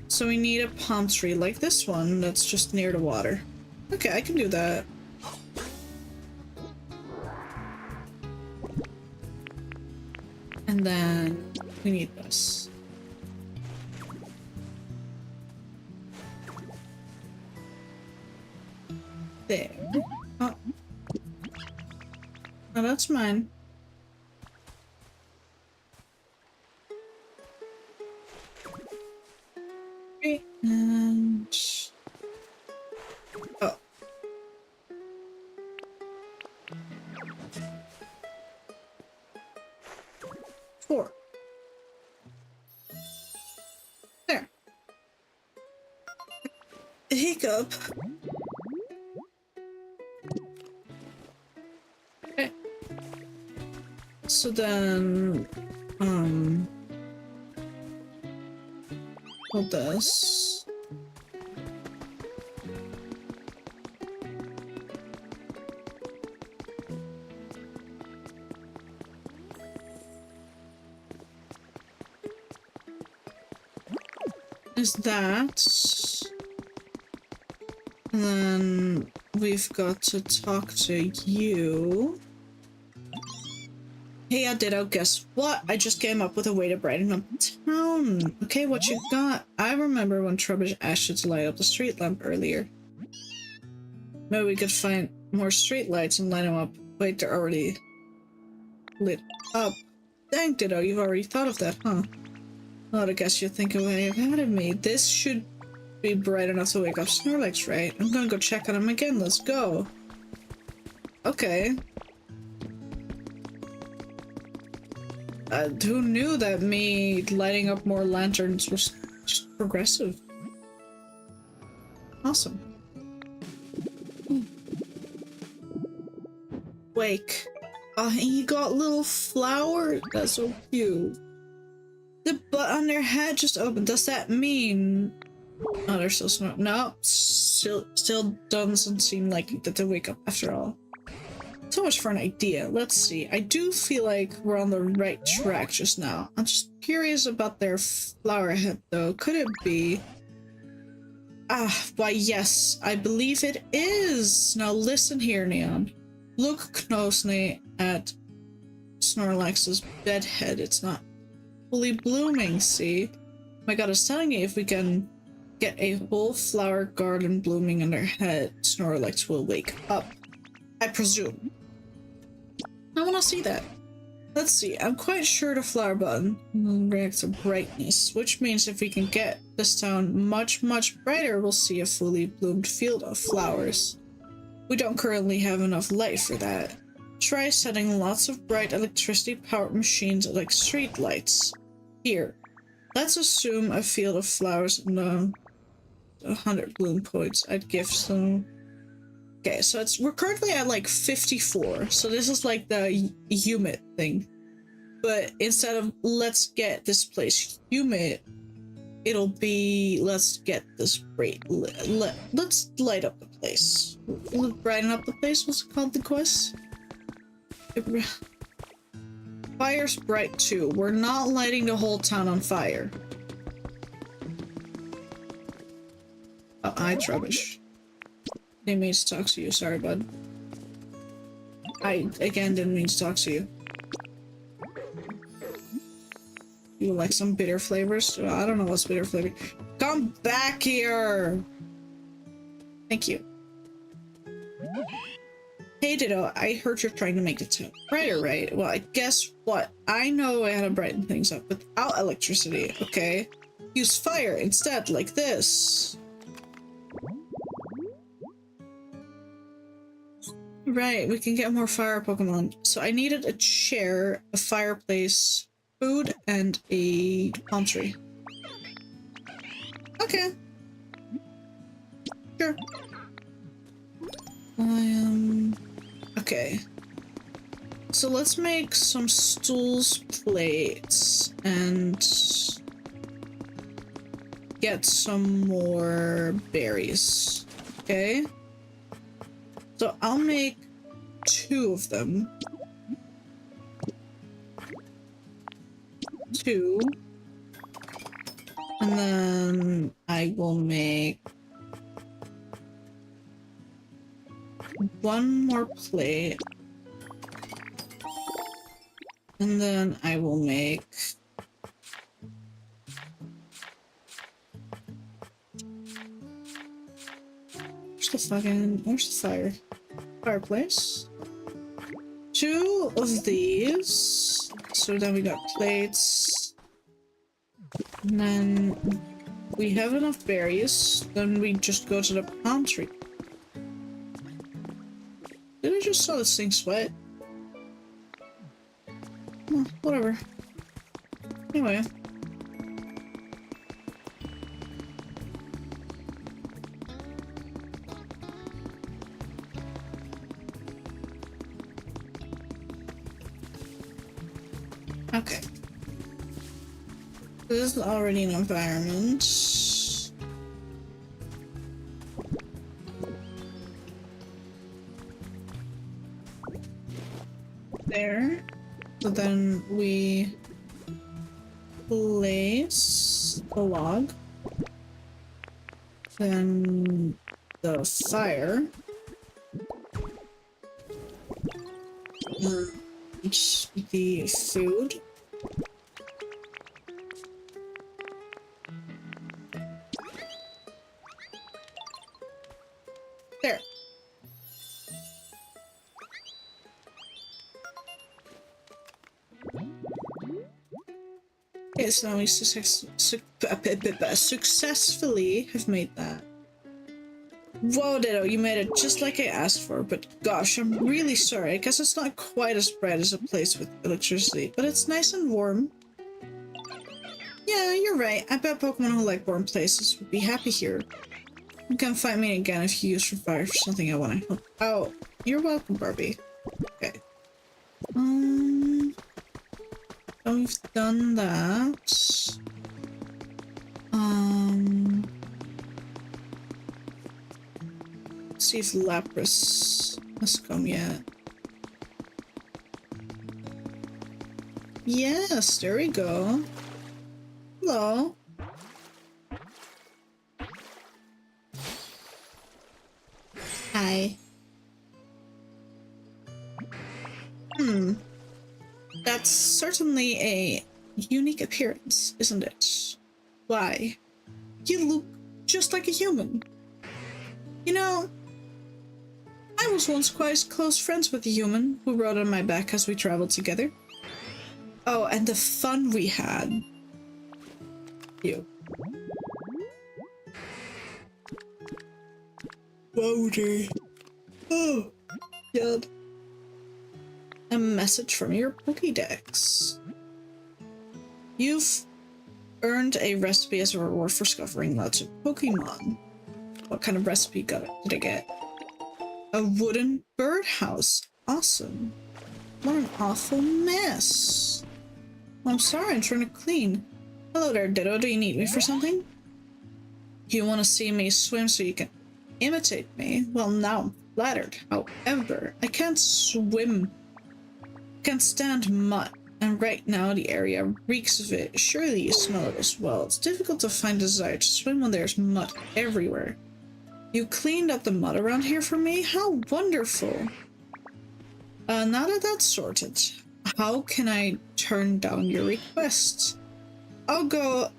A: So we need a palm tree like this one that's just near the water. Okay, I can do that. And then we need this. There. Oh. Oh, that's mine. Okay, and... Oh. Four. There. Hiccup. Okay. So then, hold this. Is that, and then we've got to talk to you. Hey, Ditto, guess what? I just came up with a way to brighten up town. Okay, what you got? I remember when Trubbish asked you to light up the street lamp earlier. Maybe we could find more street lights and light them up. Wait, they're already lit up. Dang, Ditto, you've already thought of that, huh? Well, I guess you're thinking way ahead of me. This should be bright enough to wake up Snorlax, right? I'm gonna go check on him again. Let's go. Okay. Who knew that me lighting up more lanterns was just progressive? Awesome. Wake. Oh, and you got little flowers. That's so cute. The butt on their head just opened. Does that mean... Oh, they're still smart. No, still doesn't seem like that they wake up after all. So much for an idea. Let's see. I do feel like we're on the right track just now. I'm just curious about their flower head, though. Could it be... Ah, why yes, I believe it is! Now listen here, Neon. Look closely at Snorlax's bed head. It's not fully blooming, see? My god, I was telling you, if we can get a whole flower garden blooming on their head, Snorlax will wake up. I presume. I want to see that. Let's see, I'm quite sure the flower button reacts to brightness, which means if we can get this town much brighter, we'll see a fully bloomed field of flowers. We don't currently have enough light for that. Try setting lots of bright electricity-powered machines like street lights. Here, let's assume a field of flowers and 100 bloom points. I'd give some... Okay, so we're currently at like 54, so this is like the humid thing. But instead of let's get this place humid, it'll be let's get this bright. Let's light up the place. Let's brighten up the place. What's it called? The quest? Fire's bright too. We're not lighting the whole town on fire. Oh, hi, Trubbish. Didn't mean to talk to you. Sorry, bud. I, again, didn't mean to talk to you. You like some bitter flavors? I don't know what's bitter flavor. Come back here! Thank you. Hey, Ditto, I heard you're trying to make the town brighter, right? Well, I guess what? I know how to brighten things up without electricity, okay? Use fire instead, like this. Right, we can get more fire Pokemon. So I needed a chair, a fireplace, food, and a palm tree. Okay. Sure. Okay. So let's make some stools, plates, and get some more berries. Okay? So I'll make 2 of them. 2. And then I will make 1 more plate. And then I will make where's the fireplace? 2 of these. So then we got plates. And then we have enough berries. Then we just go to the palm tree. Did I just saw this thing sweat? Oh, whatever. Anyway. Okay. This is already an environment. There. So then we place the log. Then the fire. And the food. There. Okay, so now we successfully have made that. Whoa, Ditto, you made it just like I asked for, but gosh, I'm really sorry. I guess it's not quite as bright as a place with electricity, but it's nice and warm. Yeah, you're right. I bet Pokemon who like warm places would be happy here. You can find me again if you use fire for something I want to help. Oh, you're welcome, Barbie. Okay. So we've done that. Let's see if Lapras has come yet. Yes, there we go. Hello. Hi. That's certainly a unique appearance, isn't it? Why? You look just like a human. You know, I was once quite close friends with a human who rode on my back as we traveled together. Oh, and the fun we had. You. Wowdy. Oh, God. A message from your Pokédex. You've earned a recipe as a reward for discovering lots of Pokemon. What kind of recipe did I get? A wooden birdhouse. Awesome. What an awful mess. I'm sorry, I'm trying to clean. Hello there, Ditto. Do you need me for something? You want to see me swim so you can imitate me? Well, now I'm flattered. However, I can't swim. Can't stand mud, and right now the area reeks of it. Surely you smell it as well. It's difficult to find desire to swim when there's mud everywhere. You cleaned up the mud around here for me? How wonderful! Now that that's sorted, how can I turn down your request? I'll go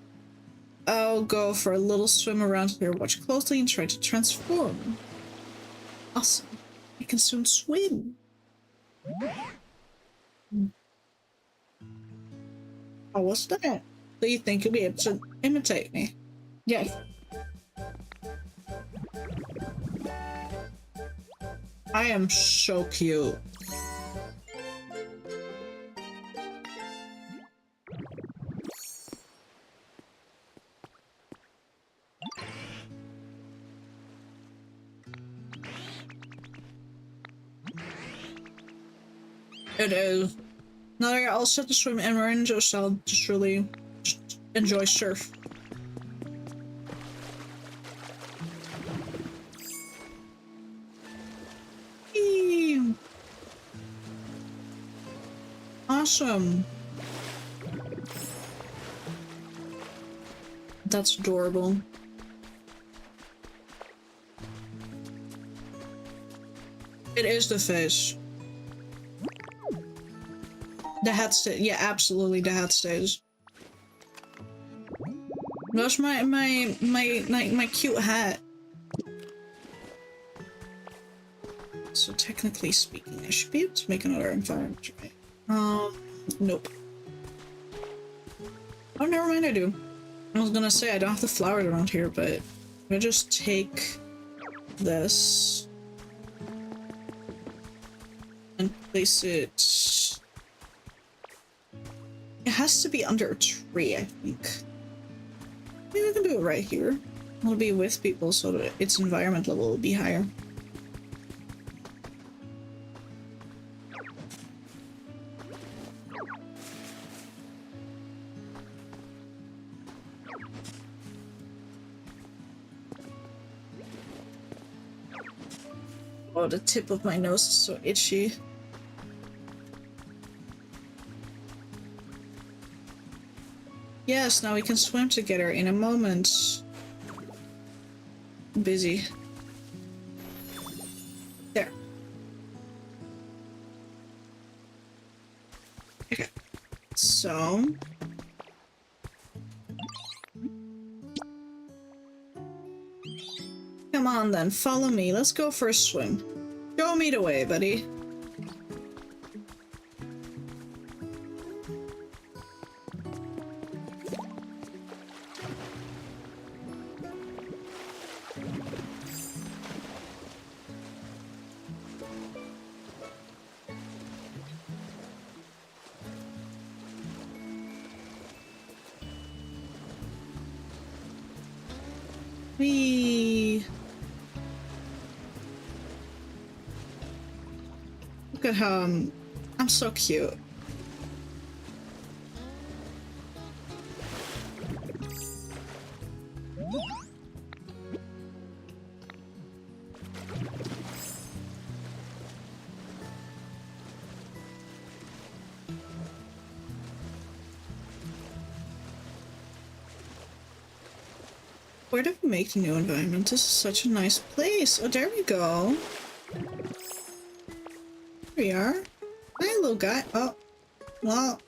A: for a little swim around here, watch closely, and try to transform. Awesome. I can soon swim. How was that? Do you think you'll be able to imitate me? Yes. I am so cute. It is. Now that you're all set to swim and we're in, I'll just really enjoy surf. awesome. That's adorable. It is the face. The hat stays. Yeah, absolutely, the hat stays. That's my cute hat. So technically speaking, I should be able to make another environment, right? Nope. Oh, never mind, I do. I was gonna say I don't have the flowers around here, but I'm gonna just take this and place it. It has to be under a tree, I think. Maybe we can do it right here. It'll be with people so that its environment level will be higher. Oh, the tip of my nose is so itchy. Yes, now we can swim together in a moment. Busy. There. Okay. So... come on then, follow me. Let's go for a swim. Show me the way, buddy. Whee! Look at how I'm so cute. Where did we make the new environment? This is such a nice place. Oh, there we go. There we are. Hi, little guy. Oh, well.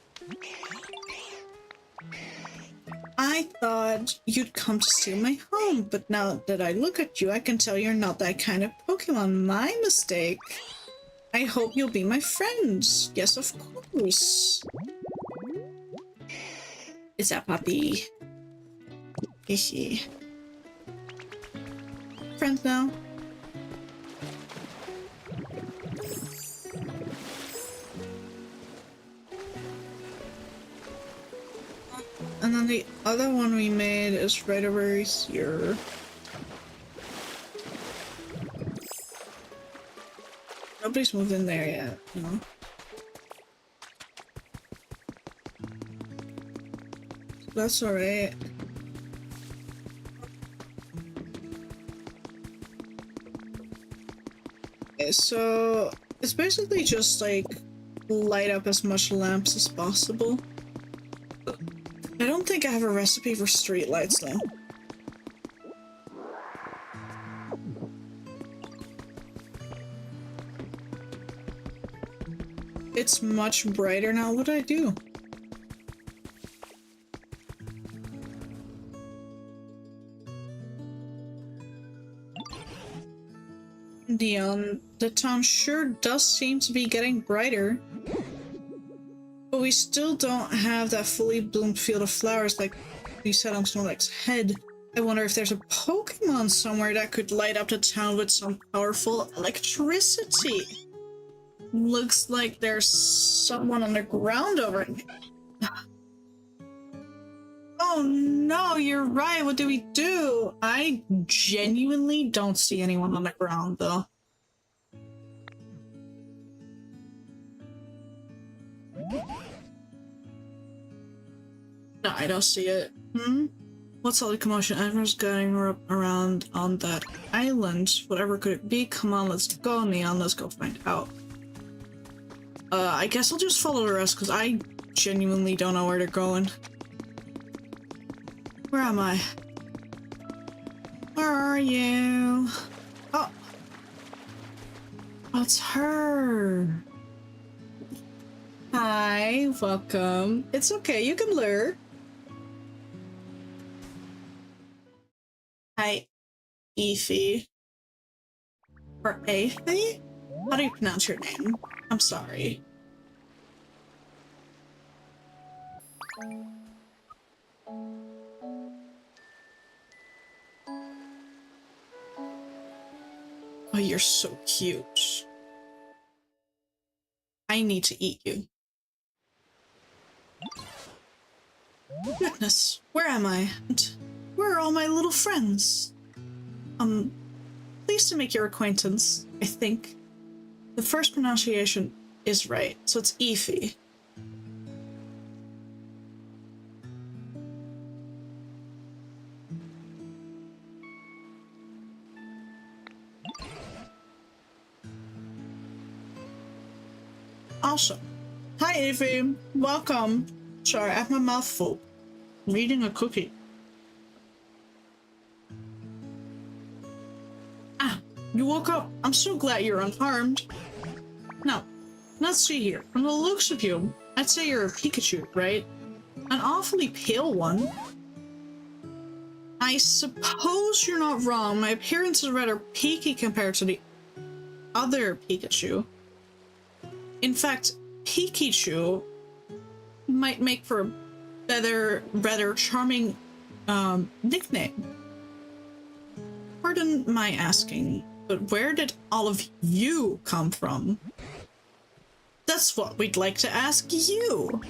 A: I thought you'd come to steal my home, but now that I look at you, I can tell you're not that kind of Pokemon. My mistake. I hope you'll be my friend. Yes, of course. Is that puppy? Hehe. Friends now. And then the other one we made is right over here. Nobody's moved in there yet, no. That's alright. Okay, so it's basically just like light up as much lamps as possible. I don't think I have a recipe for street lights though. It's much brighter now. What do I do? The town sure does seem to be getting brighter. But we still don't have that fully bloomed field of flowers like we said on Snorlax's head. I wonder if there's a Pokemon somewhere that could light up the town with some powerful electricity. Looks like there's someone on the ground over here. Oh no, you're right. What do we do? I genuinely don't see anyone on the ground though. No, I don't see it. What's all the commotion? Everyone's going around on that island. Whatever could it be? Come on, let's go, Neon. Let's go find out. I guess I'll just follow the rest because I genuinely don't know where they're going. Where am I? Where are you? Oh. Oh, it's her. Hi, welcome. It's okay, you can lure. Hi, Efi. Or Efi? How do you pronounce your name? I'm sorry. Oh, you're so cute. I need to eat you. Goodness, where am I? And where are all my little friends? Pleased to make your acquaintance, I think. The first pronunciation is right, so it's Efi. Awesome. Hi, Efi. Welcome. Sorry, I have my mouth full. I'm eating a cookie. Ah, you woke up. I'm so glad you're unharmed. Now, let's see here. From the looks of you, I'd say you're a Pikachu, right? An awfully pale one. I suppose you're not wrong. My appearance is rather peaky compared to the other Pikachu. In fact, Pikachu might make for a better, rather charming nickname. Pardon my asking, but where did all of you come from? That's what we'd like to ask you.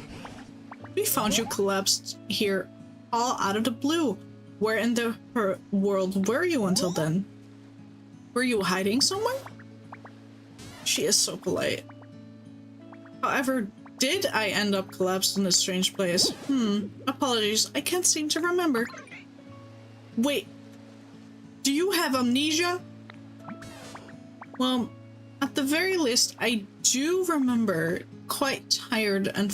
A: We found you collapsed here all out of the blue. Where in the world were you until then? Were you hiding somewhere? She is so polite. However, did I end up collapsed in this strange place? Apologies, I can't seem to remember. Wait, do you have amnesia? Well, at the very least, I do remember quite tired and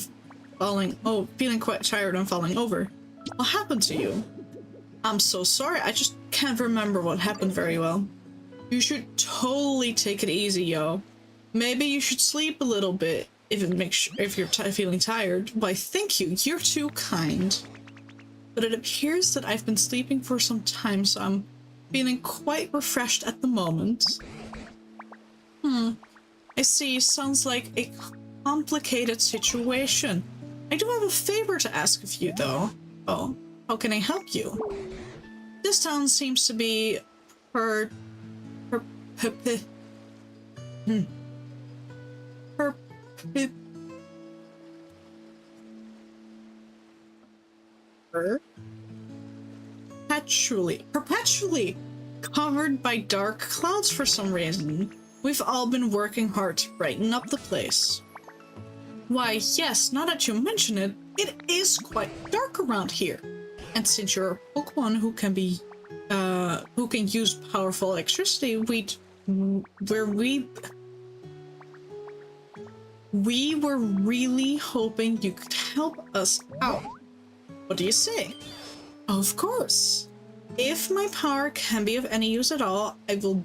A: feeling quite tired and falling over. What happened to you? I'm so sorry, I just can't remember what happened very well. You should totally take it easy, yo. Maybe you should sleep a little bit. If you're feeling tired, why thank you, you're too kind. But it appears that I've been sleeping for some time, so I'm feeling quite refreshed at the moment. I see, sounds like a complicated situation. I do have a favor to ask of you, though. Oh, how can I help you? This town seems to be perpetually covered by dark clouds for some reason. We've all been working hard to brighten up the place. Why, yes, now that you mention it, it is quite dark around here. And since you're a Pokemon who can use powerful electricity, we were really hoping you could help us out. What do you say? Of course. If my power can be of any use at all, I will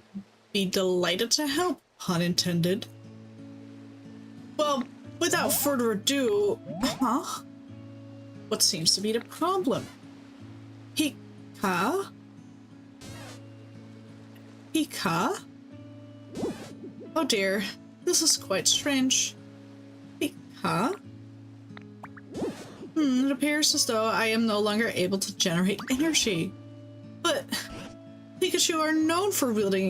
A: be delighted to help, pun intended. Well, without further ado, what seems to be the problem? Pika? Oh dear, this is quite strange. Pika? It appears as though I am no longer able to generate energy. But Pikachu are known for wielding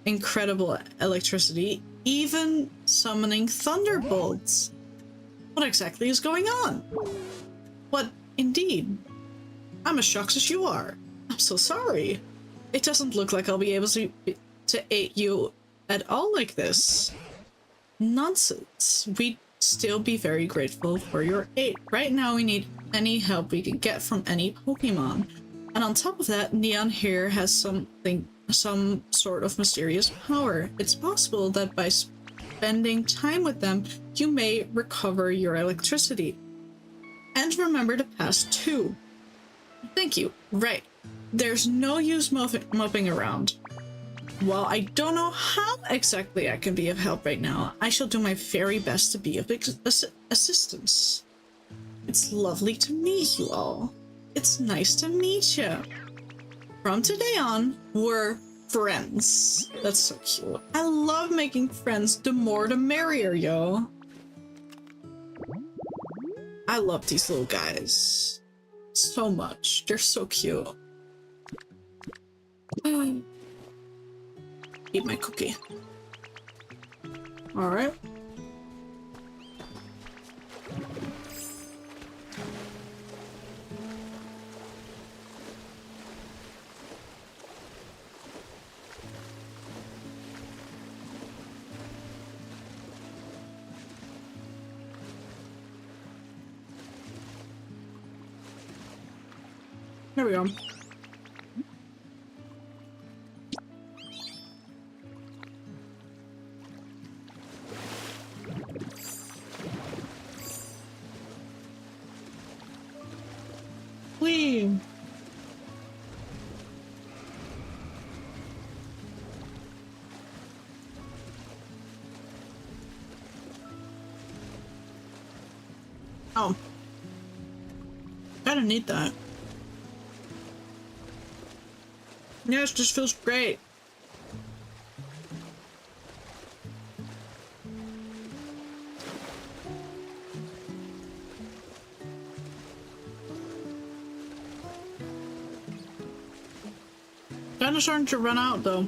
A: incredible electricity, even summoning thunderbolts. What exactly is going on? What indeed? I'm as shocked as you are. I'm so sorry. It doesn't look like I'll be able to aid you at all like this. Nonsense. We'd still be very grateful for your aid. Right now we need any help we can get from any Pokemon. And on top of that, Neon here has some sort of mysterious power. It's possible that by spending time with them, you may recover your electricity. And remember to pass 2. Thank you. Right. There's no use moping around. While I don't know how exactly I can be of help right now, I shall do my very best to be of assistance. It's lovely to meet you all. It's nice to meet you. From today on, we're friends. That's so cute. I love making friends. The more the merrier, yo. I love these little guys so much. They're so cute. Eat my cookie. All right. There we go. Whee! Oh. Gotta need that. Yes, this feels great. Kinda starting to run out though.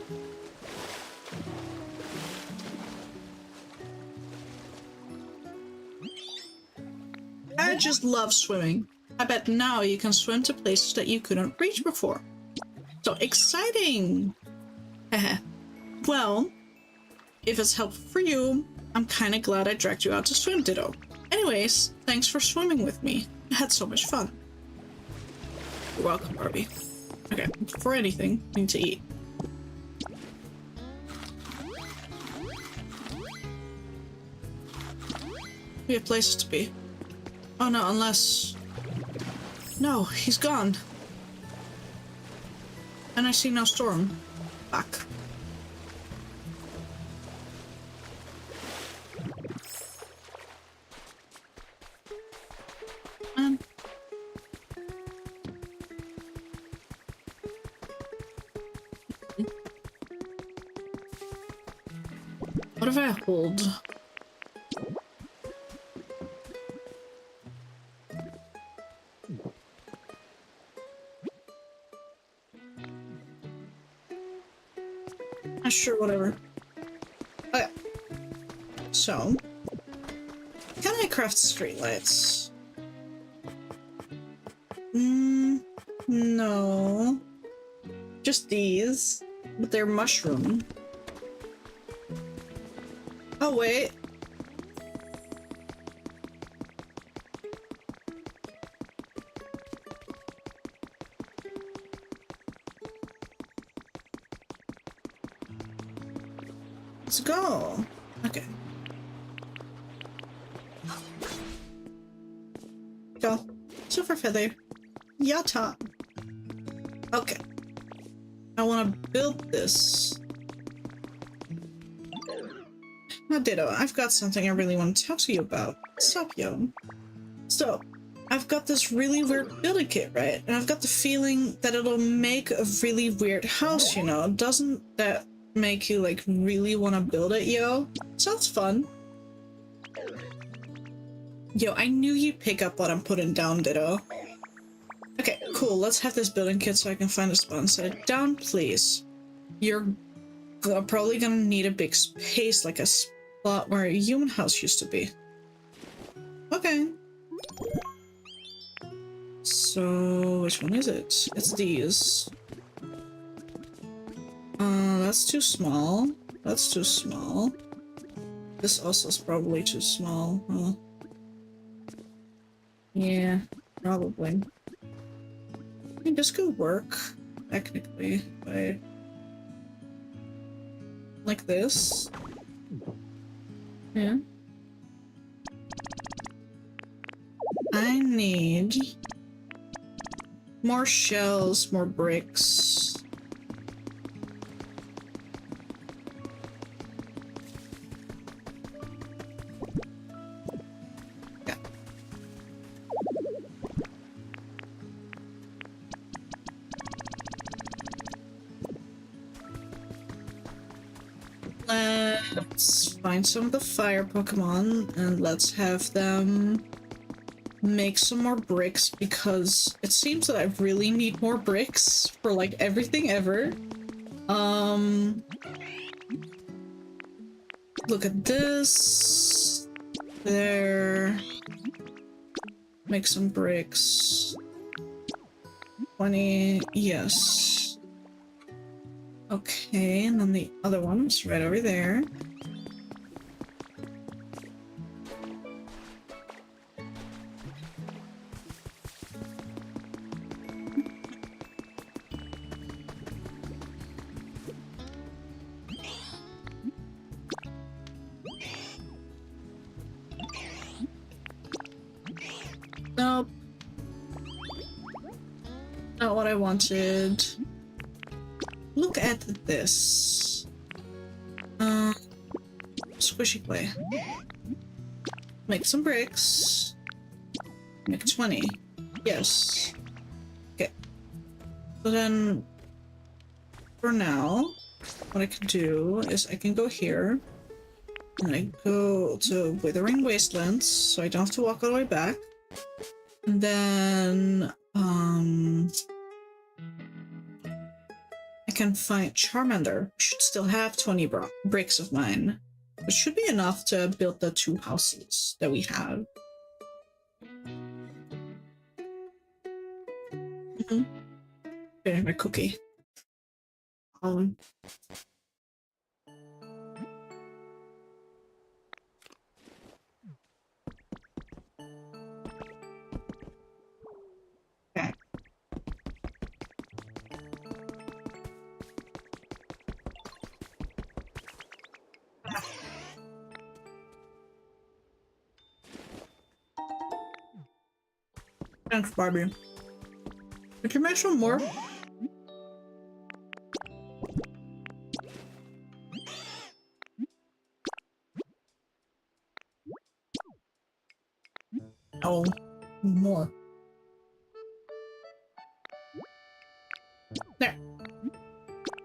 A: I just love swimming. I bet now you can swim to places that you couldn't reach before. So exciting! Well, if it's helpful for you, I'm kinda glad I dragged you out to swim, Ditto. Anyways, thanks for swimming with me. I had so much fun. You're welcome, Barbie. Okay, before anything, I need to eat. We have places to be. Oh no, unless... No, he's gone. And I see no storm. Back. What if I hold? Sure, whatever. Okay. So, can I craft streetlights? No. Just these, but they're mushroom. Oh, wait. Let's go. Okay. Go. Silver feather. Yatta. Okay. I want to build this. Now, Ditto, I've got something I really want to talk to you about. What's up, yo? So, I've got this really weird building kit, right? And I've got the feeling that it'll make a really weird house, you know? Doesn't that make you like really want to build it, yo? Sounds fun. Yo, I knew you'd pick up what I'm putting down, Ditto. Okay, cool. Let's have this building kit so I can find a spawn site. Down, please. You're probably gonna need a big space, like a spot where a human house used to be. Okay. So, which one is it? It's these. That's too small. That's too small. This also is probably too small, huh? Yeah, probably. I mean, this could work, technically, but... like this. Yeah. I need more shells, more bricks. Yeah. Let's find some of the fire Pokemon and let's have them make some more bricks because it seems that I really need more bricks for like everything ever. Look at this. There. Make some bricks. 20, yes. Okay, and then the other one's right over there. Nope. Not what I wanted. Look at this. Squishy play. Make some bricks. Make 20. Yes. Okay. So then, for now, what I can do is I can go here. And I go to Withering Wastelands, so I don't have to walk all the way back. And then, I can find Charmander. Should still have 20 bricks of mine. Which should be enough to build the 2 houses that we have. There's my cookie. Okay. Thanks, Barbie. Could you make some more? Oh, more. There.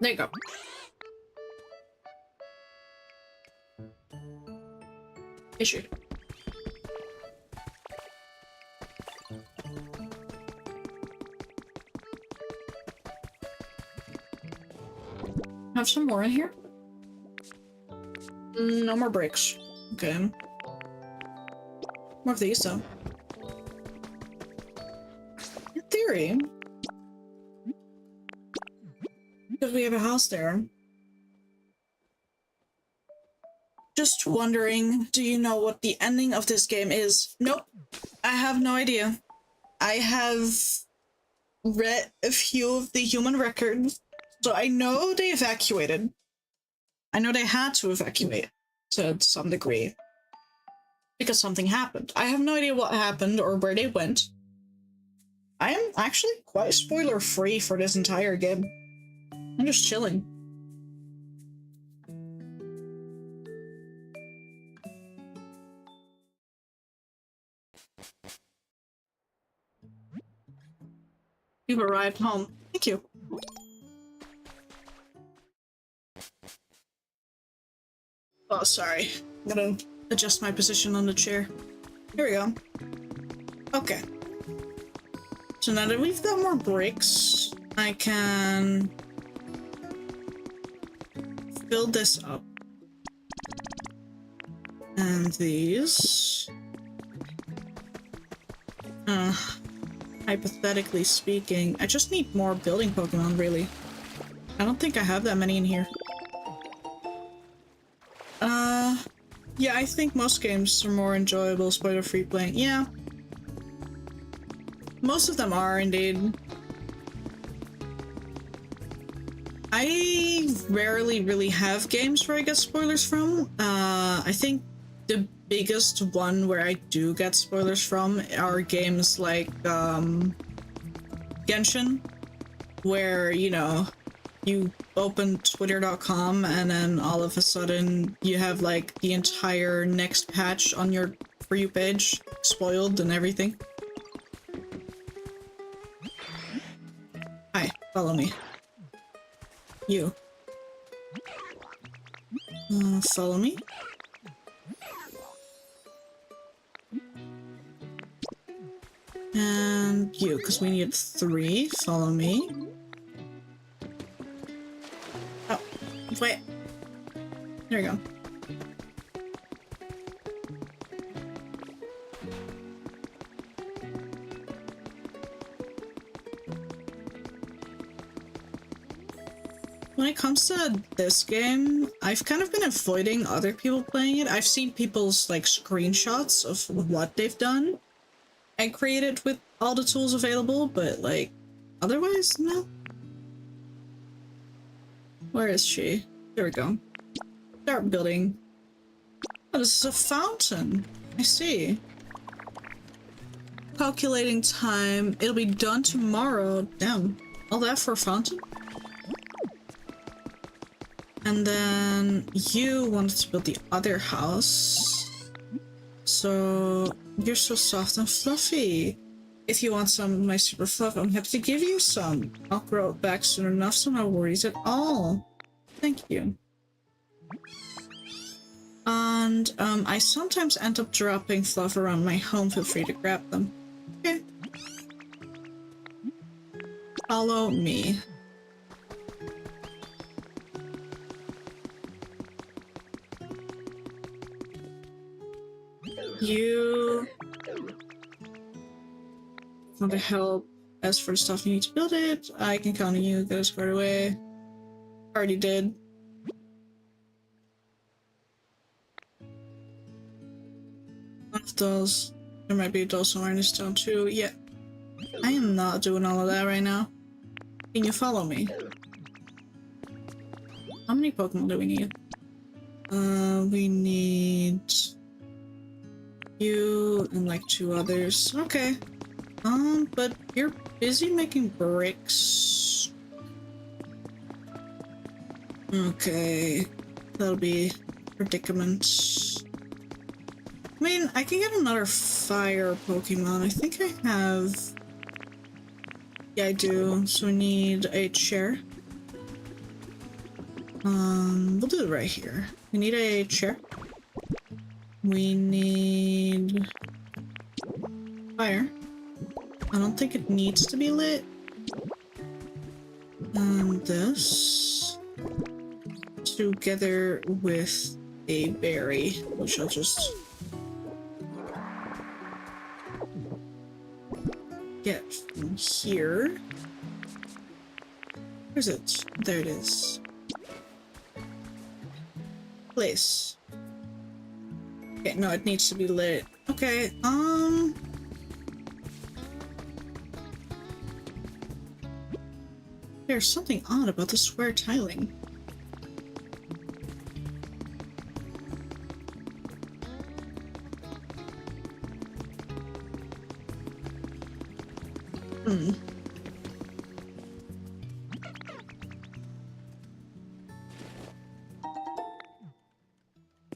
A: There you go. Issue. Have some more in here? No more bricks. Okay. More of these, though. In theory, because we have a house there. Just wondering, do you know what the ending of this game is? Nope. I have no idea. I have read a few of the human records, so I know they evacuated. I know they had to evacuate to some degree. Because something happened. I have no idea what happened or where they went. I am actually quite spoiler-free for this entire game. I'm just chilling. You've arrived home. Thank you. Oh, sorry. I'm gonna adjust my position on the chair. Here we go. Okay. So now that we've got more bricks, I can fill this up. And these. Hypothetically speaking, I just need more building Pokemon, really. I don't think I have that many in here. Yeah, I think most games are more enjoyable spoiler-free playing. Yeah. Most of them are, indeed. I rarely really have games where I get spoilers from. I think the biggest one where I do get spoilers from are games like Genshin, where, you know, you open twitter.com and then all of a sudden you have like the entire next patch on your For You page spoiled and everything. Hi, follow me. You. Follow me. And you, because we need 3. Follow me. Oh, wait. There we go. When it comes to this game, I've kind of been avoiding other people playing it. I've seen people's like screenshots of what they've done and created with all the tools available, but like otherwise, no. Where is she? There we go. Start building. Oh, this is a fountain. I see. Calculating time. It'll be done tomorrow. Damn. All that for a fountain? And then you wanted to build the other house. So you're so soft and fluffy. If you want some of my super fluff, I'm happy to give you some. I'll grow it back soon enough, so no worries at all. Thank you. And I sometimes end up dropping fluff around my home. Feel free to grab them. Okay. Follow me. You want to help as for the stuff you need to build it. I can count on you, get it squared away. Already did. One of those. There might be a doll somewhere in this town too. Yeah. I am not doing all of that right now. Can you follow me? How many Pokemon do we need? We need you and like 2 others. Okay. But you're busy making bricks. Okay. That'll be predicament. I mean, I can get another fire Pokemon. I think I have... Yeah, I do. So we need a chair. We'll do it right here. We need a chair. We need fire. I don't think it needs to be lit. And this together with a berry, which I'll just get from here. Where's it? There it is. Place. Okay, no, it needs to be lit. Okay, there's something odd about the square tiling.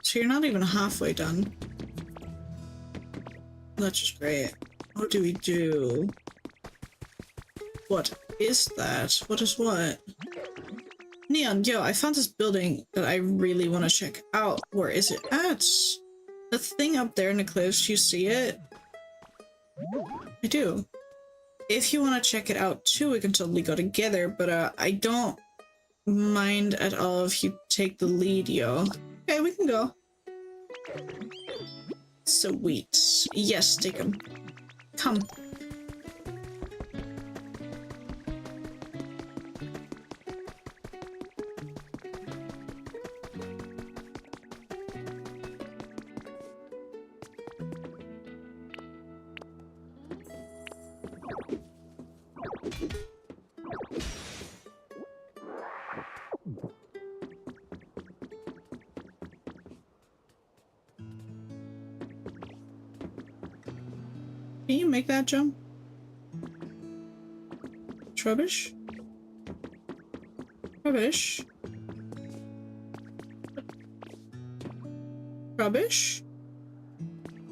A: So you're not even halfway done. That's just great. What do we do? What is that? What is what? Neon, yo, I found this building that I really want to check out. Where is it at? The thing up there in the cliffs, you see it? I do. If you want to check it out too, we can totally go together, but I don't mind at all if you take the lead, yo. Okay, we can go. Sweet. Yes, take him. Come. Can you make that jump? Rubbish? Rubbish? Rubbish?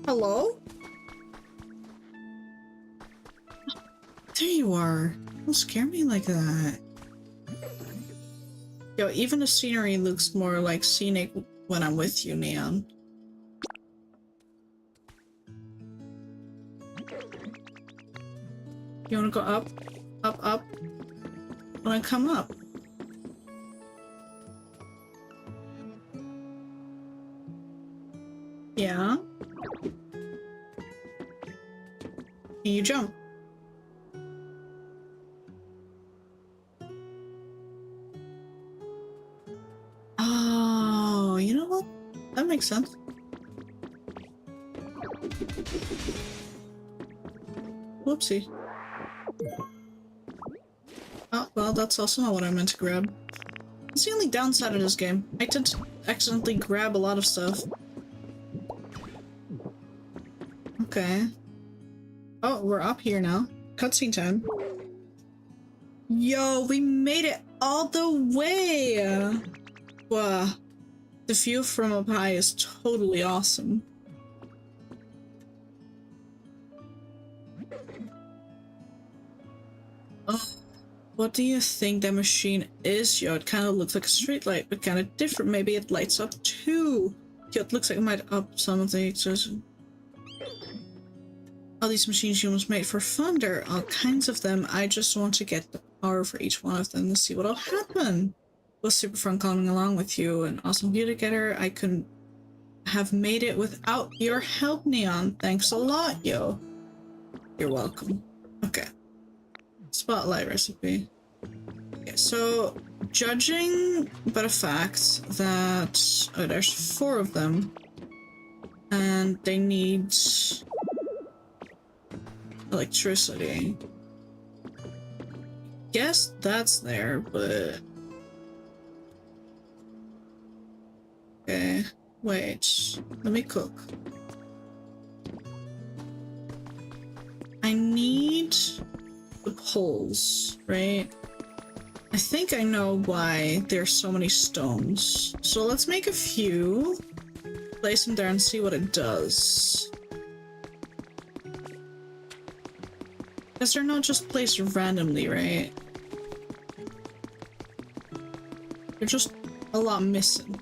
A: Hello? There you are. Don't scare me like that. Yo, even the scenery looks more like scenic when I'm with you, Neon. You wanna go up? Up, up? Wanna come up? Yeah? Can you jump? Oh, you know what? That makes sense. Whoopsie. Oh, well, that's also not what I meant to grab. It's the only downside of this game. I tend to accidentally grab a lot of stuff. Okay. Oh, we're up here now. Cutscene time. Yo, we made it all the way! Wow. The view from up high is totally awesome. Oh, what do you think that machine is, yo? It kind of looks like a streetlight, but kind of different. Maybe it lights up too. Yo, it looks like it might up some of the exertion. All these machines humans made for fun, there are all kinds of them. I just want to get the power for each one of them and see what'll happen. It was super fun coming along with you, an awesome view together. I couldn't have made it without your help, Neon. Thanks a lot, yo. You're welcome. Okay. Spotlight recipe. Okay, so judging by the fact that there's 4 of them and they need electricity. Guess that's there, but okay, wait, let me cook. I need the poles, right? I think I know why there's so many stones. So let's make a few, place them there and see what it does. Because they're not just placed randomly, right? They're just a lot missing.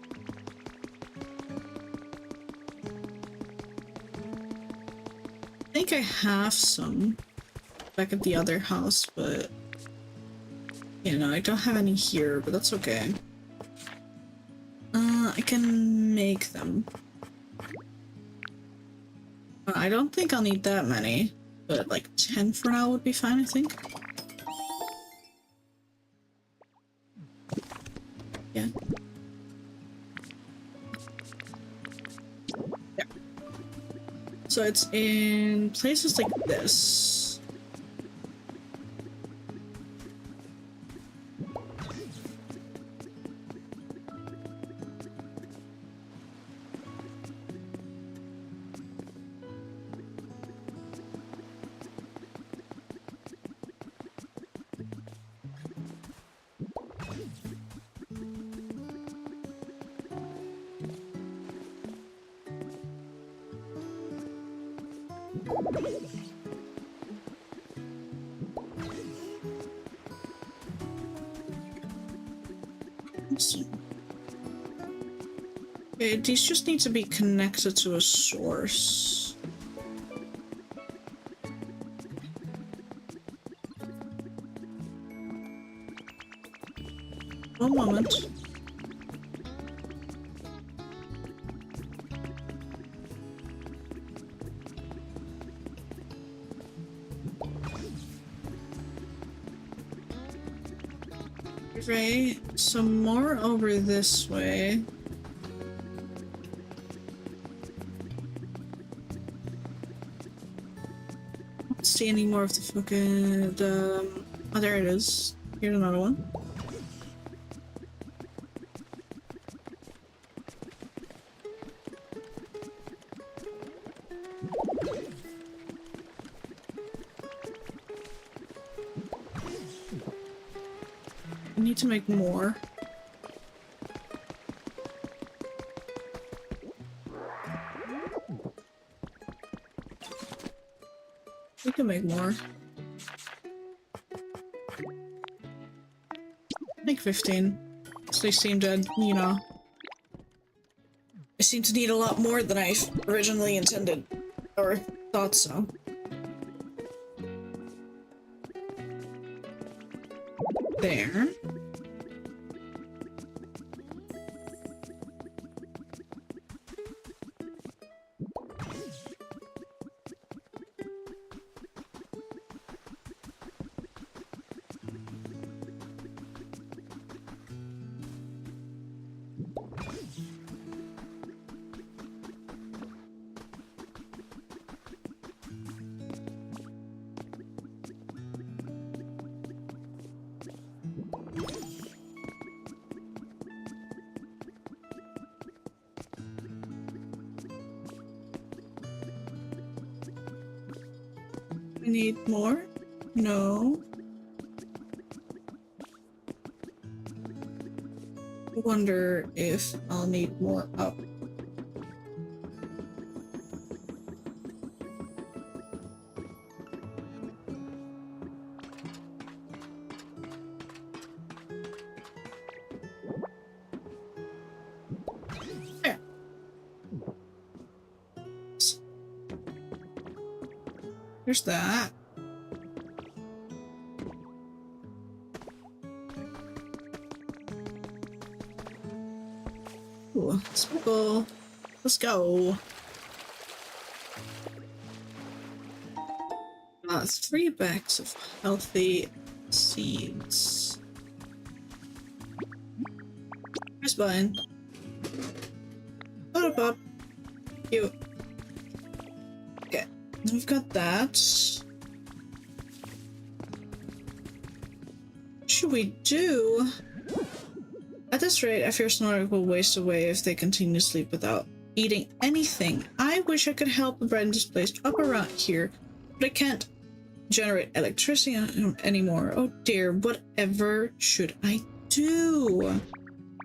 A: I think I have some back at the other house, but you know, I don't have any here, but that's okay. I can make them. I don't think I'll need that many, but like 10 for now would be fine, I think. Yeah. Yeah. So it's in places like this. Okay, these just need to be connected to a source. One moment. Right, some more over this way. Don't see any more of the fucking oh, there it is. Here's another one. We need to make more. We can make more. Make 15. So they seem to, you know... I seem to need a lot more than I originally intended. Or thought so. There. We need more? No. I wonder if I'll need more up. There. There's that. Ooh, sprinkle. Let's go. 3 bags of healthy seeds. Here's mine. Load up. Cute. Okay, we've got that. What should we do? At this rate, I fear Snorlax will waste away if they continue to sleep without eating anything. I wish I could help the bread displaced up around here, but I can't generate electricity anymore. Oh dear, whatever should I do?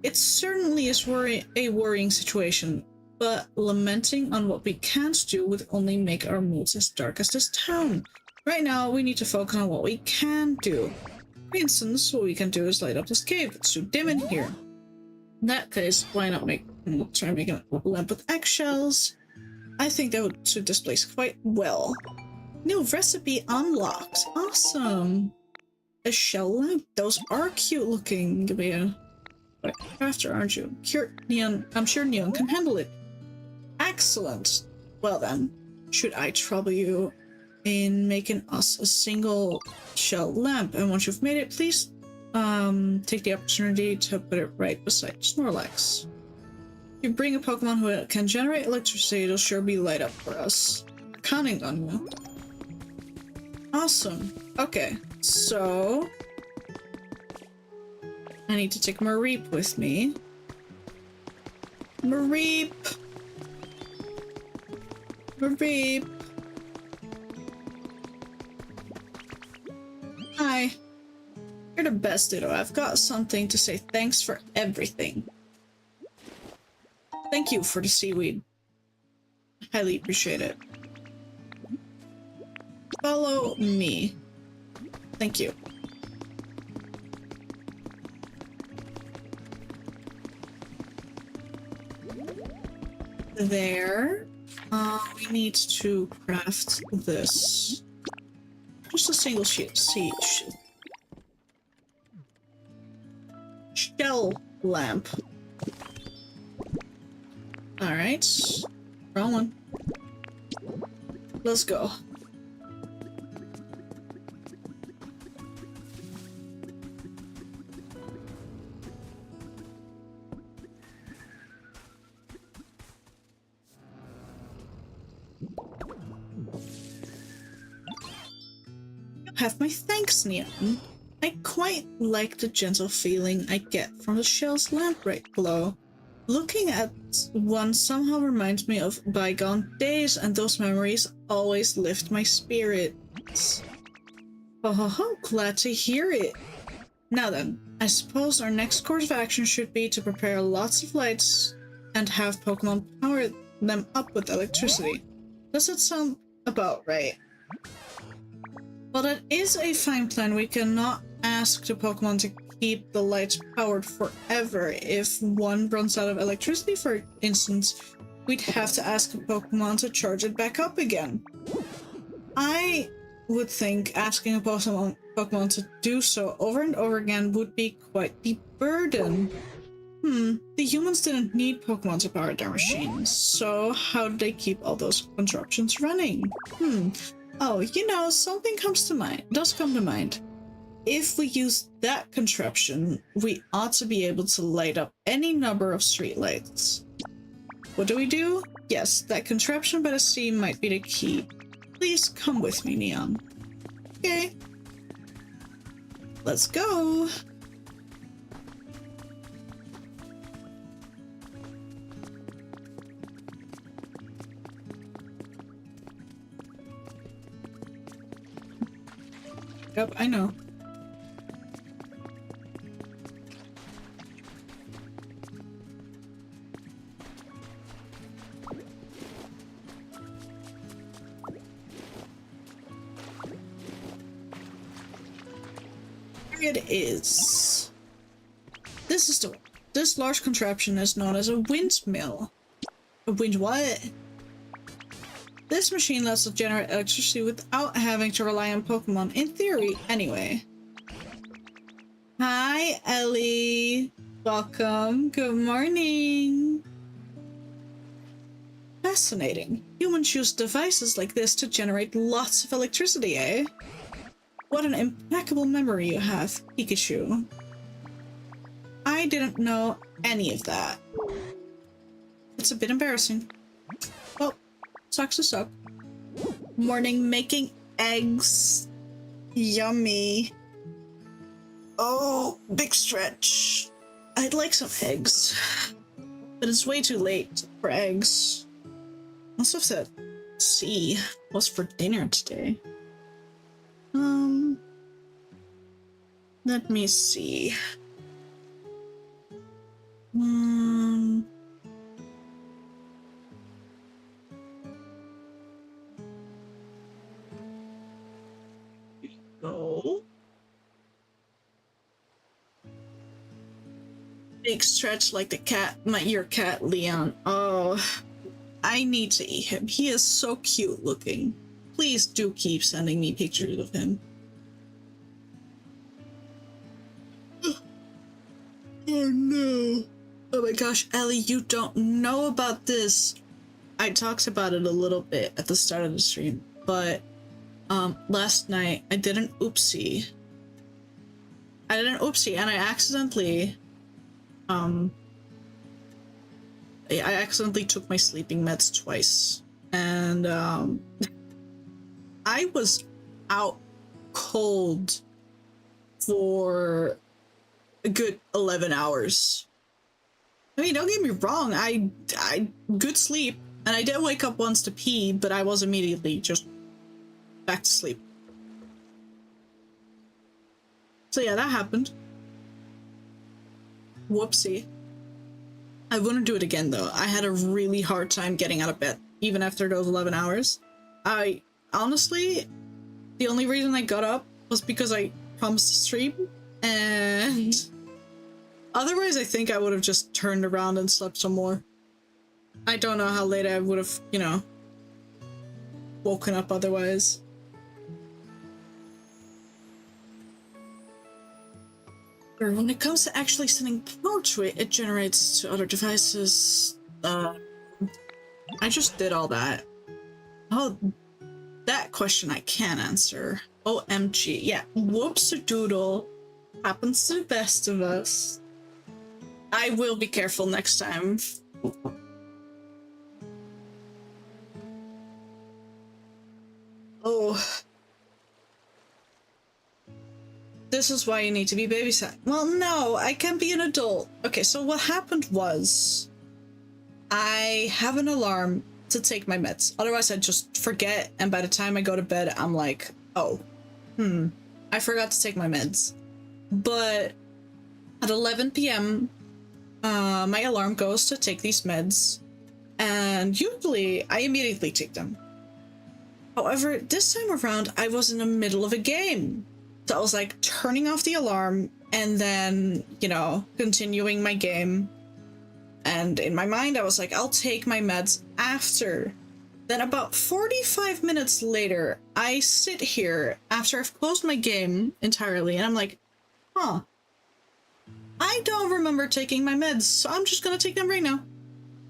A: It certainly is a worrying situation, but lamenting on what we can't do would only make our moods as dark as this town. Right now, we need to focus on what we can do. For instance, what we can do is light up this cave. It's too dim in here. In that case, why not try making a lamp with eggshells? I think that would suit this place quite well. New recipe unlocked. Awesome. A shell lamp. Those are cute looking. Give me a crafter, aren't you? Neon. I'm sure Neon can handle it. Excellent. Well then, should I trouble you in making us a single shell lamp? And once you've made it, please take the opportunity to put it right beside Snorlax. If you bring a Pokemon who can generate electricity, it'll sure be light up for us. Counting on you. Awesome. Okay, so I need to take Mareep with me. Mareep! Mareep! Hi. You're the best, Ditto. I've got something to say thanks for everything. Thank you for the seaweed. Highly appreciate it. Follow me. Thank you. There. We need to craft this. Just a single shell lamp. Alright. Wrong one. Let's go. Have my thanks, Neon. I quite like the gentle feeling I get from the shell's lamp right below. Looking at one somehow reminds me of bygone days, and those memories always lift my spirits. Oh, glad to hear it. Now then, I suppose our next course of action should be to prepare lots of lights and have Pokemon power them up with electricity. Does it sound about right? Well, that is a fine plan. We cannot ask the Pokemon to keep the lights powered forever. If one runs out of electricity, for instance, we'd have to ask a Pokemon to charge it back up again. I would think asking a Pokemon to do so over and over again would be quite the burden. The humans didn't need Pokemon to power their machines, so how did they keep all those contraptions running? Oh, you know, something does come to mind. If we use that contraption, we ought to be able to light up any number of streetlights. What do? Yes, that contraption by the sea might be the key. Please come with me, Neon. Okay. Let's go! Yep, I know. Here it is. This large contraption is known as a windmill. A wind what? This machine lets us generate electricity without having to rely on Pokemon, in theory, anyway. Hi, Ellie. Welcome. Good morning. Fascinating. Humans use devices like this to generate lots of electricity, eh? What an impeccable memory you have, Pikachu. I didn't know any of that. It's a bit embarrassing. Well, sucks to suck. Morning making eggs. Yummy. Oh, big stretch. I'd like some eggs. But it's way too late for eggs. Must have said see what's for dinner today. Let me see. Go. Big stretch like the cat, your cat, Leon. Oh, I need to eat him. He is so cute looking. Please do keep sending me pictures of him. Oh no. Oh my gosh, Ellie, you don't know about this. I talked about it a little bit at the start of the stream, but last night I did an oopsie. And I accidentally took my sleeping meds twice. And I was out cold for a good 11 hours. I mean, don't get me wrong, I good sleep, and I did wake up once to pee, but I was immediately just back to sleep. So yeah, that happened. Whoopsie. I wouldn't do it again though. I had a really hard time getting out of bed, even after those 11 hours. I honestly, the only reason I got up was because I promised to stream, and otherwise I think I would have just turned around and slept some more. I don't know how late I would have, you know, woken up otherwise. When it comes to actually sending power to it, it generates to other devices. I just did all that. Oh, that question I can't answer. OMG. Yeah, whoops-a-doodle. Happens to the best of us. I will be careful next time. Oh. This is why you need to be babysat. Well, no, I can be an adult. Okay, so what happened was I have an alarm to take my meds. Otherwise, I'd just forget, and by the time I go to bed, I'm like, oh, I forgot to take my meds. But At 11 p.m., my alarm goes to take these meds, and usually I immediately take them. However, this time around, I was in the middle of a game. So I was like turning off the alarm and then, you know, continuing my game. And in my mind, I was like, I'll take my meds after. Then about 45 minutes later, I sit here after I've closed my game entirely, and I'm like, huh, I don't remember taking my meds, so I'm just gonna take them right now.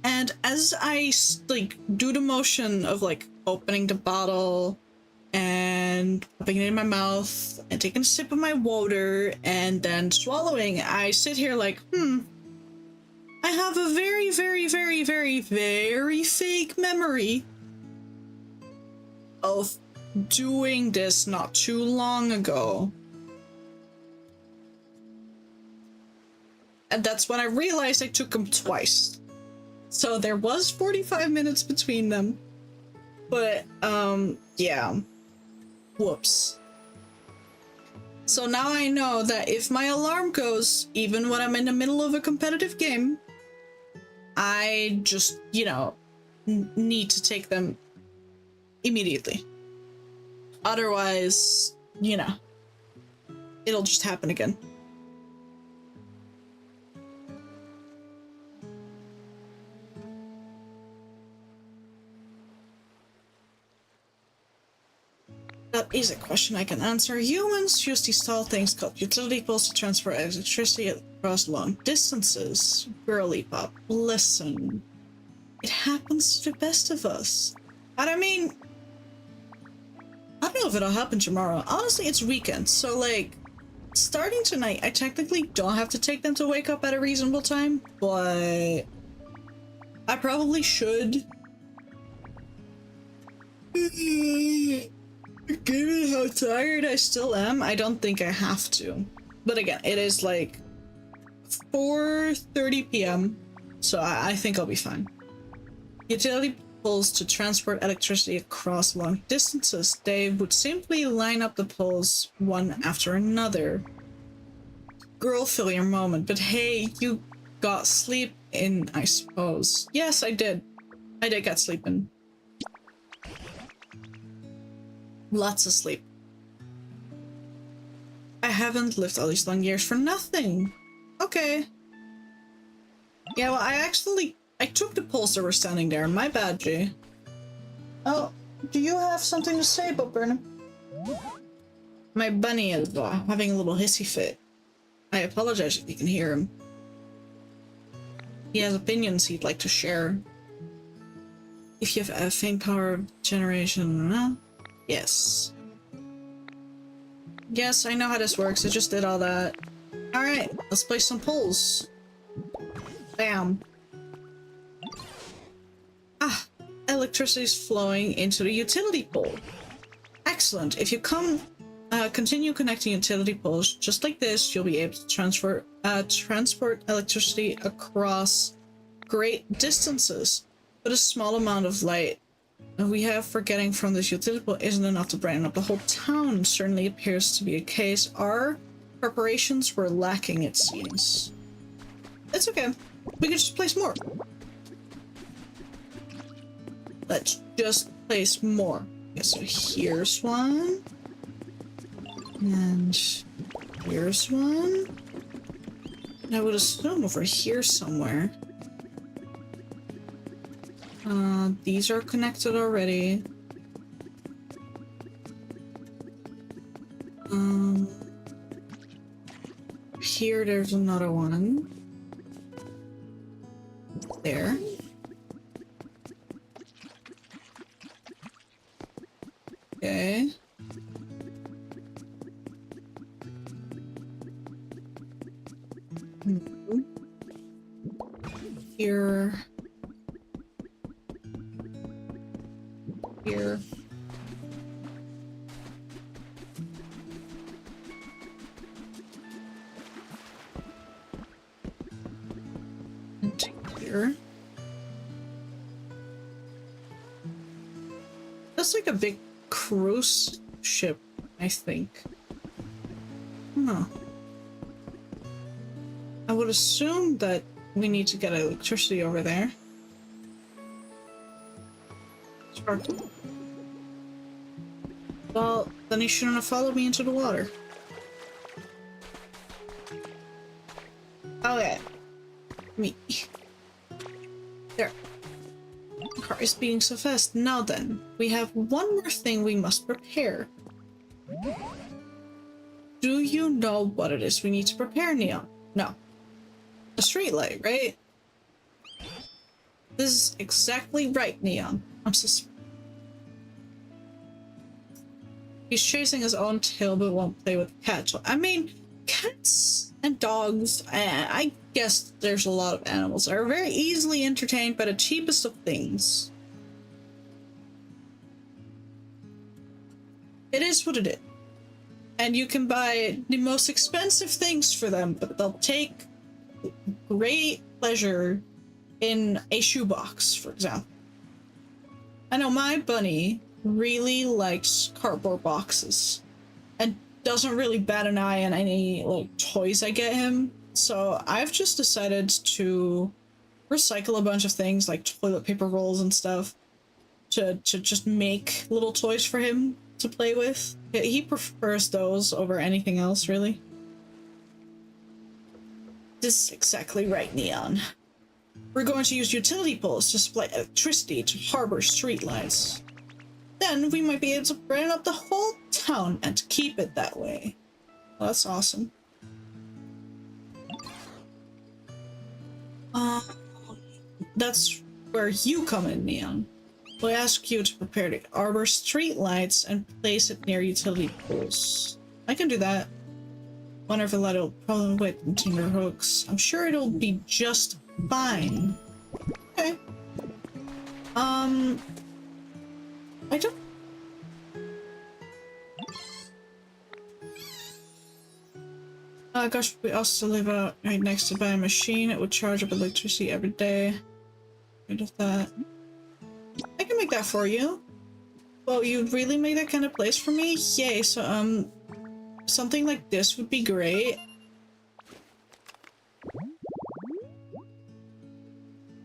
A: And as I like do the motion of like opening the bottle and popping it in my mouth and taking a sip of my water and then swallowing, I sit here like, I have a very, very, very, very, very fake memory of doing this not too long ago. And that's when I realized I took them twice. So there was 45 minutes between them. But, yeah. Whoops. So now I know that if my alarm goes, even when I'm in the middle of a competitive game, I just, you know, need to take them immediately. Otherwise, you know, it'll just happen again. That is a question I can answer. Humans use these tall things called utility poles to transfer electricity across long distances. Girly pop, listen. It happens to the best of us. And I mean, I don't know if it'll happen tomorrow. Honestly, it's weekend, so like, starting tonight, I technically don't have to take them to wake up at a reasonable time, but I probably should. Given how tired I still am, I don't think I have to. But again, it is like 4:30 p.m., so I think I'll be fine. Utility poles to transport electricity across long distances. They would simply line up the poles one after another. Girl failure moment, but hey, you got sleep in, I suppose. Yes, I did. I did get sleep in. Lots of sleep. I haven't lived all these long years for nothing. Okay. Yeah, well, I took the poles that were standing there. My bad, Jay. Oh, do you have something to say about Burnham? My bunny is having a little hissy fit. I apologize if you can hear him. He has opinions he'd like to share. If you have a faint power of generation, yes. Yes, I know how this works. I just did all that. Alright, let's play some polls. Bam. Ah, electricity is flowing into the utility pole. Excellent. If you continue connecting utility poles just like this, you'll be able to transport electricity across great distances. But a small amount of light we have for getting from this utility pole isn't enough to brighten up the whole town. Certainly appears to be a case. Our preparations were lacking, it seems. It's okay. We can just place more. Let's just place more. Okay, so here's one. And here's one. And I would assume over here somewhere. These are connected already. Here there's another one. There. Okay. Here. Here. And here. That's like a big cruise ship, I think. Huh. I would assume that we need to get electricity over there. Sparkle. Well, then he shouldn't have followed me into the water. Okay. Me. There. The car is beating so fast. Now then, we have one more thing we must prepare. Do you know what it is we need to prepare, Neon? No. A streetlight, right? This is exactly right, Neon. I'm so He's chasing his own tail but won't play with the cat. I mean, cats and dogs, I guess there's a lot of animals that are very easily entertained by the cheapest of things. It is what it is. And you can buy the most expensive things for them, but they'll take great pleasure in a shoebox, for example. I know my bunny really likes cardboard boxes and doesn't really bat an eye on any like toys I get him. So I've just decided to recycle a bunch of things like toilet paper rolls and stuff to just make little toys for him to play with. He prefers those over anything else, really. This is exactly right, Neon. We're going to use utility poles to supply electricity to harbor streetlights. Then we might be able to brighten up the whole town and to keep it that way. Well, that's awesome. That's where you come in, Neon. We'll ask you to prepare the arbor streetlights and place it near utility poles. I can do that. Whenever that'll probably wait until your hooks. I'm sure it'll be just fine. Okay. I don't... Gosh, we also live out right next to by a machine. It would charge up electricity every day. Rid of that. I can make that for you. Well, you'd really make that kind of place for me? Yay, so, something like this would be great.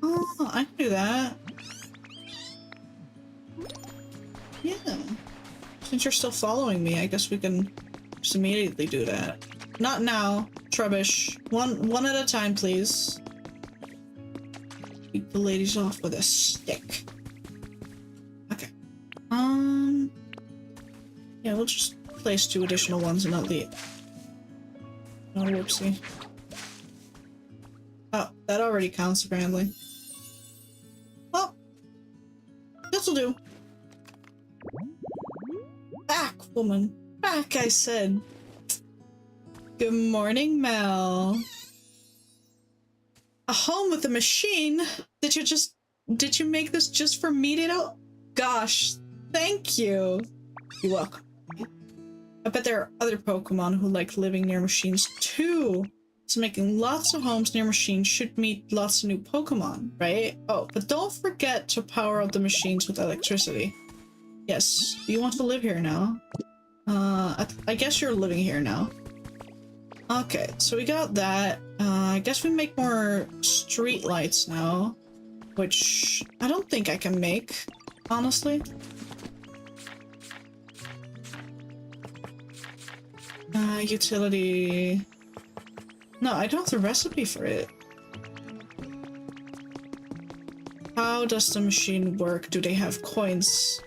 A: Oh, I can do that. Yeah. Since you're still following me, I guess we can just immediately do that. Not now, Trubbish. One at a time, please. Keep the ladies off with a stick. Okay. Yeah, we'll just place 2 additional ones and not the... Oh, whoopsie. Oh, that already counts, apparently. Well, this'll do. Back, woman. Back, I said. Good morning, Mel. A home with a machine? Did you make this just for me to know? Gosh, thank you. You're welcome. I bet there are other Pokemon who like living near machines too. So making lots of homes near machines should meet lots of new Pokemon, right? Oh, but don't forget to power up the machines with electricity. Yes, you want to live here now. I guess you're living here now. Okay, so we got that. I guess we make more street lights now, which I don't think I can make, honestly. Utility... No, I don't have the recipe for it. How does the machine work? Do they have coins?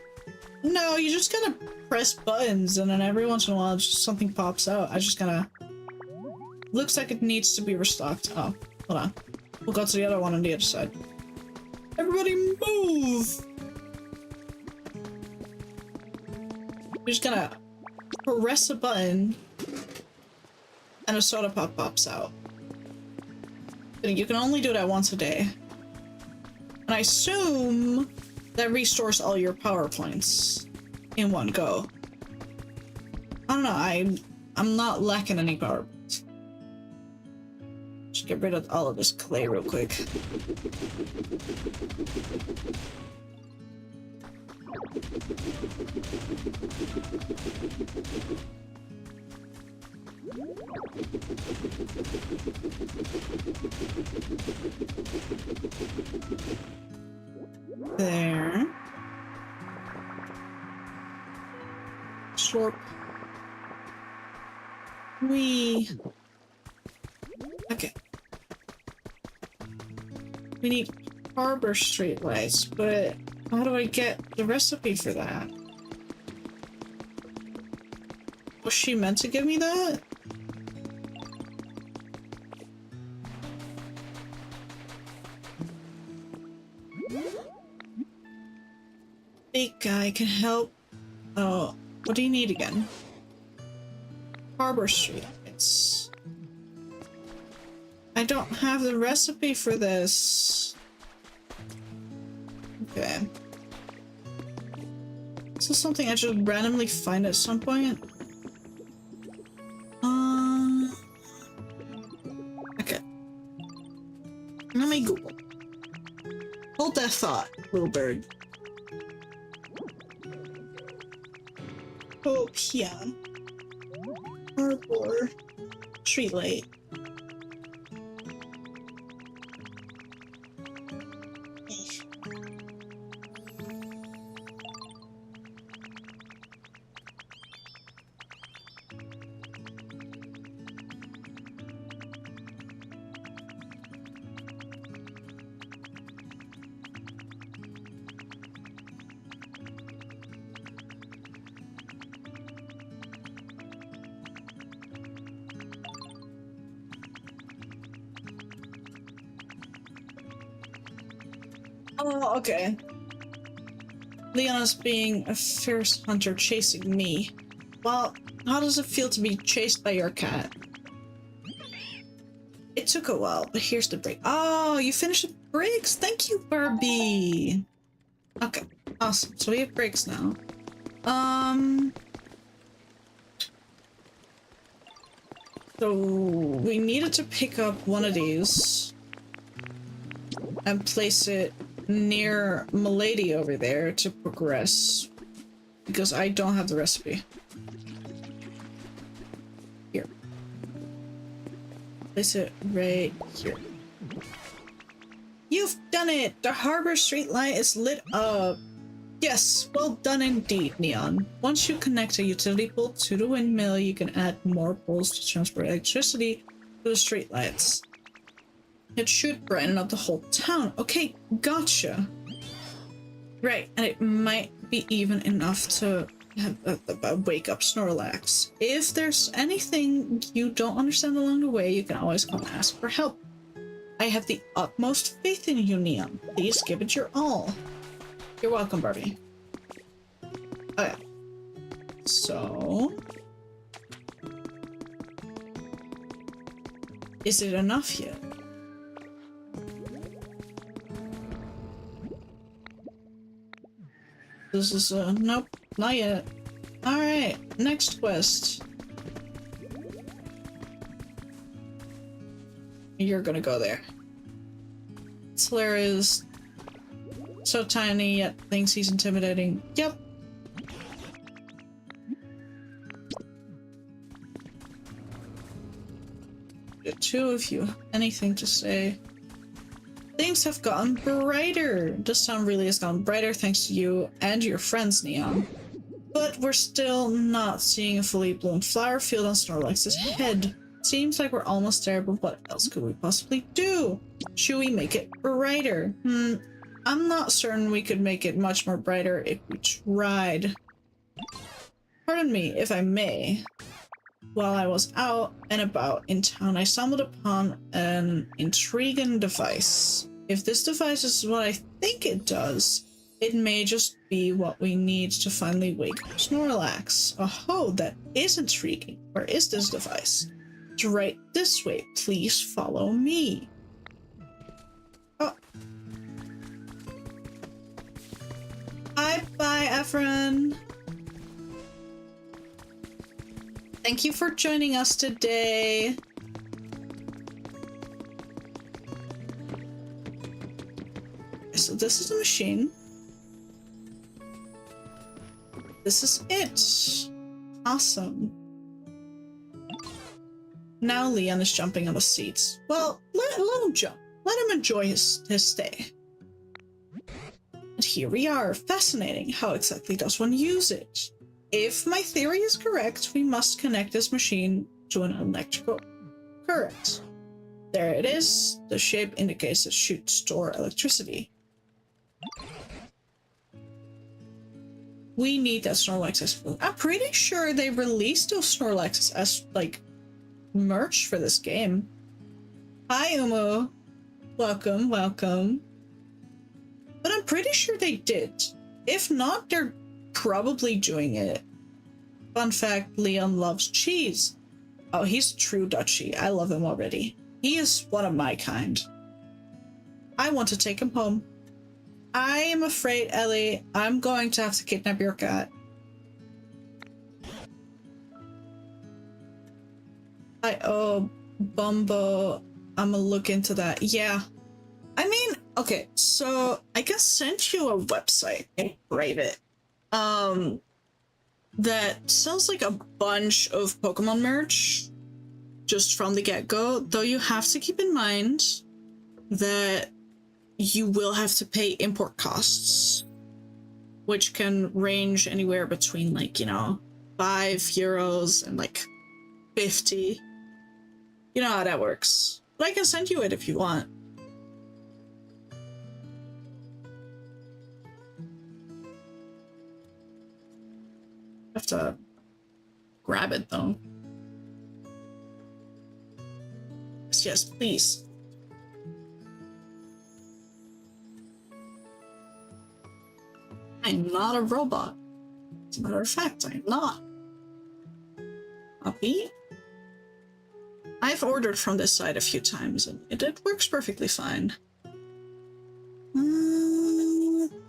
A: No, you just gotta press buttons and then every once in a while just something pops out. I just gotta... Looks like it needs to be restocked. Oh, hold on. We'll go to the other one on the other side. Everybody move! You're just gonna press a button and a soda pop pops out. But you can only do that once a day. And I assume that restores all your power points in one go. I don't know, I'm not lacking any power points. Just get rid of all of this clay real quick. There. Slurp. We. Okay. We need harbor streetlights, but how do I get the recipe for that? Was she meant to give me that? Big guy can help. Oh, what do you need again? Harbor streetlights. I don't have the recipe for this. Okay. Is this something I just randomly find at some point? Okay. Let me Google. Hold that thought, little bird. POKOPIA Harbor Streetlight. Oh, okay. Leon is being a fierce hunter chasing me. Well, how does it feel to be chased by your cat? It took a while, but here's the break. Oh, you finished the breaks? Thank you, Barbie! Okay, awesome. So we have breaks now. So we needed to pick up one of these and place it near Milady over there to progress, because I don't have the recipe. Here. Place it right here. You've done it! The harbor streetlight is lit up! Yes, well done indeed, Neon. Once you connect a utility pole to the windmill, you can add more poles to transport electricity to the streetlights. It should brighten up the whole town. Okay, gotcha. Right, and it might be even enough to have wake up Snorlax. If there's anything you don't understand along the way, you can always come ask for help. I have the utmost faith in you, Neon. Please give it your all. You're welcome, Barbie. Oh yeah. So... is it enough yet? This is nope, not yet. Alright, next quest. You're gonna go there. Slayer is so tiny yet thinks he's intimidating. Yep. The two of you, anything to say? Things have gotten brighter. This town really has gotten brighter thanks to you and your friends, Neon. But we're still not seeing a fully blown flower field on Snorlax's head. Seems like we're almost there, but what else could we possibly do? Should we make it brighter? I'm not certain we could make it much more brighter if we tried. Pardon me, if I may. While I was out and about in town, I stumbled upon an intriguing device. If this device is what I think it does, it may just be what we need to finally wake up Snorlax. Oh, that is intriguing. Where is this device? It's right this way. Please follow me. Oh. Bye, Efren. Thank you for joining us today. So this is the machine. This is it. Awesome. Now Leon is jumping on the seats. Well, let him jump. Let him enjoy his stay. And here we are. Fascinating. How exactly does one use it? If my theory is correct, we must connect this machine to an electrical current. There it is. The shape indicates it should store electricity. We need that Snorlax. I'm pretty sure they released those Snorlaxes as, like, merch for this game. Hi, Umo. Welcome, welcome. But I'm pretty sure they did. If not, they're probably doing it. Fun fact, Leon loves cheese. Oh, he's true Dutchie. I love him already. He is one of my kind. I want to take him home. I am afraid, Ellie, I'm going to have to kidnap your cat. Oh, Bumbo, I'm gonna look into that. Yeah. I mean, okay, so I can send you a website in private. That sells like a bunch of Pokemon merch just from the get-go, though you have to keep in mind that you will have to pay import costs, which can range anywhere between, like, you know, €5 and like 50. You know how that works. But I can send you it if you want. I have to grab it though. Yes, please. I'm not a robot. As a matter of fact, I'm not. Copy. I've ordered from this site a few times and it works perfectly fine.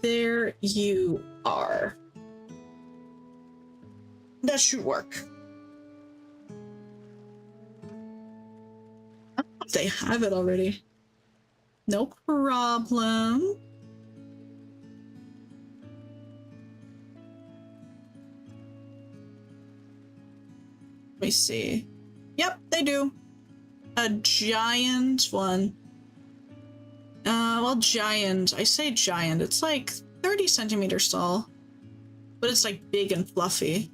A: There you are. That should work. They have it already. No problem. Let me see. Yep, they do. A giant one. Well, giant. I say giant. It's like 30 centimeters tall. But it's like big and fluffy.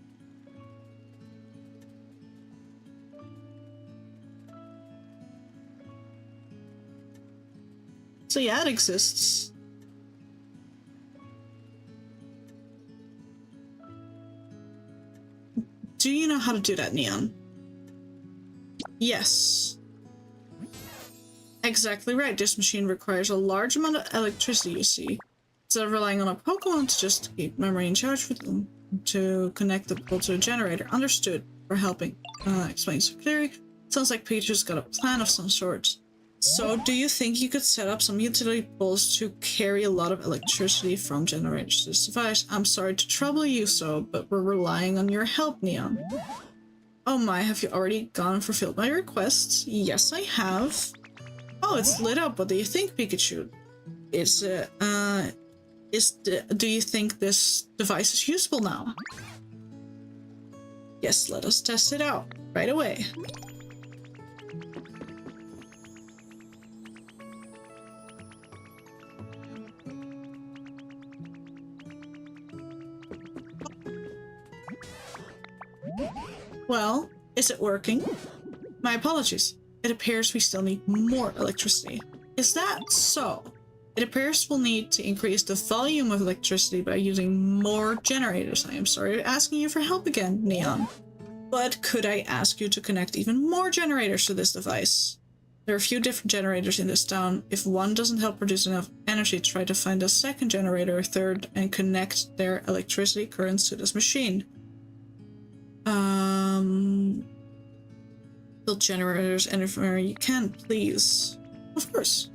A: So yeah, it exists. Do you know how to do that, Neon? Yes. Exactly right. This machine requires a large amount of electricity, you see. Instead of relying on a Pokemon to just keep memory in charge for them, to connect the pole to a generator. Understood. For helping explain so clearly. Sounds like Peter's got a plan of some sort. So, do you think you could set up some utility poles to carry a lot of electricity from generators to this device? I'm sorry to trouble you so, but we're relying on your help, Neon. Oh my, have you already gone and fulfilled my requests? Yes, I have. Oh, it's lit up. What do you think, Pikachu? Do you think this device is usable now? Yes, let us test it out right away. Well, is it working? My apologies. It appears we still need more electricity. Is that so? It appears we'll need to increase the volume of electricity by using more generators. I am sorry for asking you for help again, Neon. But could I ask you to connect even more generators to this device? There are a few different generators in this town. If one doesn't help produce enough energy, try to find a second generator or third and connect their electricity currents to this machine. Build generators anywhere you can, please. Of course.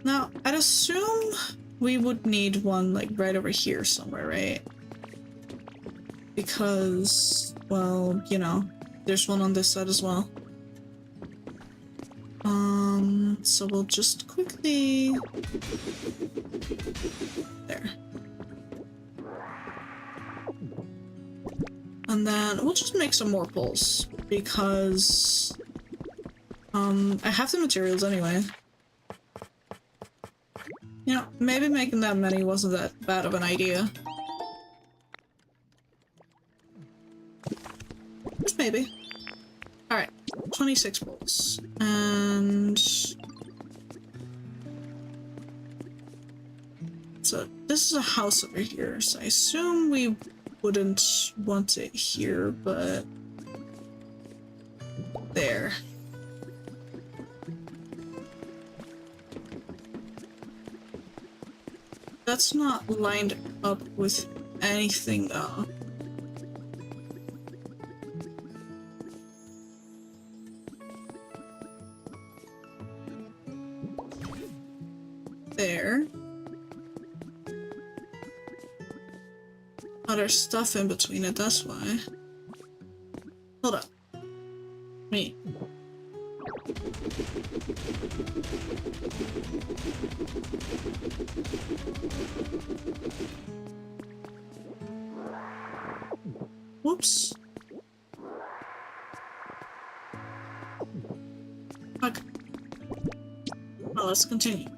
A: Now, I'd assume we would need one, like, right over here somewhere, right? Because, well, you know, there's one on this side as well. So we'll just quickly... There. And then we'll just make some more poles, because I have the materials anyway. You know, maybe making that many wasn't that bad of an idea. Just maybe. Alright, 26 bolts. And... so this is a house over here, so I assume we wouldn't want it here, but... there. That's not lined up with anything though. There. Oh, there's stuff in between it, that's why. Hold up. Me. Whoops. Okay. Well, let's continue.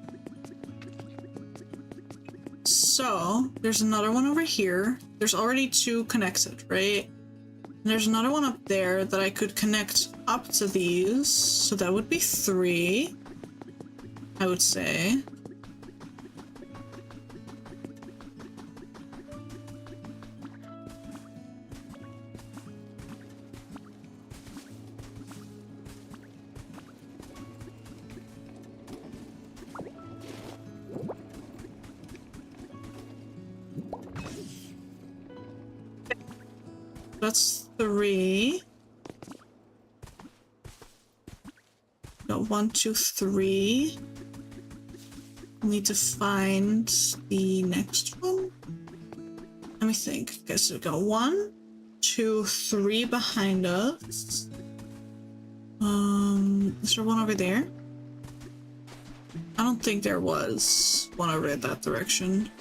A: So, there's another one over here. There's already 2 connected, right? And there's another one up there that I could connect up to these. So that would be 3, I would say. That's 3. Got 1, 2, 3. Need to find the next one. Let me think. Okay, so we got 1, 2, 3 behind us. Is there one over there? I don't think there was one over in that direction.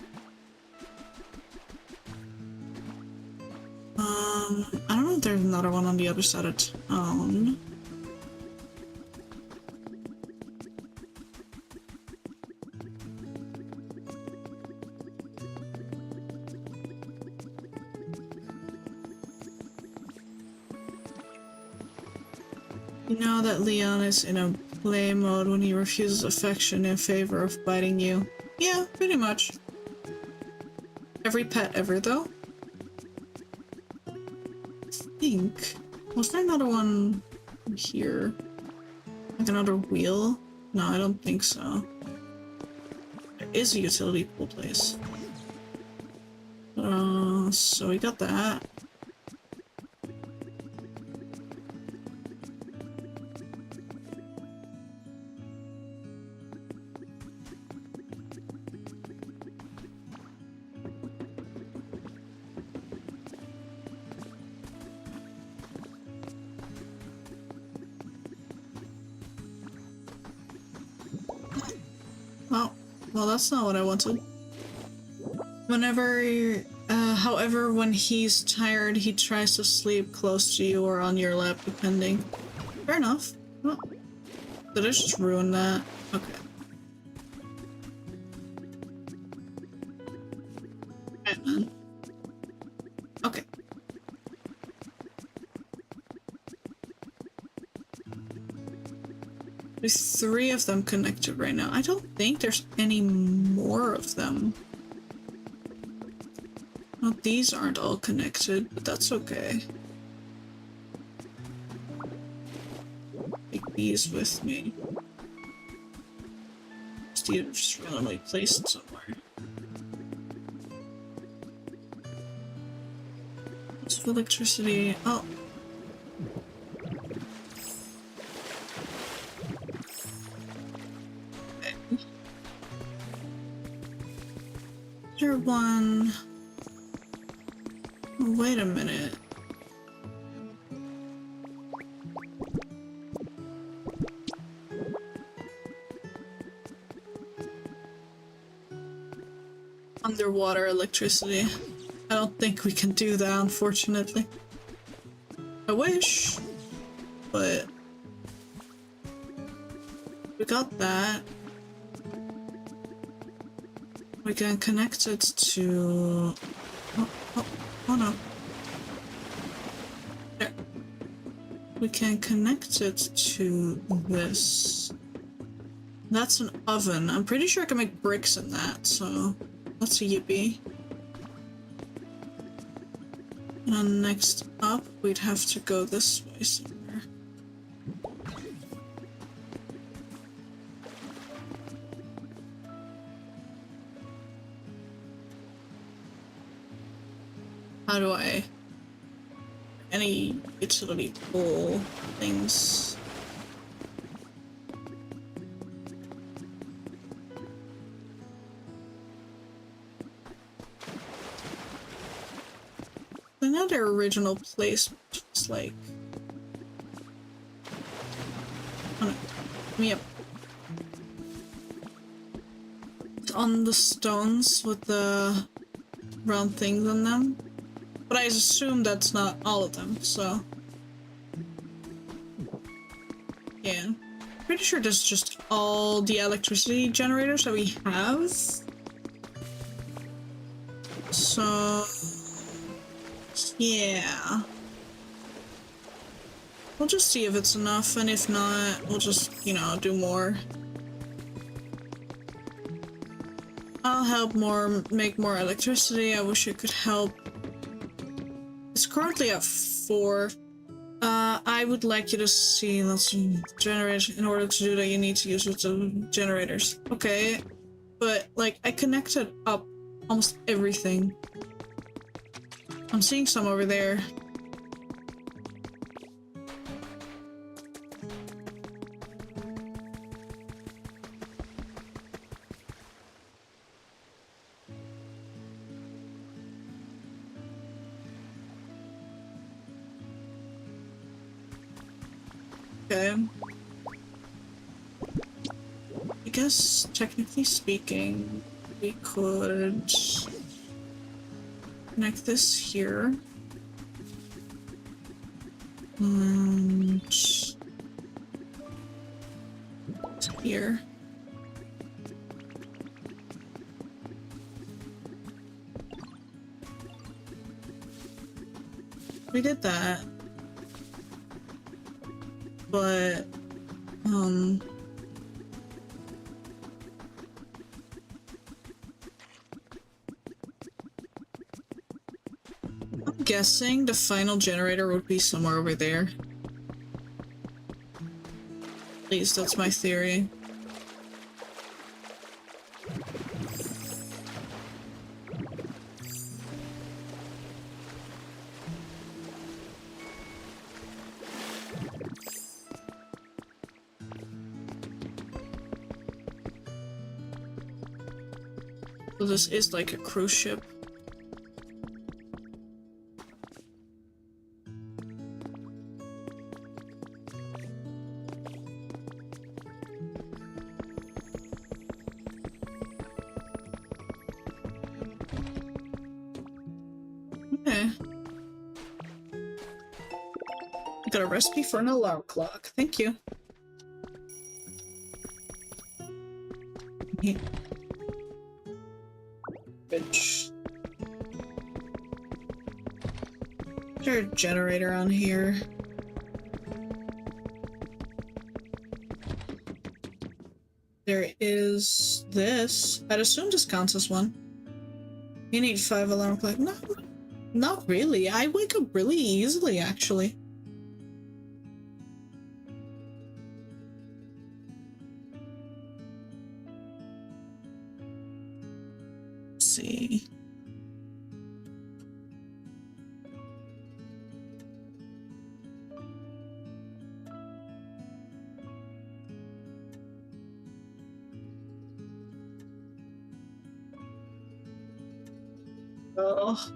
A: I don't know if there's another one on the other side of town. You know that Leon is in a play mode when he refuses affection in favor of biting you. Yeah, pretty much. Every pet ever, though. Was there another one here? Like another wheel? No, I don't think so. There is a utility pool place. So we got that. Well, that's not what I wanted. However, when he's tired, he tries to sleep close to you or on your lap, depending. Fair enough. Well, did I just ruin that? Okay. Okay. There's 3 of them connected right now. I don't think there's any more of them. Well, these aren't all connected, but that's okay. Take these with me. These are just randomly placed somewhere. It's electricity. Oh. One. Wait a minute. Underwater electricity. I don't think we can do that, unfortunately. I wish. but we got that. We can connect it to... Oh no. There. We can connect it to this. That's an oven. I'm pretty sure I can make bricks in that, so that's a yippee. And then next up, we'd have to go this way somewhere. How do I... any utility pole things? I know their original placement was like... oh no, me up. On the stones with the round things on them. But I assume that's not all of them, so... yeah. Pretty sure this is just all the electricity generators that we have. So... yeah. We'll just see if it's enough, and if not, we'll just, you know, do more. I'll help make more electricity. I wish I could help. It's currently at 4. I would like you to see, let's see, generation. In order to do that, you need to use the generators. Okay, but like I connected up almost everything. I'm seeing some over there. Okay. I guess, technically speaking, we could connect this here. And here. We did that. But, I'm guessing the final generator would be somewhere over there. At least that's my theory. So this is like a cruise ship. Okay. Got a recipe for an alarm clock. Thank you. Yeah. Is there a generator on here? There is this. I'd assume this counts as one. You need 5 alarm clock. No, not really. I wake up really easily, actually. See. Oh.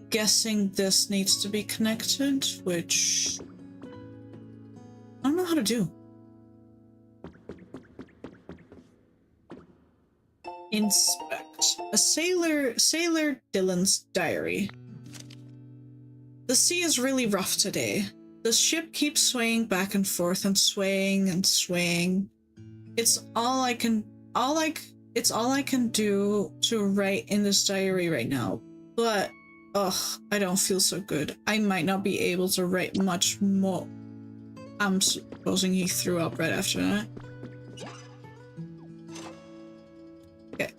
A: Guessing this needs to be connected, which I don't know how to do. Inspect. A Sailor Dylan's diary. The sea is really rough today. The ship keeps swaying back and forth and swaying and swaying. It's all I can do to write in this diary right now. But ugh, I don't feel so good. I might not be able to write much more. I'm supposing he threw up right after that. Okay.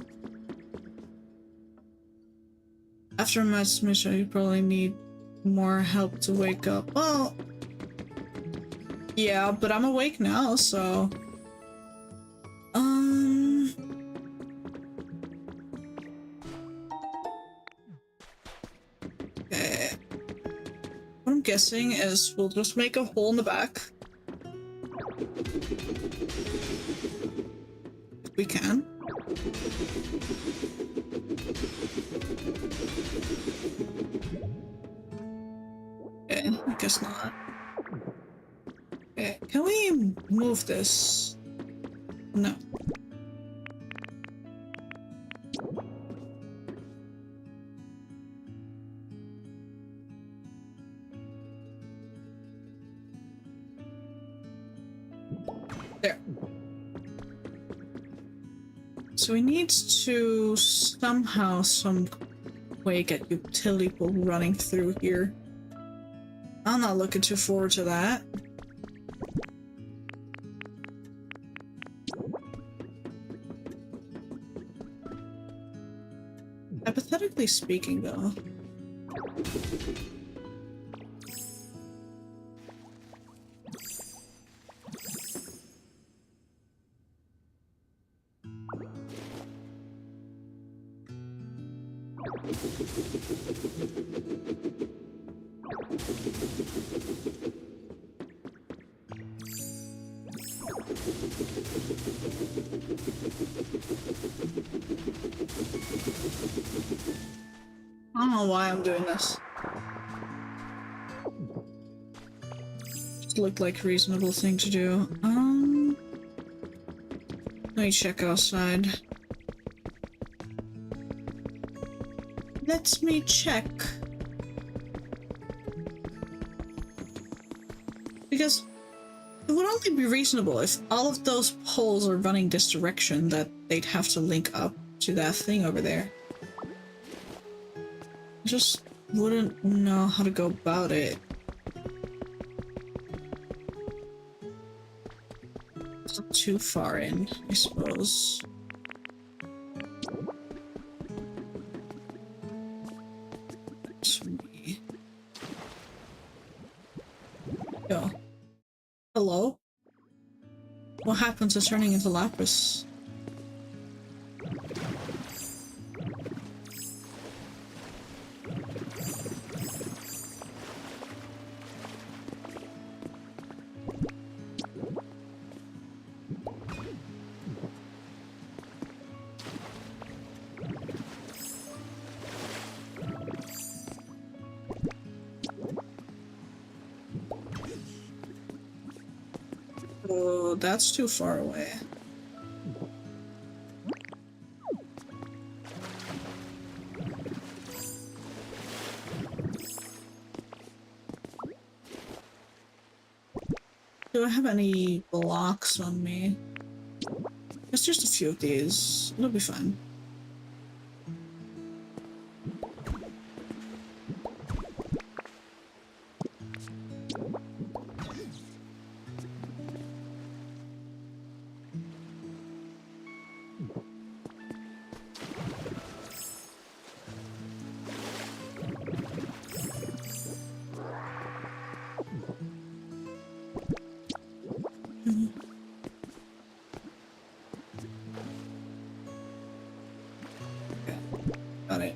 A: After a mass mission, you probably need more help to wake up. Well, yeah, but I'm awake now, so... Okay. What I'm guessing is we'll just make a hole in the back. If we can. Okay, I guess not. Okay, can we move this? No. There. So we need to somehow, some way get utility pole running through here. I'm not looking too forward to that. Hypothetically speaking, though. I don't know why I'm doing this. Just looked like a reasonable thing to do. Let me check outside. Let me check. Because it would only be reasonable if all of those poles are running this direction that they'd have to link up to that thing over there. I just wouldn't know how to go about it. It's not too far in, I suppose. Yo. Hello? What happens to turning into lapis? Oh, that's too far away. Do I have any blocks on me? It's just a few of these. It'll be fine. Got it.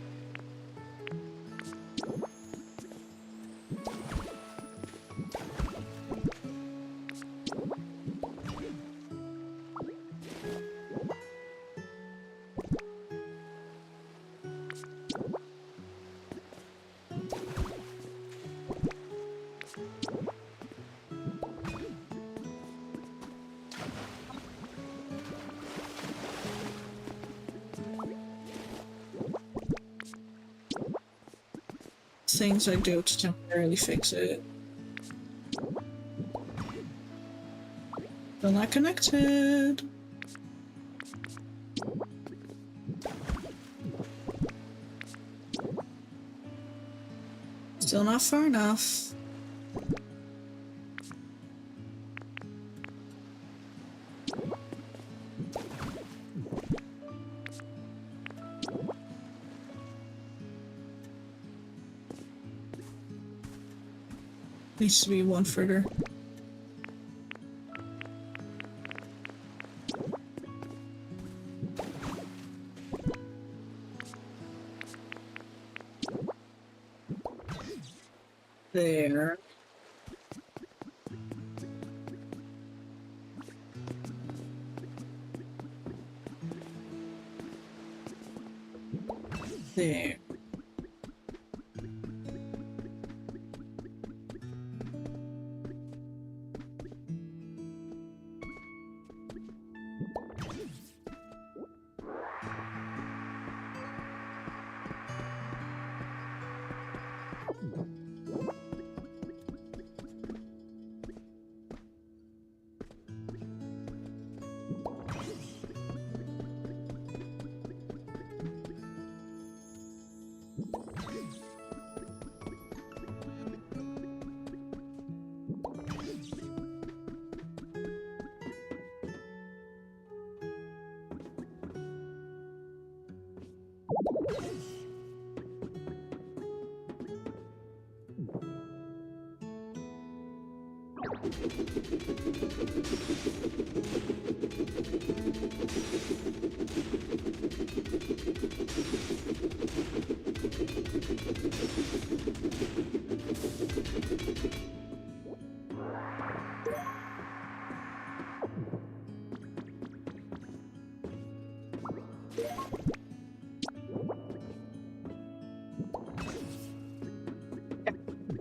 A: Things I do to temporarily fix it. Still not connected. Still not far enough. Needs to be one further. There. There.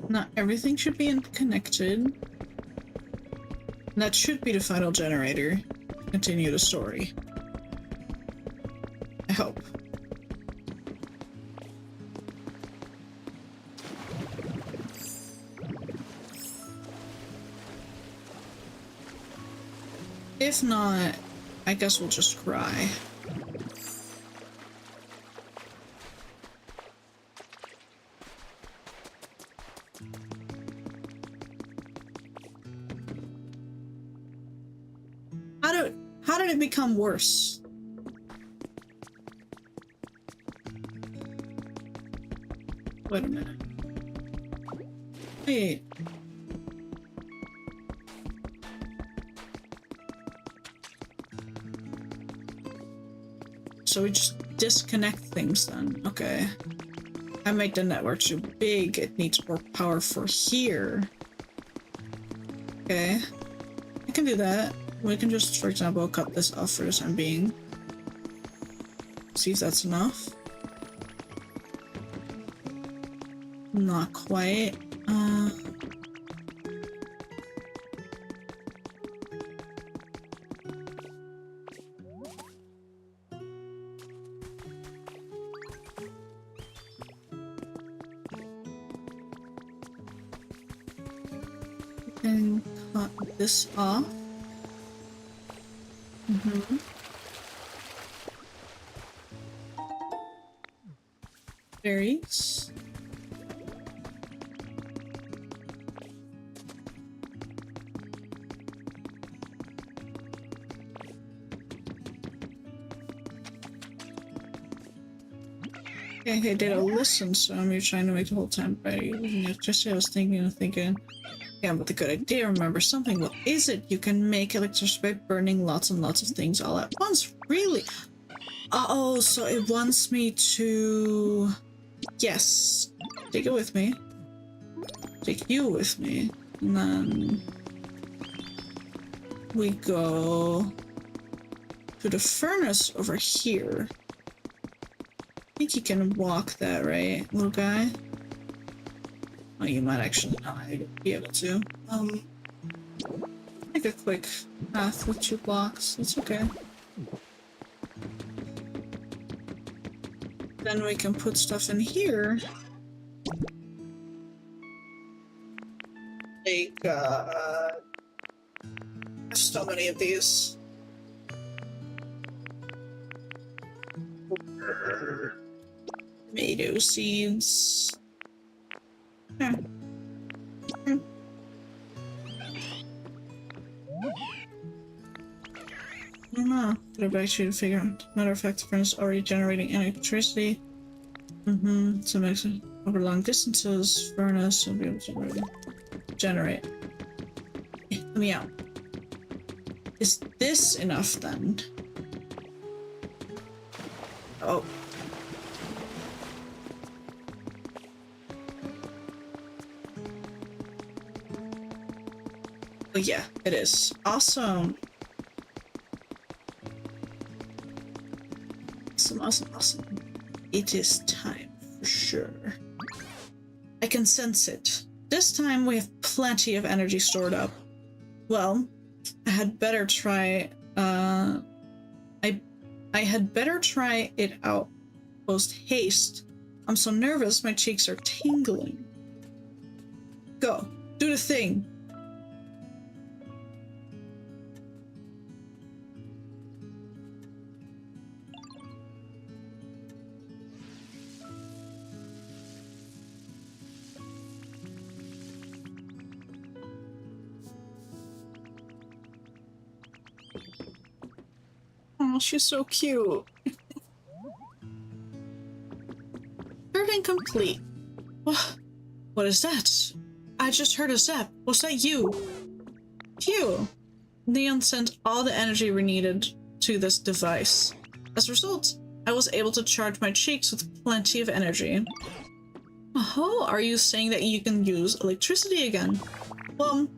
A: Not everything should be connected. That should be the final generator. Continue the story. I hope. If not, I guess we'll just cry. How did it become worse? Wait a minute. Wait. So we just disconnect things then. Okay. I make the network too big. It needs more power for here. Okay. I can do that. We can just, for example, cut this off for the time being. See if that's enough. Not quite. And cut this off. Berries. Okay, did I listen? So you're trying to make the whole time ready. Just I was thinking. Yeah, but the good idea, remember something. What is it? You can make electricity by burning lots and lots of things all at once. Really? Oh, so it wants me to... Yes. Take it with me. Take you with me. And then... we go... to the furnace over here. I think you can walk that, right, little guy? Oh, you might actually not be able to. Make a quick path with 2 blocks. It's okay. Then we can put stuff in here. Like, so many of these. Tomato seeds. Yeah. I don't know. Put it back to you to figure out. Matter of fact, the friend is already generating electricity. So it makes it over long distances. Furnace will be able to generate. Let me out. Is this enough then? Oh. Oh yeah, it is. Awesome. Awesome. It is time for sure. I can sense it. This time we have plenty of energy stored up. Well, I had better try, I had better try it out post haste. I'm so nervous, my cheeks are tingling. Go, do the thing. Oh, she's so cute. Turning complete. What is that? I just heard a zap. Was that you? Phew. Neon sent all the energy we needed to this device. As a result, I was able to charge my cheeks with plenty of energy. Oh, are you saying that you can use electricity again? Well,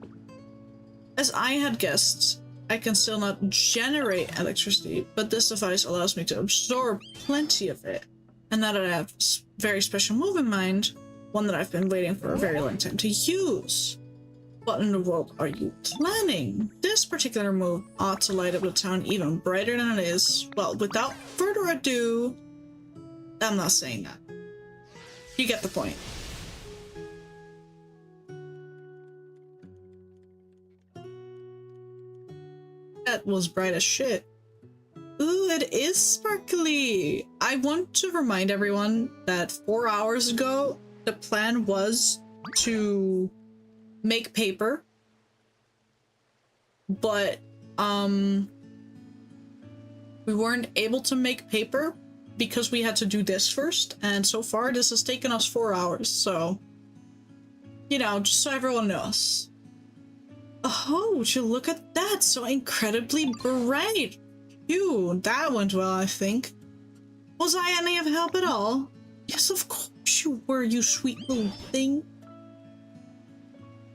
A: as I had guessed, I can still not generate electricity, but this device allows me to absorb plenty of it. And now that I have a very special move in mind, one that I've been waiting for a very long time to use. What in the world are you planning? This particular move ought to light up the town even brighter than it is. Well, without further ado, I'm not saying that. You get the point. That was bright as shit. Ooh, it is sparkly! I want to remind everyone that 4 hours ago, the plan was to make paper, but we weren't able to make paper because we had to do this first, and so far this has taken us 4 hours, so you know, just so everyone knows. Oh, would you look at that, so incredibly bright. Phew, that went well, I think. Was I any of help at all? Yes, of course you were, you sweet little thing.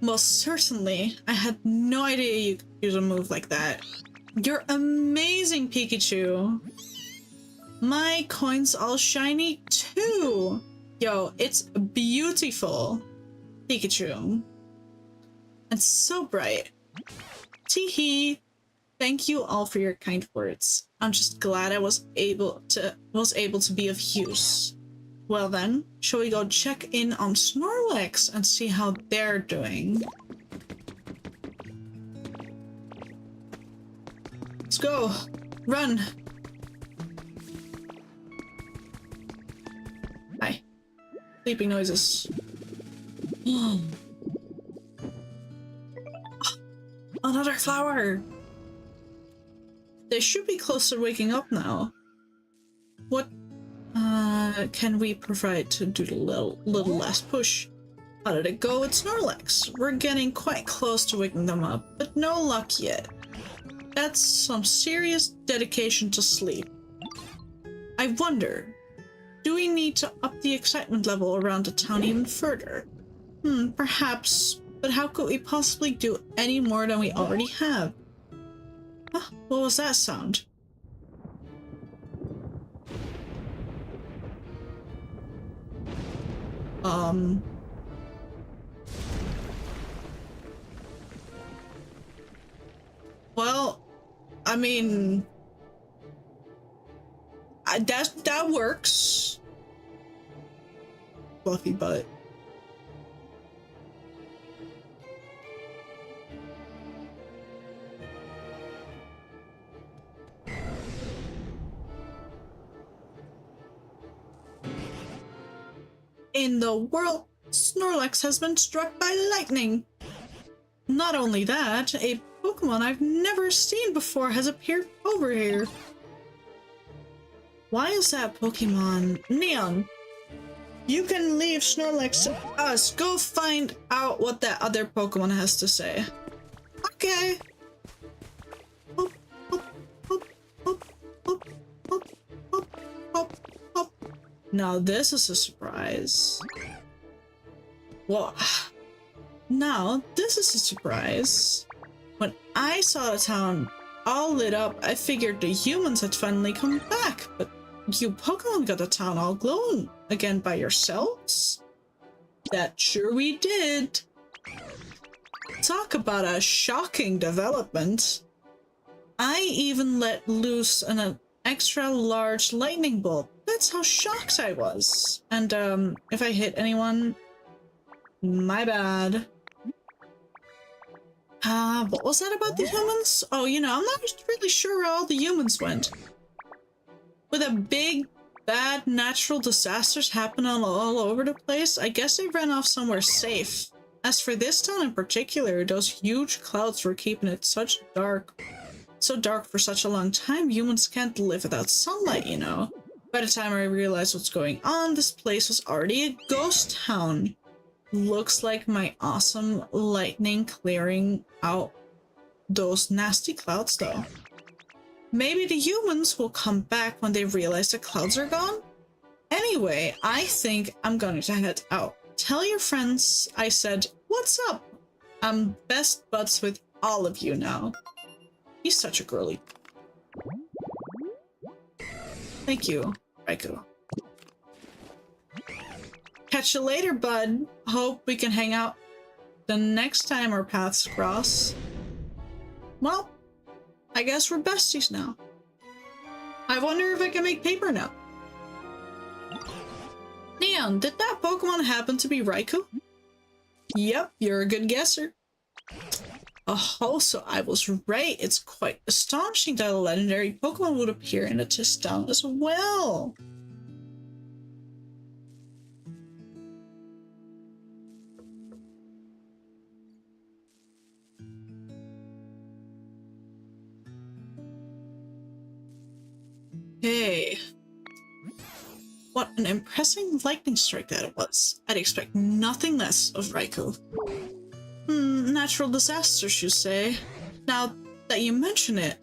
A: Most certainly. I had no idea you could use a move like that. You're amazing, Pikachu. My coin's all shiny too. Yo, it's beautiful, Pikachu. And so bright. Teehee. Thank you all for your kind words. I'm just glad I was able to be of use. Well then, shall we go check in on Snorlax and see how they're doing? Let's go. Run. Hi. Sleeping noises. Another flower! They should be close to waking up now. What can we provide to do the little last push? How did it go with Snorlax? We're getting quite close to waking them up, but no luck yet. That's some serious dedication to sleep. I wonder, do we need to up the excitement level around the town even further? Perhaps, but how could we possibly do any more than we already have? Huh, what was that sound? Well, I mean, that works. Fluffy butt. in the world? Snorlax has been struck by lightning. Not only that, a Pokemon I've never seen before has appeared over here. Why is that Pokemon? Neon, you can leave Snorlax to us. Go find out what that other Pokemon has to say. Okay. Hop, hop, hop, hop, hop, hop, hop, hop, hop. Now this is a surprise. Whoa. Now this is a surprise. When I saw the town all lit up, I figured the humans had finally come back, but you Pokemon got the town all glowing again by yourselves? That sure we did. Talk about a shocking development. I even let loose an extra large lightning bolt. That's how shocked I was. And if I hit anyone, my bad. What was that about the humans? Oh, you know, I'm not really sure where all the humans went. With a big, bad natural disasters happening all over the place, I guess they ran off somewhere safe. As for this town in particular, those huge clouds were keeping it so dark for such a long time, humans can't live without sunlight, you know. By the time I realized what's going on, this place was already a ghost town. Looks like my awesome lightning clearing out those nasty clouds though. Maybe the humans will come back when they realize the clouds are gone? Anyway, I think I'm going to head out. Tell your friends I said, what's up? I'm best buds with all of you now. He's such a girly. Thank you, Raikou. Catch you later, bud. Hope we can hang out the next time our paths cross. Well, I guess we're besties now. I wonder if I can make paper now. Neon, did that Pokemon happen to be Raikou? Yep, you're a good guesser. Oh, so I was right. It's quite astonishing that a legendary Pokemon would appear in a test town as well. Hey, what an impressive lightning strike that was. I'd expect nothing less of Raikou. Natural disasters, you say? Now that you mention it,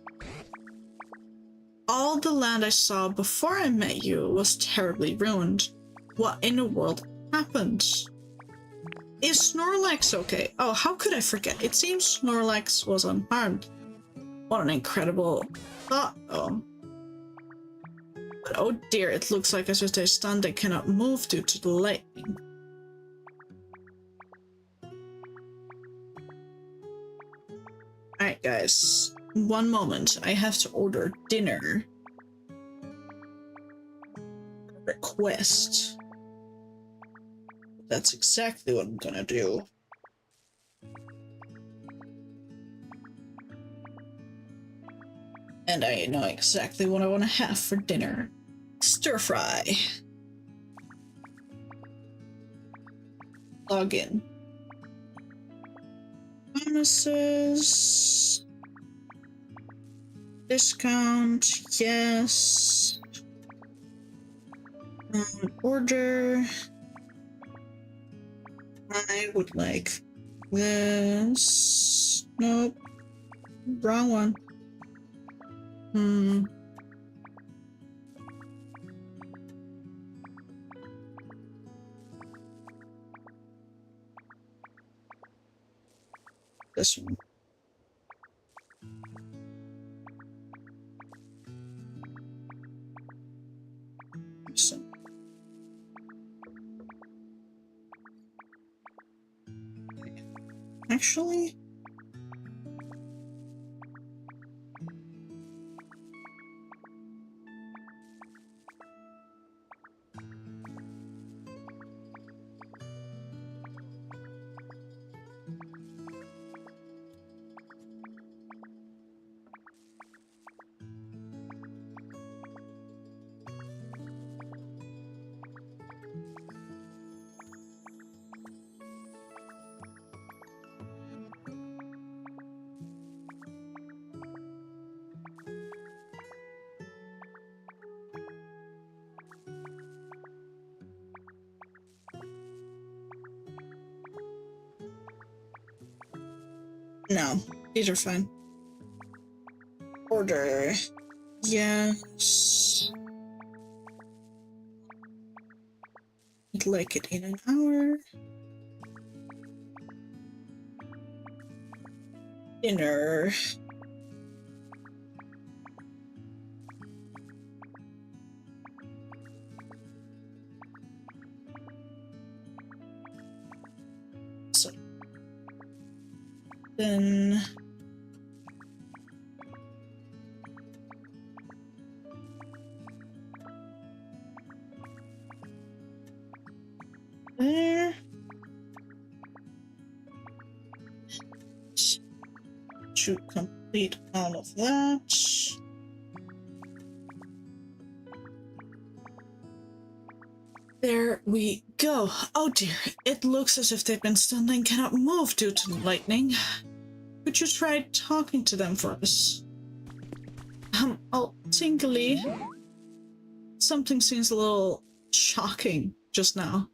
A: all the land I saw before I met you was terribly ruined. What in the world happened? Is Snorlax okay? Oh, how could I forget? It seems Snorlax was unharmed. What an incredible thought, though. But oh dear, it looks like as if they're stunned and cannot move due to the lightning. Alright guys, one moment. I have to order dinner. Request. That's exactly what I'm gonna do. And I know exactly what I want to have for dinner. Stir fry. Log in. Bonuses. Discount. Yes. Order. I would like this. Nope. Wrong one. This one. So. Actually, No, these are fine. Order. Yes. I'd like it in an hour. Dinner. So then there. To complete all of that. There we go. Oh dear, it looks as if they've been stunned and cannot move due to the lightning. Could you try talking to them for us? Oh, tingly. Something seems a little shocking just now.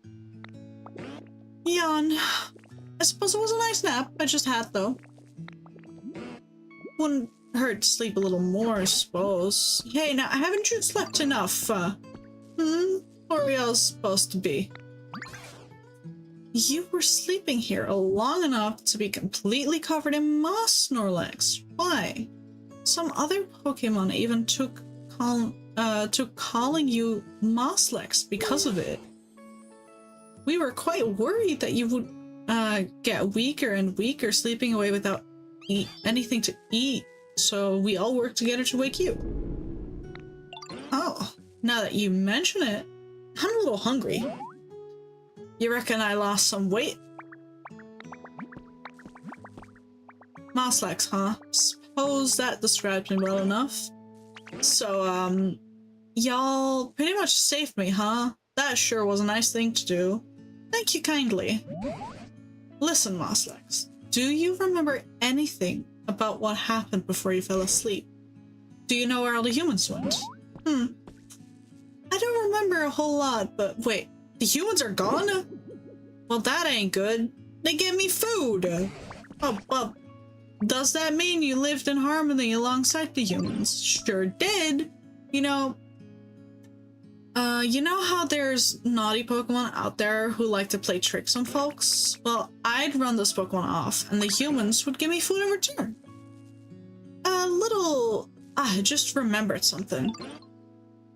A: Yawn. I suppose it was a nice nap I just had, though. Wouldn't hurt to sleep a little more, I suppose. Hey, now, haven't you slept enough? Where are we all supposed to be? You were sleeping here long enough to be completely covered in moss, Snorlax. Why? Some other Pokemon even took calling you Mosslax because of it. We were quite worried that you would get weaker and weaker sleeping away without anything to eat, so we all worked together to wake you. Oh, now that you mention it, I'm a little hungry. You reckon I lost some weight? Mosslax, huh? Suppose that describes me well enough. So, y'all pretty much saved me, huh? That sure was a nice thing to do. Thank you kindly. Listen, Mosslax, do you remember anything about what happened before you fell asleep? Do you know where all the humans went? I don't remember a whole lot, but wait, the humans are gone? Well, that ain't good. They gave me food. Oh, well, does that mean you lived in harmony alongside the humans? Sure did. You know how there's naughty Pokemon out there who like to play tricks on folks? Well, I'd run those Pokemon off, and the humans would give me food in return. I just remembered something.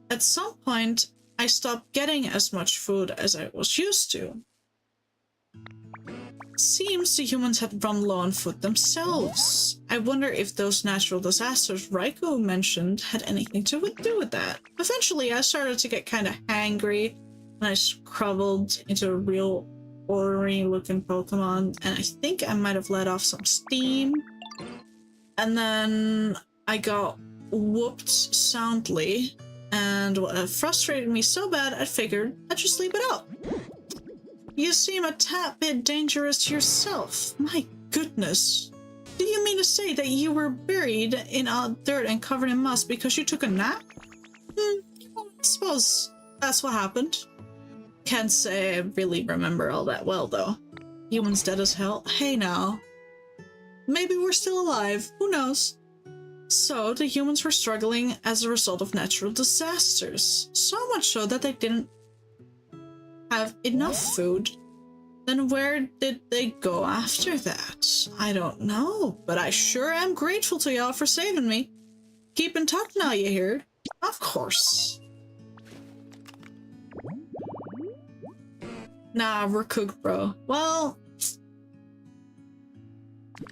A: At some point, I stopped getting as much food as I was used to. Seems the humans had run low on food themselves. I wonder if those natural disasters Raikou mentioned had anything to do with that. Eventually, I started to get kind of hangry, and I scrabbled into a real ornery-looking Pokemon, and I think I might have let off some steam. And then I got whooped soundly, and what frustrated me so bad, I figured I'd just leave it out. You seem a tad bit dangerous yourself. My goodness. Do you mean to say that you were buried in dirt and covered in moss because you took a nap? I suppose that's what happened. Can't say I really remember all that well, though. Humans dead as hell. Hey now. Maybe we're still alive. Who knows? So, the humans were struggling as a result of natural disasters. So much so that they didn't have enough food. Then where did they go after that? I don't know, but I sure am grateful to y'all for saving me. Keep in touch now, you hear? Of course. Nah, we're cooked, bro. Well,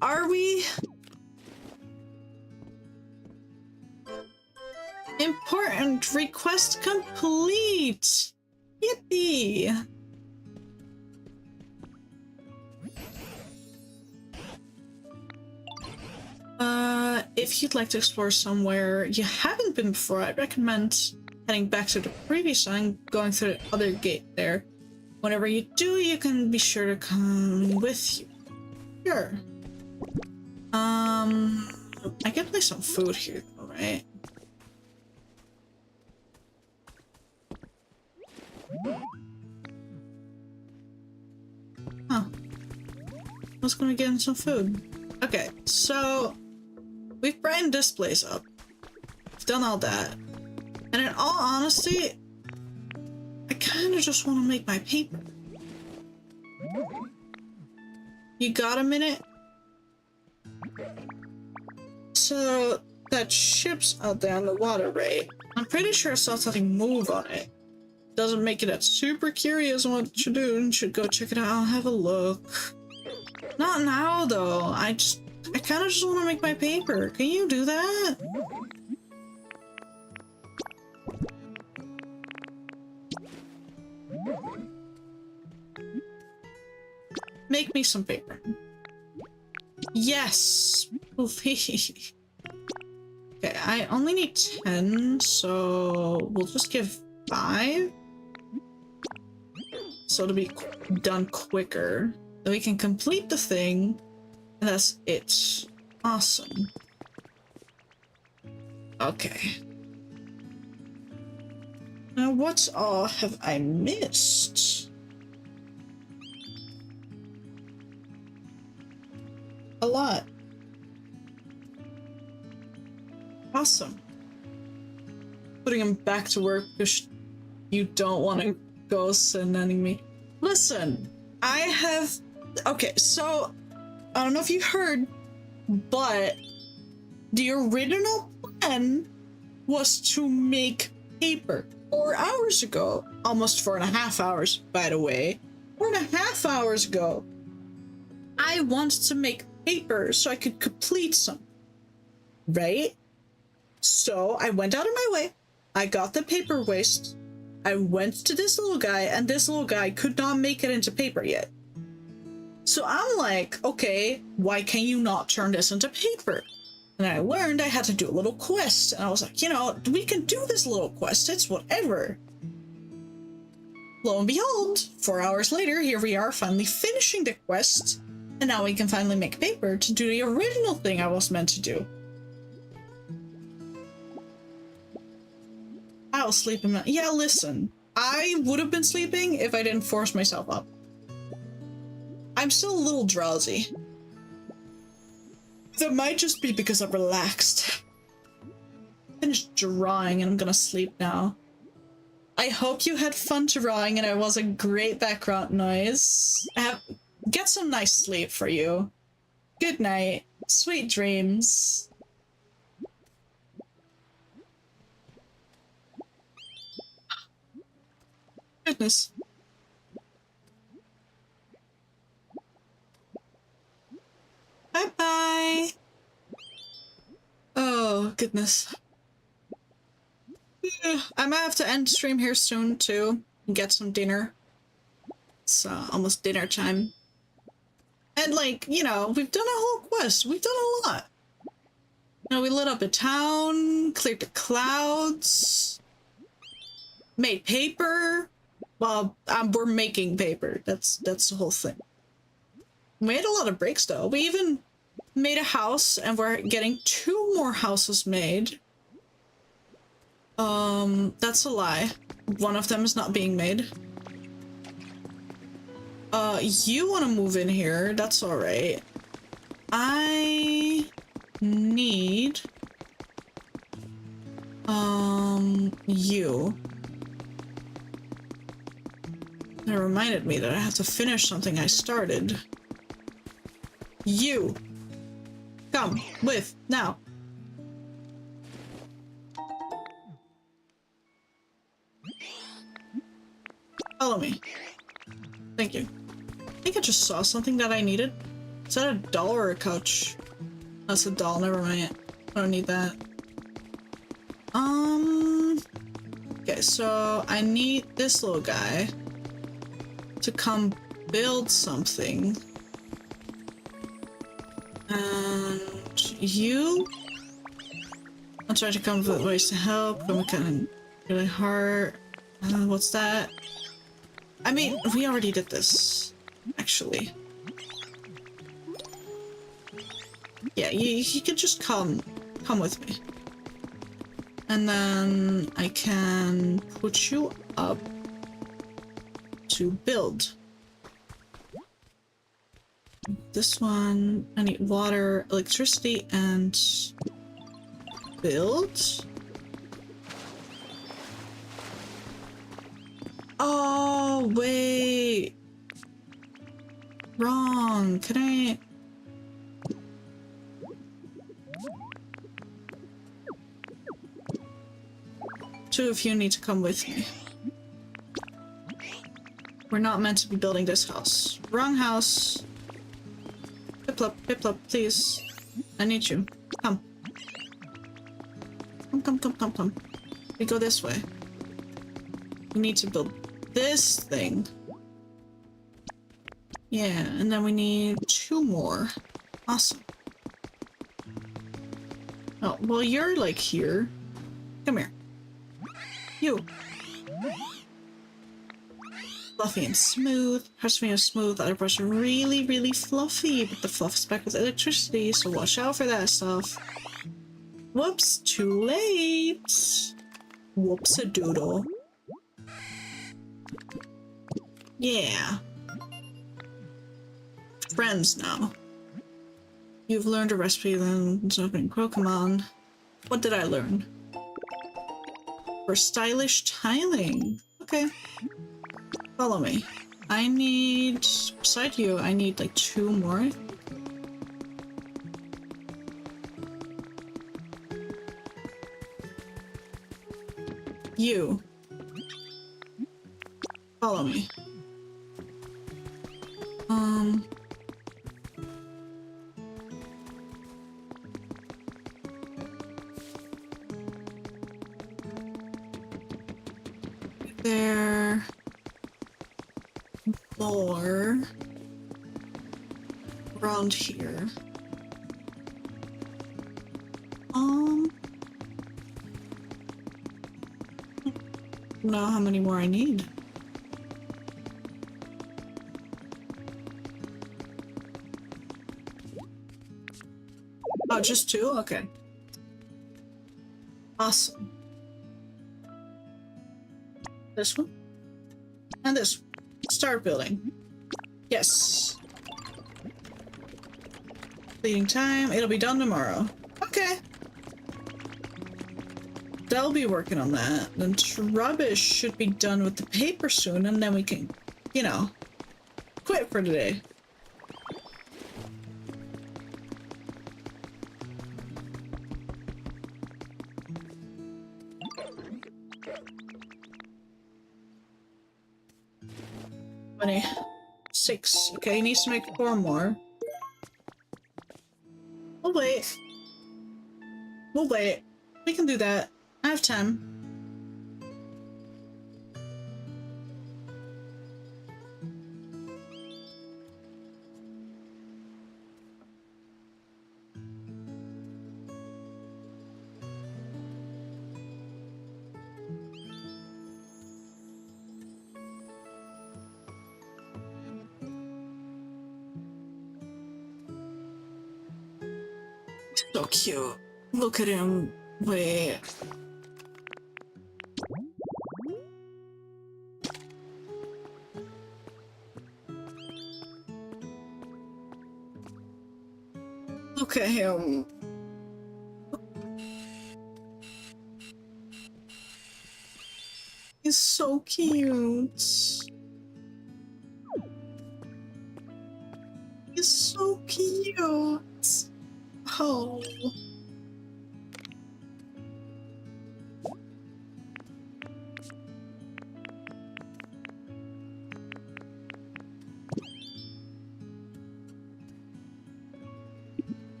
A: are we? Important request complete. Yippee! If you'd like to explore somewhere you haven't been before, I'd recommend heading back to the previous one, going through the other gate there. Whenever you do, you can be sure to come with you. Sure. I can play some food here, though, right? Huh. I was gonna get him some food. Okay, so we've brightened this place up. We've done all that. And in all honesty, I kind of just want to make my paper. You got a minute? So that ship's out there on the water, right? I'm pretty sure I saw something move on it. Doesn't make it that super curious on what to do and should go check it out. I'll have a look. Not now though. I kind of just want to make my paper. Can you do that? Make me some paper. Yes, please. Okay, I only need 10, so we'll just give 5. So it'll be done quicker. Then we can complete the thing, and that's it. Awesome. Okay. Now what all have I missed? A lot. Awesome. Putting him back to work because you don't want to go sending me. Listen, I have... Okay, so I don't know if you heard, but the original plan was to make paper 4 hours ago. Almost 4.5 hours, by the way. 4.5 hours ago. I wanted to make paper so I could complete some. Right? So I went out of my way. I got the paper waste. I went to this little guy, and this little guy could not make it into paper yet. So I'm like, okay, why can you not turn this into paper? And I learned I had to do a little quest. And I was like, you know, we can do this little quest. It's whatever. Lo and behold, 4 hours later, here we are finally finishing the quest. And now we can finally make paper to do the original thing I was meant to do. I'll sleep in my... Yeah, listen. I would have been sleeping if I didn't force myself up. I'm still a little drowsy. That might just be because I'm relaxed. Finished drawing and I'm gonna sleep now. I hope you had fun drawing and it was a great background noise. Get some nice sleep for you. Good night. Sweet dreams. Goodness. Bye-bye. Oh, goodness. I might have to end stream here soon, too. And get some dinner. It's almost dinner time. And, like, you know, we've done a whole quest. We've done a lot. You know, we lit up a town, cleared the clouds, made paper. Well, we're making paper. That's the whole thing. We made a lot of breaks, though. We even made a house, and we're getting 2 more houses made. That's a lie. One of them is not being made. You want to move in here. That's alright. I need... you. It reminded me that I have to finish something I started. You! Come, with, now. Follow me. Thank you. I think I just saw something that I needed. Is that a doll or a couch? That's a doll, never mind. I don't need that. Okay, so I need this little guy to come build something. And you? I'll try to come up with ways to help, but I'm kind of really hard. What's that? I mean, we already did this, actually. Yeah, you can just come with me. And then I can put you up to build. This one, I need water, electricity, and build. Oh, wait. Wrong. Can I? Two of you need to come with me. We're not meant to be building this house. Wrong house. Piplup, please. I need you. Come. Come. We go this way. We need to build this thing. Yeah, and then we need 2 more. Awesome. Oh, well, you're like here. Come here. You. Fluffy and smooth. Has to be smooth. Other brush are really, really fluffy, but the fluff is back with electricity, so watch out for that stuff. Whoops, too late. Whoops-a-doodle. Yeah. Friends now. You've learned a recipe, then it's opening Pokemon. What did I learn? For stylish tiling. Okay. Follow me. I need, beside you, I need like 2 more. You. Follow me. There. More. Around here. I don't know how many more I need. Oh, just 2? Okay. Awesome. This one. And this one. Start building. Yes. Leading time. It'll be done tomorrow. Okay. They'll be working on that. Then Rubbish should be done with the paper soon, and then we can, you know, quit for today. Six. Okay, he needs to make 4 more. We'll wait. We'll wait. We can do that. I have 10. So cute. Look at him. Wait. Look at him. He's so cute. He's so cute. Oh.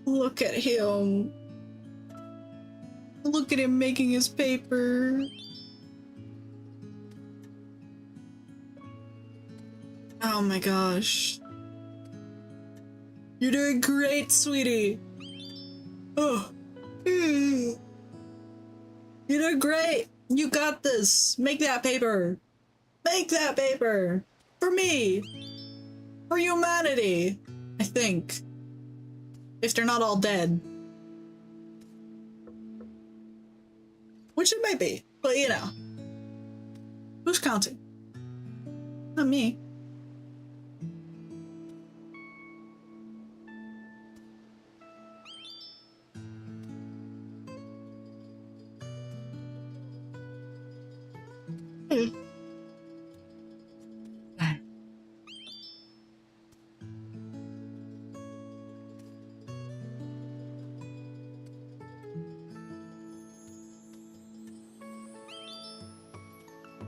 A: Look at him. Look at him making his paper. Oh my gosh. You're doing great, sweetie. Oh. You're doing great. You got this. Make that paper. Make that paper. For me. For humanity. I think. If they're not all dead. Which it might be. But you know. Who's counting? Not me.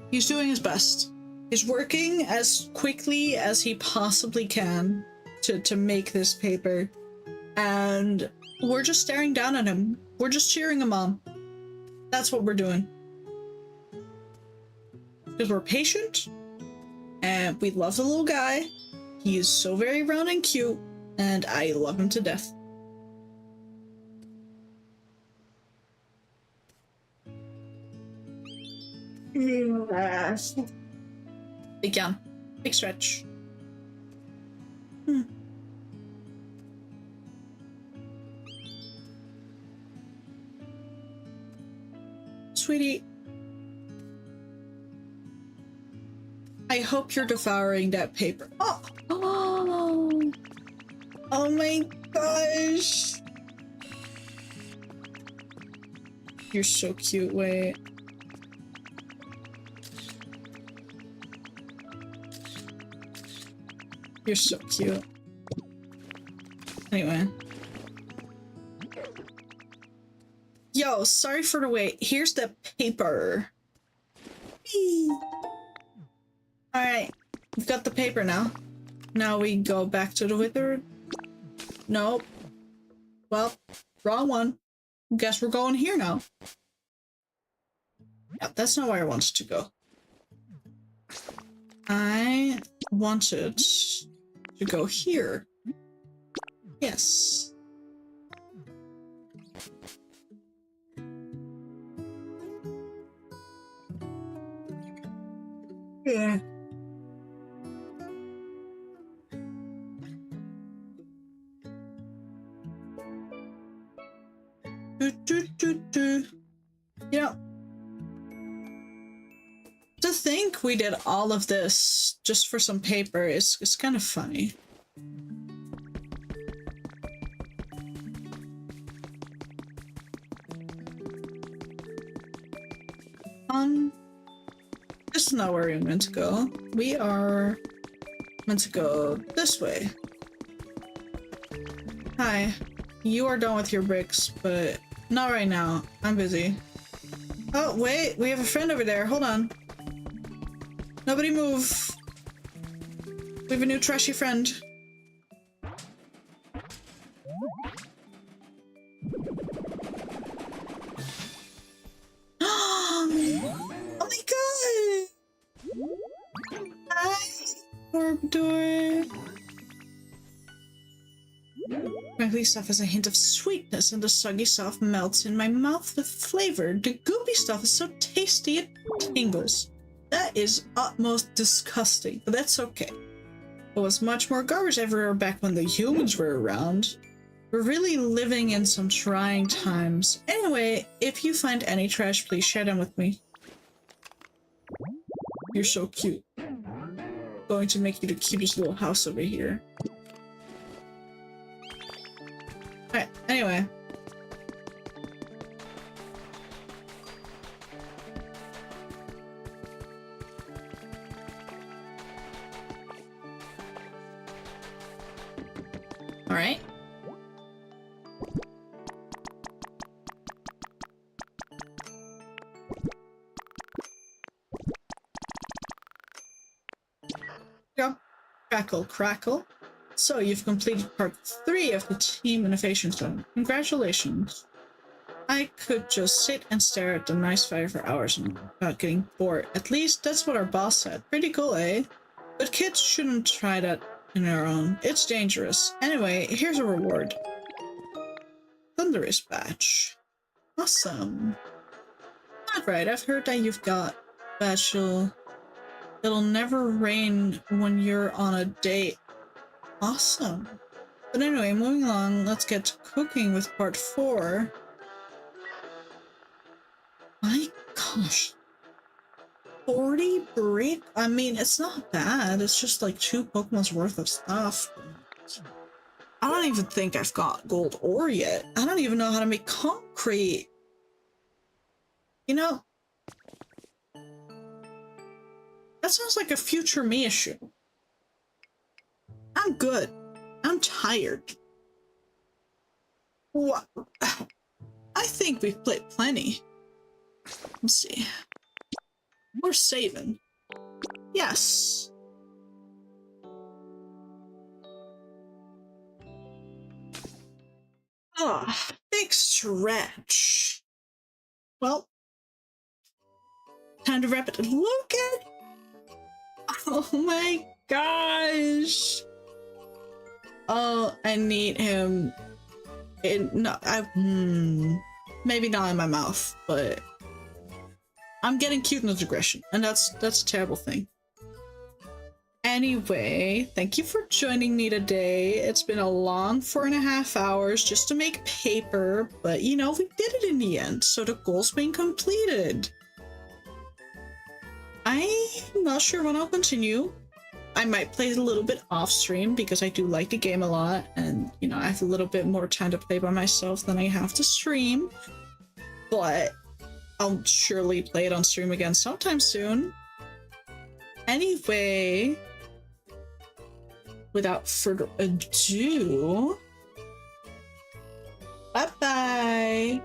A: He's doing his best. He's working as quickly as he possibly can to make this paper. And we're just staring down at him. We're just cheering him on. That's what we're doing. Because we're patient. And we love the little guy. He is so very round and cute. And I love him to death. Big yawn. Big stretch. Sweetie. I hope you're devouring that paper. Oh! Oh! Oh my gosh! You're so cute, wait. You're so cute. Anyway. Yo, sorry for the wait. Here's the paper. Alright, we've got the paper now. Now we go back to the wizard. Nope. Well, wrong one. Guess we're going here now. Yeah, that's not where I wanted to go. I wanted to go here. Yes. Yeah. You know, to think we did all of this just for some paper is kind of funny. This is not where we're meant to go. We are meant to go this way. Hi. You are done with your bricks, but not right now. I'm busy. Oh, wait. We have a friend over there. Hold on. Nobody move. We have a new trashy friend. Oh my god! Hi, Orbdoy. Crackly stuff has a hint of sweetness, and the soggy stuff melts in my mouth with flavor. The goopy stuff is so tasty it tingles. That is utmost disgusting, but that's okay. There was much more garbage everywhere back when the humans were around. We're really living in some trying times. Anyway, if you find any trash, please share them with me. You're so cute. Going to make you the cutest little house over here. Alright, anyway. Alright. Go. Crackle, crackle. So you've completed part 3 of the team innovation zone. Congratulations. I could just sit and stare at the nice fire for hours and not getting bored. At least that's what our boss said. Pretty cool, eh? But kids shouldn't try that on their own. It's dangerous. Anyway, here's a reward. Thunderous badge. Awesome. Alright, I've heard that you've got badge. It'll never rain when you're on a date. Awesome. But anyway, moving along, let's get to cooking with part 4. My gosh. 40 brick? I mean, it's not bad. It's just like 2 Pokemon's worth of stuff. I don't even think I've got gold ore yet. I don't even know how to make concrete. You know, That sounds like a future me issue. I'm good. I'm tired. What? I think we've played plenty. Let's see. We're saving. Yes. Ah, big stretch. Well, time to wrap it. Look at. Oh my gosh. Oh, I need him. No, maybe not in my mouth, but I'm getting cuteness aggression, and that's a terrible thing. Anyway, thank you for joining me today. It's been a long 4.5 hours just to make paper, but you know, we did it in the end, so the goal's been completed. I'm not sure when I'll continue. I might play a little bit off stream because I do like the game a lot, and you know, I have a little bit more time to play by myself than I have to stream, but I'll surely play it on stream again sometime soon. Anyway, without further ado, bye-bye!